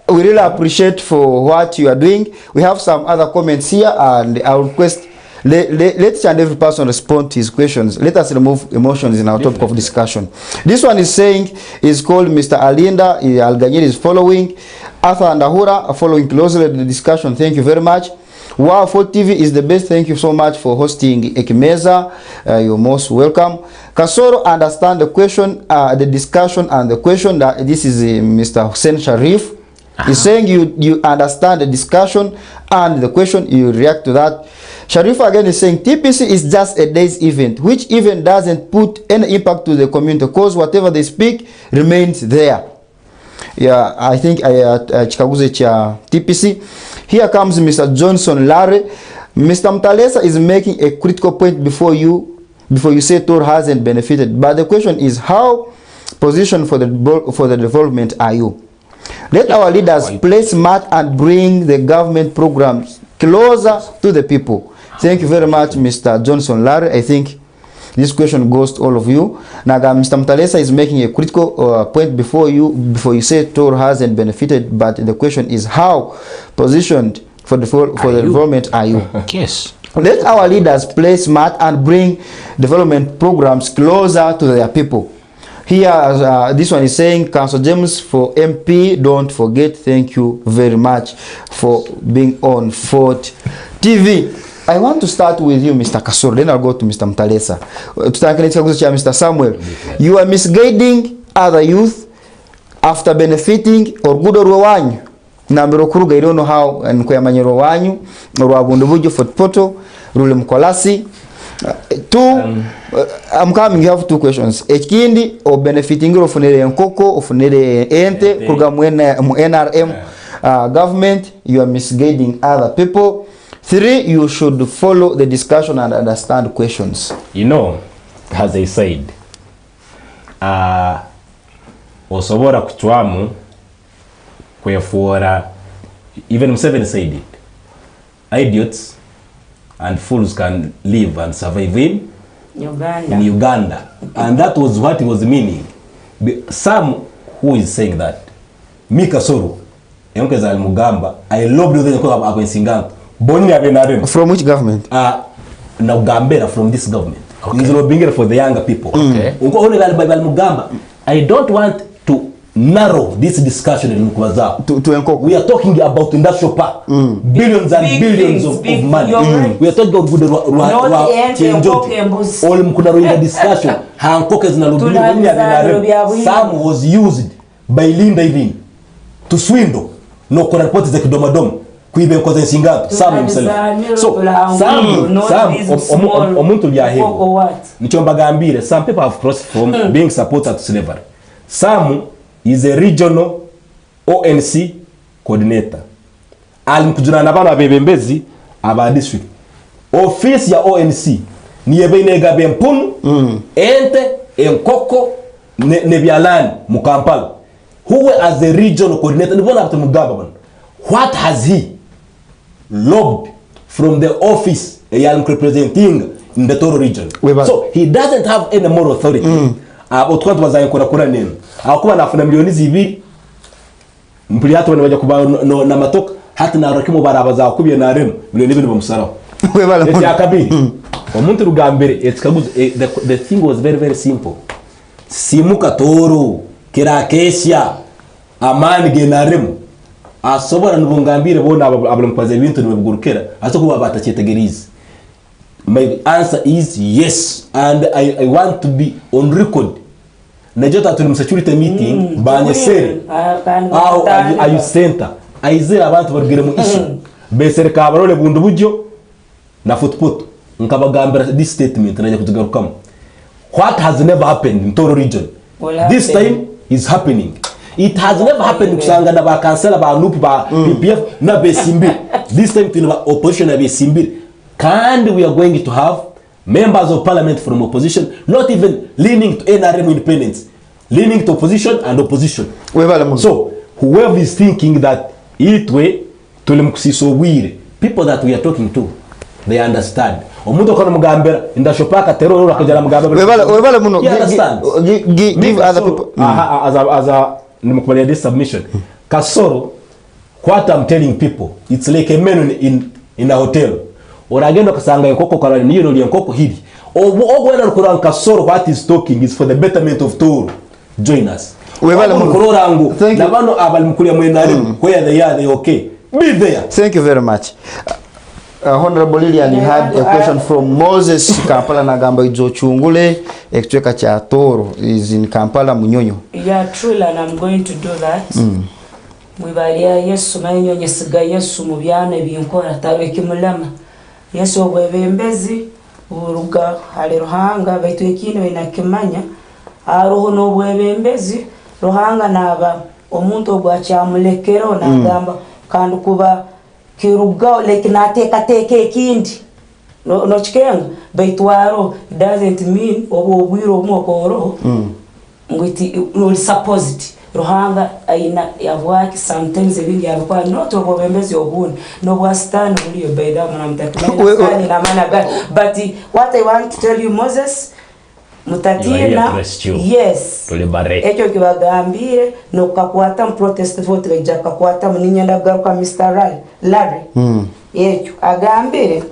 We really appreciate for what you are doing. We have some other comments here, and I request let each and every person respond to his questions. Let us remove emotions in our topic of discussion. This one is saying is called Mr. Alinda Alganyiri is following. Arthur and Ahura are following closely the discussion. Thank you very much. Wow, Fort TV is the best. Thank you so much for hosting Ekimeeza. You're most welcome. Kasoro understand the question, the discussion and the question that this is Mr. Hussein Sharif. He's saying you understand the discussion and the question, you react to that. Sharif again is saying TPC is just a day's event, which even doesn't put any impact to the community because whatever they speak remains there. Yeah, I think chikaguze cha TPC. Here comes Mr. Johnson Larry. Mr. Mtalesa is making a critical point before you say Tooro hasn't benefited. But the question is, how positioned for the development are you? Let our leaders play smart and bring the government programs closer to the people. Thank you very much, Mr. Johnson Larry. I think this question goes to all of you. Now, Mr. Mtalesa is making a critical point before you say Tooro hasn't benefited, but the question is, how positioned for the development are you? Yes. Let our leaders play smart and bring development programs closer to their people. Here, this one is saying, Council James for MP, don't forget. Thank you very much for being on Fort TV. I want to start with you, Mr. Kasoro, then I'll go to Mr. Mtalesa. Mr. Samuel, you are misguiding other youth after benefiting or good or wanyu. Nambero kuruga, I don't know how, and kuyamanyiro wanyu, or wabundubujo Fort Poto, rule mkolasi. I'm coming, you have two questions. Ekindi, or benefiting of funere nkoko, of funere ente, kuruga mu NRM government, you are misguiding other people. 3, you should follow the discussion and understand questions. You know, as I said, osobora kuchwamu kwefuora, even Museveni said it, idiots and fools can live and survive in Uganda. And that was what he was meaning. Some who is saying that, Kasoro, Enkeza Mugamba, I love the thing from which government? Now Gambera, from this government. Okay. For the younger people. Okay. I don't want to narrow this discussion in Mukwaza. We are talking about industrial park. Billions and billions of money. We are talking about good discussion. Some was used by Linda Irene to swindle. No report is the Kidomadom. kwibe koze singato Sam himself. So Sam omuntu lyaheho nicho mbagambire, some people have crossed from being supporter to slavery. Sam is a regional ONC coordinator. Alimkujuna na bana bebembezi aba district. Office ya ONC ni ebenega bempunu ente enkoko ne byalani mu Kampala. Who as a regional coordinator nibona abatu mugamba. What has he lobbied from the office representing in the Tooro region? So he doesn't have any moral authority. Otwatu bazayikora kura neno. Akuba nafuna milioni zibiri mpuli hatu wanawaja kuba na matoka hati na rakimu barabaza akubye na remu milioni bini bamusaraho. Eti akabiri omuntu rugambere the thing was very very simple. Sisimuka Tooro kira kesya amani genaremu asobora nubungambire bona abalampaze ibintu nibugurukera asokuba batachetegerize. My answer is yes, and I want to be on record. Najota tuli security meeting banyesere au ayu center aizira abantu barugire mu issue besereka barole bundu bujyo na footput nkabagambira this statement najya kuzigarukamo. What has never happened in Tooro region this time is happening. It has never happened kusanga na ba kansela ba nupu ba PPF na besimbi. This time tuna opposition na besimbi, and we are going to have members of parliament from opposition, not even leaning to NRM independence, leaning to opposition and opposition. So whoever is thinking that it way tulimkusiso wire, people that we are talking to, they understand. Omuntu kono mugambera indashopaka terror rakajala mugambera. Webale muno. Give other people as a nimekubalia this submission. Kasoro, what I'm telling people, it's like a menu in a hotel. Oragenda kasanga yokoko karani niyo no yankoko hili. Ogwena kuranga Kasoro, what is talking is for the betterment of Tooro. Join us. Webale mukurorangu na bano abalimkulia mwenari where they are, they okay. Be there. Thank you very much. Honorable Lilian, you had a question from Moses Kampala Nagamba Izochungule ekitweka cha Tooro is in Kampala Munyonyo. Yeah, truly, and I'm going to do that. Mwibalia Yesu manyo nyesiga Yesu mubyane binkora tabeke mulama. Yesu obwebembezi uruga hali Ruhanga baitu ekino inakimanya aroho no bwebembezi Ruhanga naba omuntu ogwachamulekero nagamba kandi kuba kiruga like nateka teke kindi no chikenga baitwaro doesn't mean obwiro mwokoro ngwiti no supposed Ruhanga aina yavwaki sometimes ebindi yabakwa not obwembezi obuni no bwastani uli obaida mwana mtakimani na mana but what I want to tell you Moses mutatina yes ekyo kibagambire no kakwata protest vote bajaka kwata muninyanda garuka Mr. Larry ekyo agambire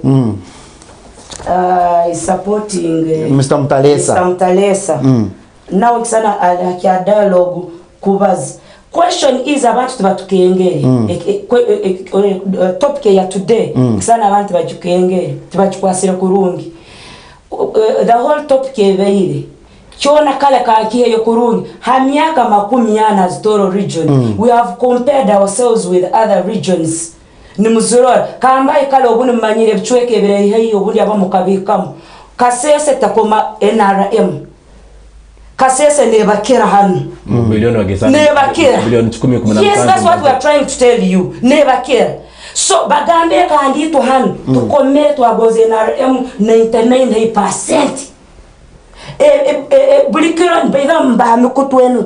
is supporting Mr. Mtalesa now kisana akia dialogue kubaza question is about tubatukengere topic ya today kisana abantu bajukengere tubachukwasira kurungi the whole topic ebeire chona kala kakiye yokurungi hamyaka 40 as Tooro region we have compared ourselves with other regions ni muzurora kambaye kala obuni manyire bchweke ebere heyi obuli abamukabikamu kasese takoma NRM kasese nebakera hanu milioni wageza nebakera milioni 10 yes, that's what we are trying to tell you nebakera. So bagambe kandi to hanu to komere to agoze NRM 99%. Bulikira mbeza mbami kutwenu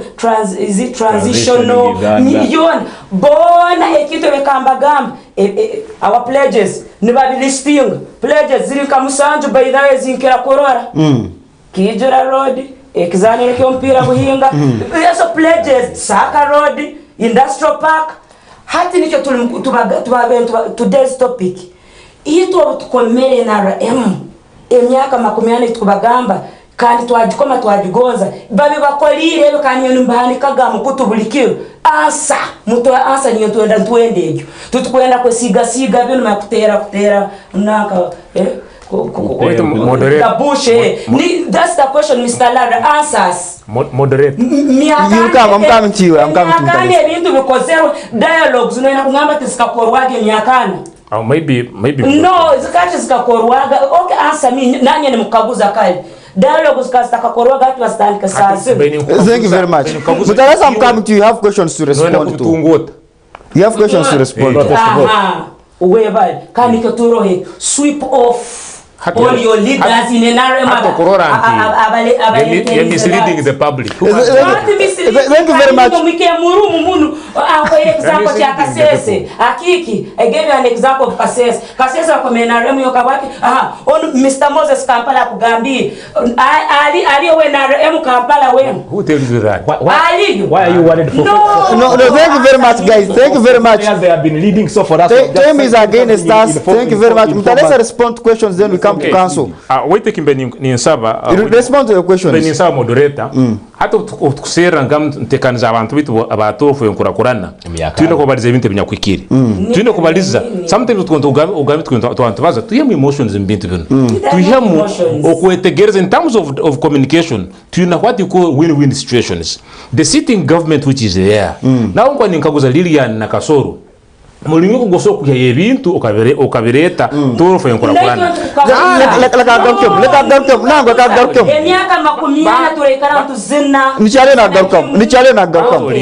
transitional million bona ekito bekamba gamba our pledges nibabi listing pledges ziri kamusanju baida ezinkira korora kijura road ekizanire kyo mpira buhinga so pledges Saka road industrial park hati nicho today's topic ito tukomere NRM emyaka 40 tukubagamba kandi twajikoma twajigonza babe bakolire kandi nyumbani kagamo kutubulikiro asa muto asa niyo twenda twendejo tutukwenda kwesiga siga bino makutera naka moderator that's the question Mr. Lara answers Moderate. I'm coming to you. I'm coming to you. Myakana ebintu bikozerwe dialogues no ina kungamba tisikakorwage myakana. Maybe. No, zikati zikakorwaga. Okay, answer me. Nanye ni mkaguza kali. Dialogues kasitakakorwaga atu wasitandika sazi. Thank you very much. But unless I'm coming to you, you have questions to respond to. You have questions to respond to. Uwebali. Kaniko turohe. Sweep off all your leaders in an area. You're misleading the public. Thank you very much. I gave you an example of Kasese. Kasese wakomenaremu yokabaki. On Mr. Moses Kampala kugambi. Ali wenaremu Kampala wenu. Who tells you that? Why are you worried for? No, thank you very much, guys. Thank you very much. They have been leading so for us. Time is against us. Thank you very much. Let's respond to questions, then we come to council. Wait, Respond to your questions. Ninsaba moderator. Hata tukusera ngam ntekaniza abantu bitu abatofu yonkurakurana. Tuino kubaliza ibintu binyakwikiri. Tuino kubaliza sometimes ugambi tuantubaza tuyemu emotions mbintu bino. Tuyemu okwetegereza in terms of communication. Tuina what you call win-win situations. The sitting government which is there. Now kwa ninkaguza Lilian na Kasoro. Mulingo kugoso kuya yebintu okabireta Tooro fo yonkurakurana. Leka Emyaka 40 turekara tuzina. Nichale na garkam.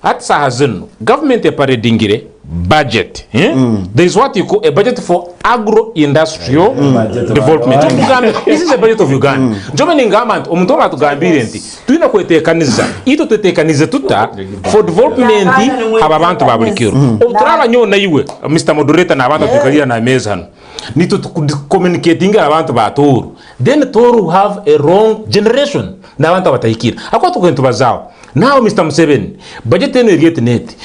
At sahazin government e pare dingire budget. There is what you call a budget for agro-industrial development. This is a budget of Uganda. Jomeni ngama omuntu batugambire nti tuina kwetekaniza ito tutekaniza tuta for development hababantu babulikiro. Oturaba nyo na iwe Mr. Moderator na abantu tukalia na meza hano. Need to communicating abantu ba Tooro. Then Tooro have a wrong generation. Na abantu batayikira. Akwa tukwento bazao. Now Mr. Museveni budget eno yete net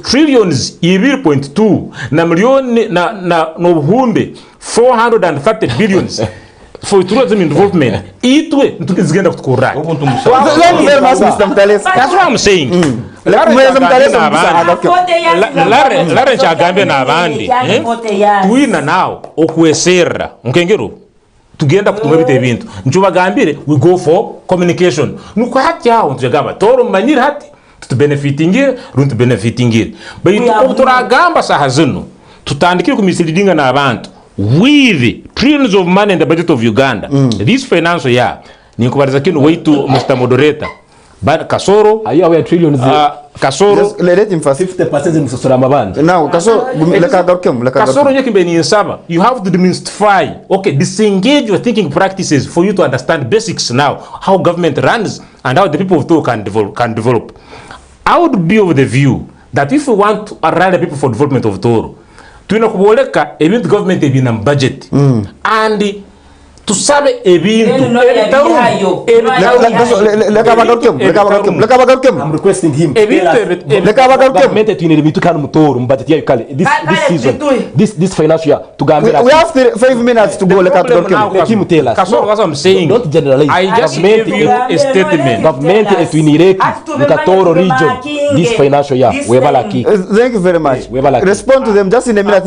trillions 2.2 na milioni na nobuhumbe 430 billions for tourism development. Itwe ntukizigenda kutukura. That's what I'm saying. Lare chagambe na abandi. Tuina now okwesera nkengero tugenda kutunga bite bintu njuba gambire we go for communication nuko hati hao ntugamba Tooro manyira hati tubenefitingire runtu benefitingire bayitu oturagamba sahazino tutandikire kumisleadinga na abantu with trillions of money in the budget of Uganda this financial year nikubariza kino waitu Mr. Moderator but Kasoro are you aware trillions Kasoro let him first 50% in Sosorama band. Now Kasoro Kasoro nyekimbe saba you have to demystify disengage your thinking practices for you to understand basics now how government runs and how the people of Tooro can develop. I would be of the view that if we want to run the people for development of Tooro tuina kuboleka ebintu government ebina budget and tusabe ebintu I'm requesting him government to need to can Tooro budget ya yukale this season this financial year to gambira we have 5 minutes to go let him tell us. Kasoro what I'm saying don't generalize. I just gave you a statement. Government to inireki the Tooro region this financial year thank you very much. Respond to them just in a minute.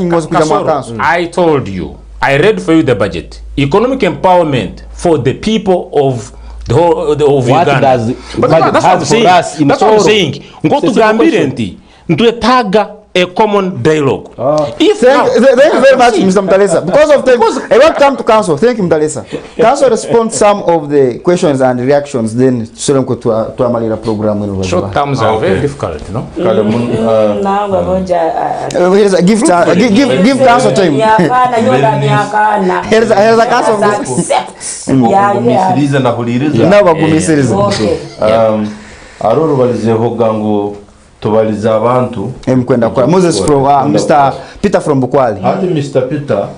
I told you I read for you the budget. Economic empowerment for the people of the whole of Uganda. Does but that's what I'm saying. That's what I'm saying. Ngo tugambire nti ntwetaga a common dialogue. If thank you very much, Mr. Mtalesa. Because of time, I want to come to council. Thank you, Mtalesa. Council respond some of the questions and reactions. Then Solemko to Amalira program. Short terms are very difficult, you know. Give council time. Here's a council. Aroro balizeho gango tubaliza abantu emkwenda kwa Moses from Mr. Peter from Bukwali. Hati Mr. Peter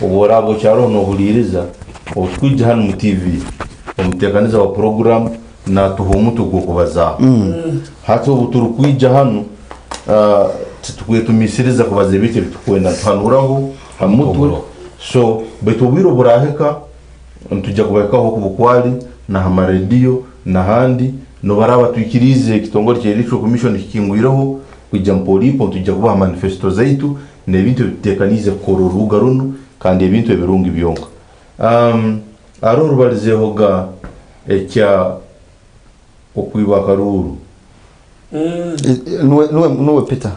oborabo cyaro no huliriza otwije hano mu TV umutekaniza wa program na tuhumutu gukubaza hati ubuturukwije hano tukwiye tumisiriza kubaza ibike tukwenda twanuraho hamutwe so betubiro buraheka ntujya kubakaho ku Bukwali na hama radio na handi no baraba twikirize kitongore cy'electro commission kikingwiraho kujya mpolipo tujya kubaha manifesto zaitu n'ebintu bitekanize kororuga runo kandi ebintu ebirungi byonka aroro balizeho ga ekya okwiba karuru nuwe Peter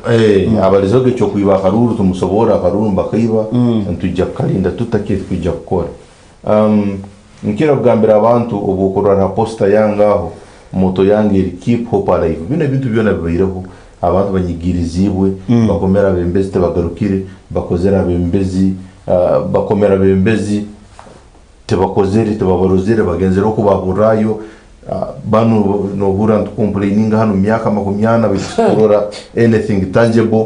abalizoge cyo kwiba karuru tumusobora karuru mbakaiba ntujja kalinda tutake kujja gukora nkira kugambira abantu obukorera posta yangaho moto yange iri keep hope alive bino bintu byona bibayireho abantu banyigirizibwe bakomera bembezi tebagarukire bakozera bembezi bakomera bembezi tebakozere tebabarozere bagenzera ko baburayo banu no burant complaining hano myaka 80 bikorora anything tangible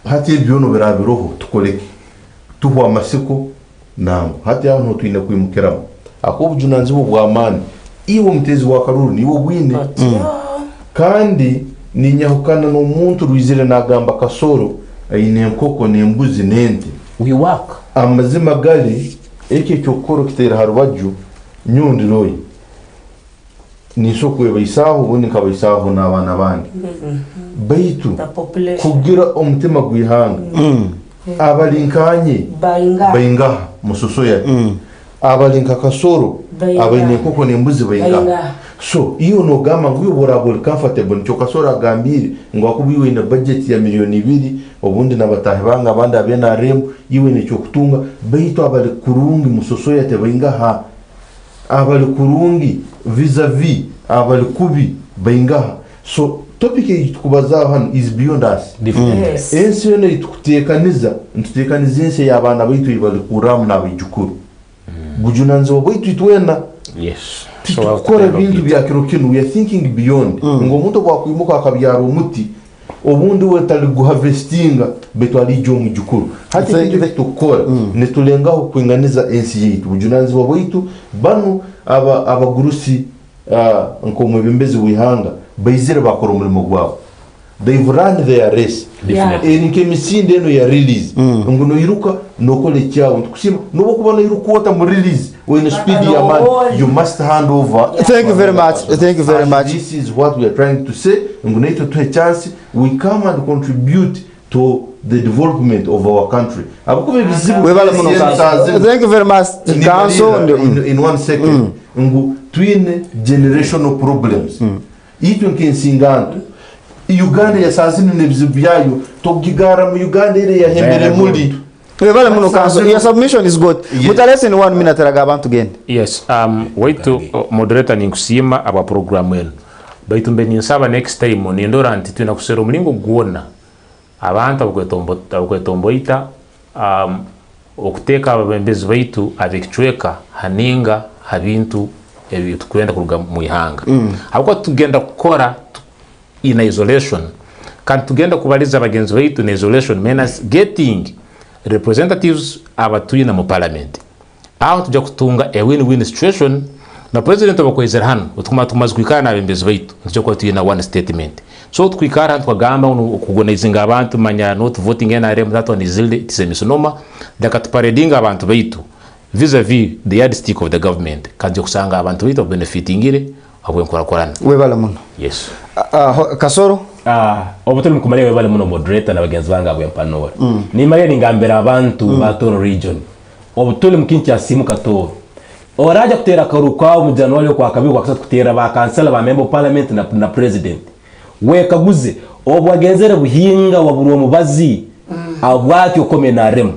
hati byono birabiroho tukoleke tuho amasiko nango hati aho no twine kwimukiramo akubujunanzi bw'amani iwo mutezi wa karuru niwo bwine kandi ninyahukana n'omuntu rwizire nagamba kasoro ayine nkoko nembuzi nente wiwaka amazima gali eke cyokoro kitera harubaju nyundi royi nisoko yabisaho ubundi kabisaho n'abana bandi baitu kugira umutima gwihanga abalinkanye bayinga musoso ya abalinka kasoro abayine koko nembuzi bayinga so iyo no gama ngwiborabol comfortable cyo kasoro agambire ngo akubiwe na budget ya miliyoni 2 obundi nabatahe banga abandi abena rem yiwe ne cyo kutunga baitu abali kurungi musoso ya te bayinga ha abali kurungi vis-a-vis abali kubi bayinga so topic itukubaza hano is beyond us ensi yone itukutekaniza ntutekanizense y'abana baitu ibali kuramu na bijukuru bujunanzo baitu itwena yes tukora bintu bya kirokino we are thinking beyond ngo muntu kwakwimuka akabyara umuti obundi wetali guharvestinga beto alijo mujukuru hati ibyo tukora netulengaho kwinganiza ensi yitu bujunanzo baitu banu abagurusi nko mubembezi wihanga bayizire bakora umurimo gwabo they've run their race nke misinde no ya release ngono yiruka nokole cyawo tukushima nubo kubona yirukuota mu release when speed ya man you must hand over. Thank you very much. This is what we are trying to say. Ngono ito to a chance we come and contribute to the development of our country. Thank you very much. In 1 second ngu twin generational problems itu nkensingana Uganda ya sazini nebizibu yayo togigara mu Uganda ile ya hembere muri webale muno kanso your submission is good mutalese in 1 minute raga abantu gende yes wait to moderator ninkusima aba program yenu baitu mbeni nsaba next time ni ndora ntituna kusera umulingo guona abantu abukwetomboita okuteka abembezi baitu abikicweka haninga habintu ebi tukwenda kuruga mu ihanga ahubwo tugenda gukora in isolation kan tugenda kubaliza abagenzi baitu in isolation means getting representatives abatuye na mu parliament aho tujya kutunga a win-win situation na president abakwezera hano utuma tumazwikana abembezi baitu nicyo ko tuye na one statement so twikara twagamba ukugonizinga abantu manya not voting NRM that one is tisemisonoma dakatuparedinga abantu baitu vis-a-vis the yardstick of the government kandi kusanga abantu baitu benefitingire abwe nkora webale muno yes kasoro obutuli mukumaliye webale muno moderator na bagenzi banga abwe mpanora ni mariya ningambira abantu ba Tooro region obutuli mukinchi ya Sisimuka Tooro oraja kutera karuka mu January kwa kabiri kwa kutera ba kansela ba member parliament na president we kaguze obwagenzere buhinga waburwa mubazi abwaki okome na rem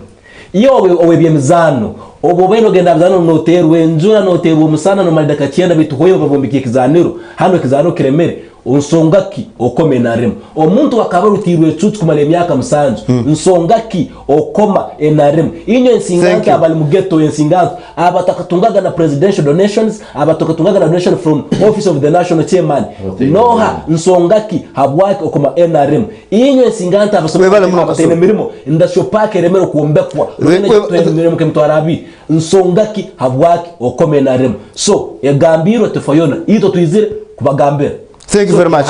iyo owe byemizano obo beno genda bizano noterwe njura noterwe umusana no malidaka cyenda bituhoye bavombikiye kizaniro hano kizaniro kiremere unsongaki okome na rem omuntu akaba rutirwe tsutsu kumale myaka musanzu nsongaki okoma enarem inyo nsingaka abali mugeto ensingaka abatakatungaga na presidential donations abatakatungaga na donation from office of the national chairman noha nsongaki habwaki okoma enarem inyo nsinganta abasomwe mirimo ndashopake remero kuombekwa mirimo kemtwarabi nsongaki habwaki okome enarem so yagambiro tefayona ito tuizire kubagambira. Thank you very much.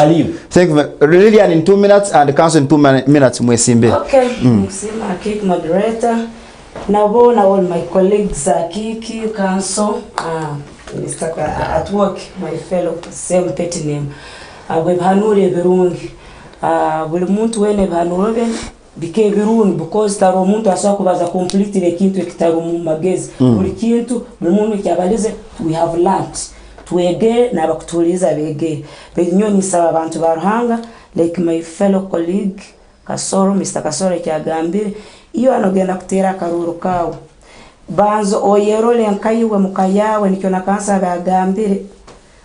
Thank you. Lilian in 2 minutes and the council in 2 minutes. Mwesimbe. Okay. Msima Kiki moderator. Nabona all my colleagues Kiki council. Mr. at work, my fellow same petty name. Webhanure birungi. Buli muntu wene bhanure bike birungi because taro muntu asakubaza complete le kintu ekitaro mu magezi. Buli kintu buli muntu kyabalize we have learned twege n'abakutuliza bege benyo nisaba abantu baruhanga like my fellow colleague Kasoro Mr. Kasoro kyagambire iyo anogenda kutera akaruru kawo banzo oyerole nkayiwe mukayawe nikyo nakansa bagambire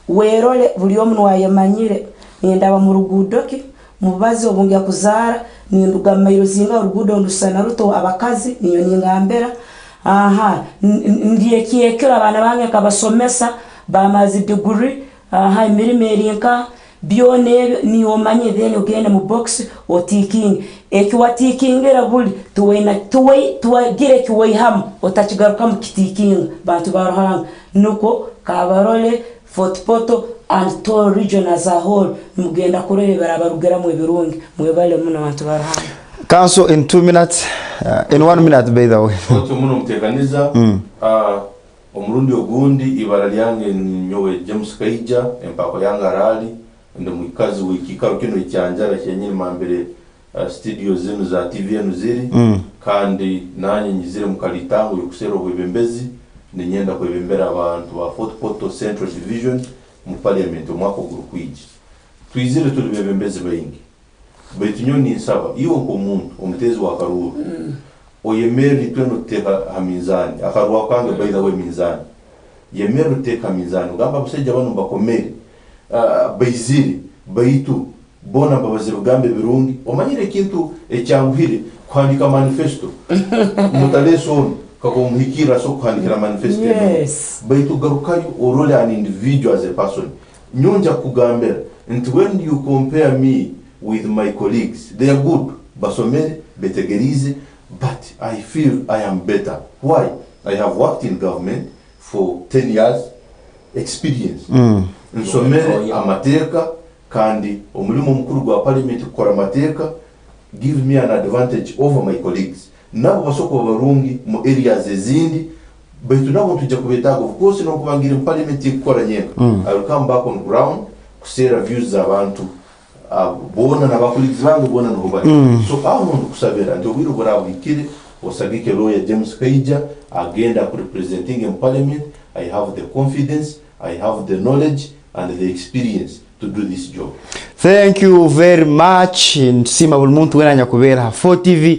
werole buli omuntu wayemanyire ndaba mu rugudoki mubazi obungi kuzara ninduga mayiro zinga urugudo ndusana ruto abakazi niyo ningambera ndiye kiyekera abana bange kabasomesa bamazi degree imirimo erinka byone niyo manye then ogenda mu box otiking ekiwatikingera buli tuwagire kiwayham otachigaruka mu kitikinga bantu baruhanga nuko kabarole Fort Poto and Tooro region as a whole mugenda kurebera barugera mu birungi mwebale muno bantu baruhanga. Council in 2 minutes in 1 minute by the way oto muno mutekaniza omurundi ogundi ibara lyange nyowe James Kaija empako yanga rali ndo mwikazi wikikaro kino icyanjara cyenyine mambere studio zinu za TV enu ziri kandi nanye nyizire mukalitango yokusero webembezi ninyenda kwebembera abantu ba Fort Poto Central Division mu parliament mwako gurukwiji twizire tuli bebembezi bayingi betunyo ni nsaba iyo ko muntu omutezi wa karuru oyemeri tweno teka hamizani akarwa kwange by the way mizani yemeru teka mizani ugamba busejja bano bakomeri bayiziri bayitu bona babaze rugambe birungi omanyire kintu ekyanguhire kwandika manifesto mutaleso kako muhikira so kwandikira manifesto bayitu garukayo orole an individual as a person nyonja kugambera and when you compare me with my colleagues they are good basomere betegerize but I feel I am better. Why? I have worked in government for 10 years experience nsomere amateka kandi omulimo mukuru gwa parliament kukora amateka give me an advantage over my colleagues nabo basoko barungi mu areas ezindi betu nabo tujja kubetago of course no kubangira parliament ikora nyeka I will come back on ground kusera views za abantu bona na bakulizi bangu bona no bari so aho no kusabera ndio biro bora bikire osagike lawyer James Kaija agenda ku representing in parliament. I have the confidence, I have the knowledge and the experience to do this job. Thank you very much. Nsima bulmuntu wenanya kubera 4TV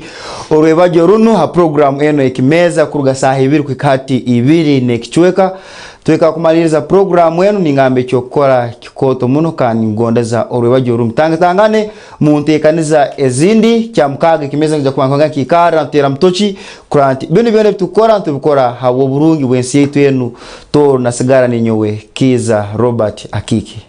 orwebajo runo ha program eno Ekimeeza kuruga saa 2 kwikati 2 nekichweka tweka kumaliriza program eno ningambe cyokora kikoto muno kandi ngondeza orwebajo runo tangane muntekaniza ezindi cyamkaga Ekimeeza nja kwanga kikara ntera mtochi kuranti bino byone tukora tubikora hawo burungi bwensi yetu enu to nasigara ninyowe Kiza Robert Akiki.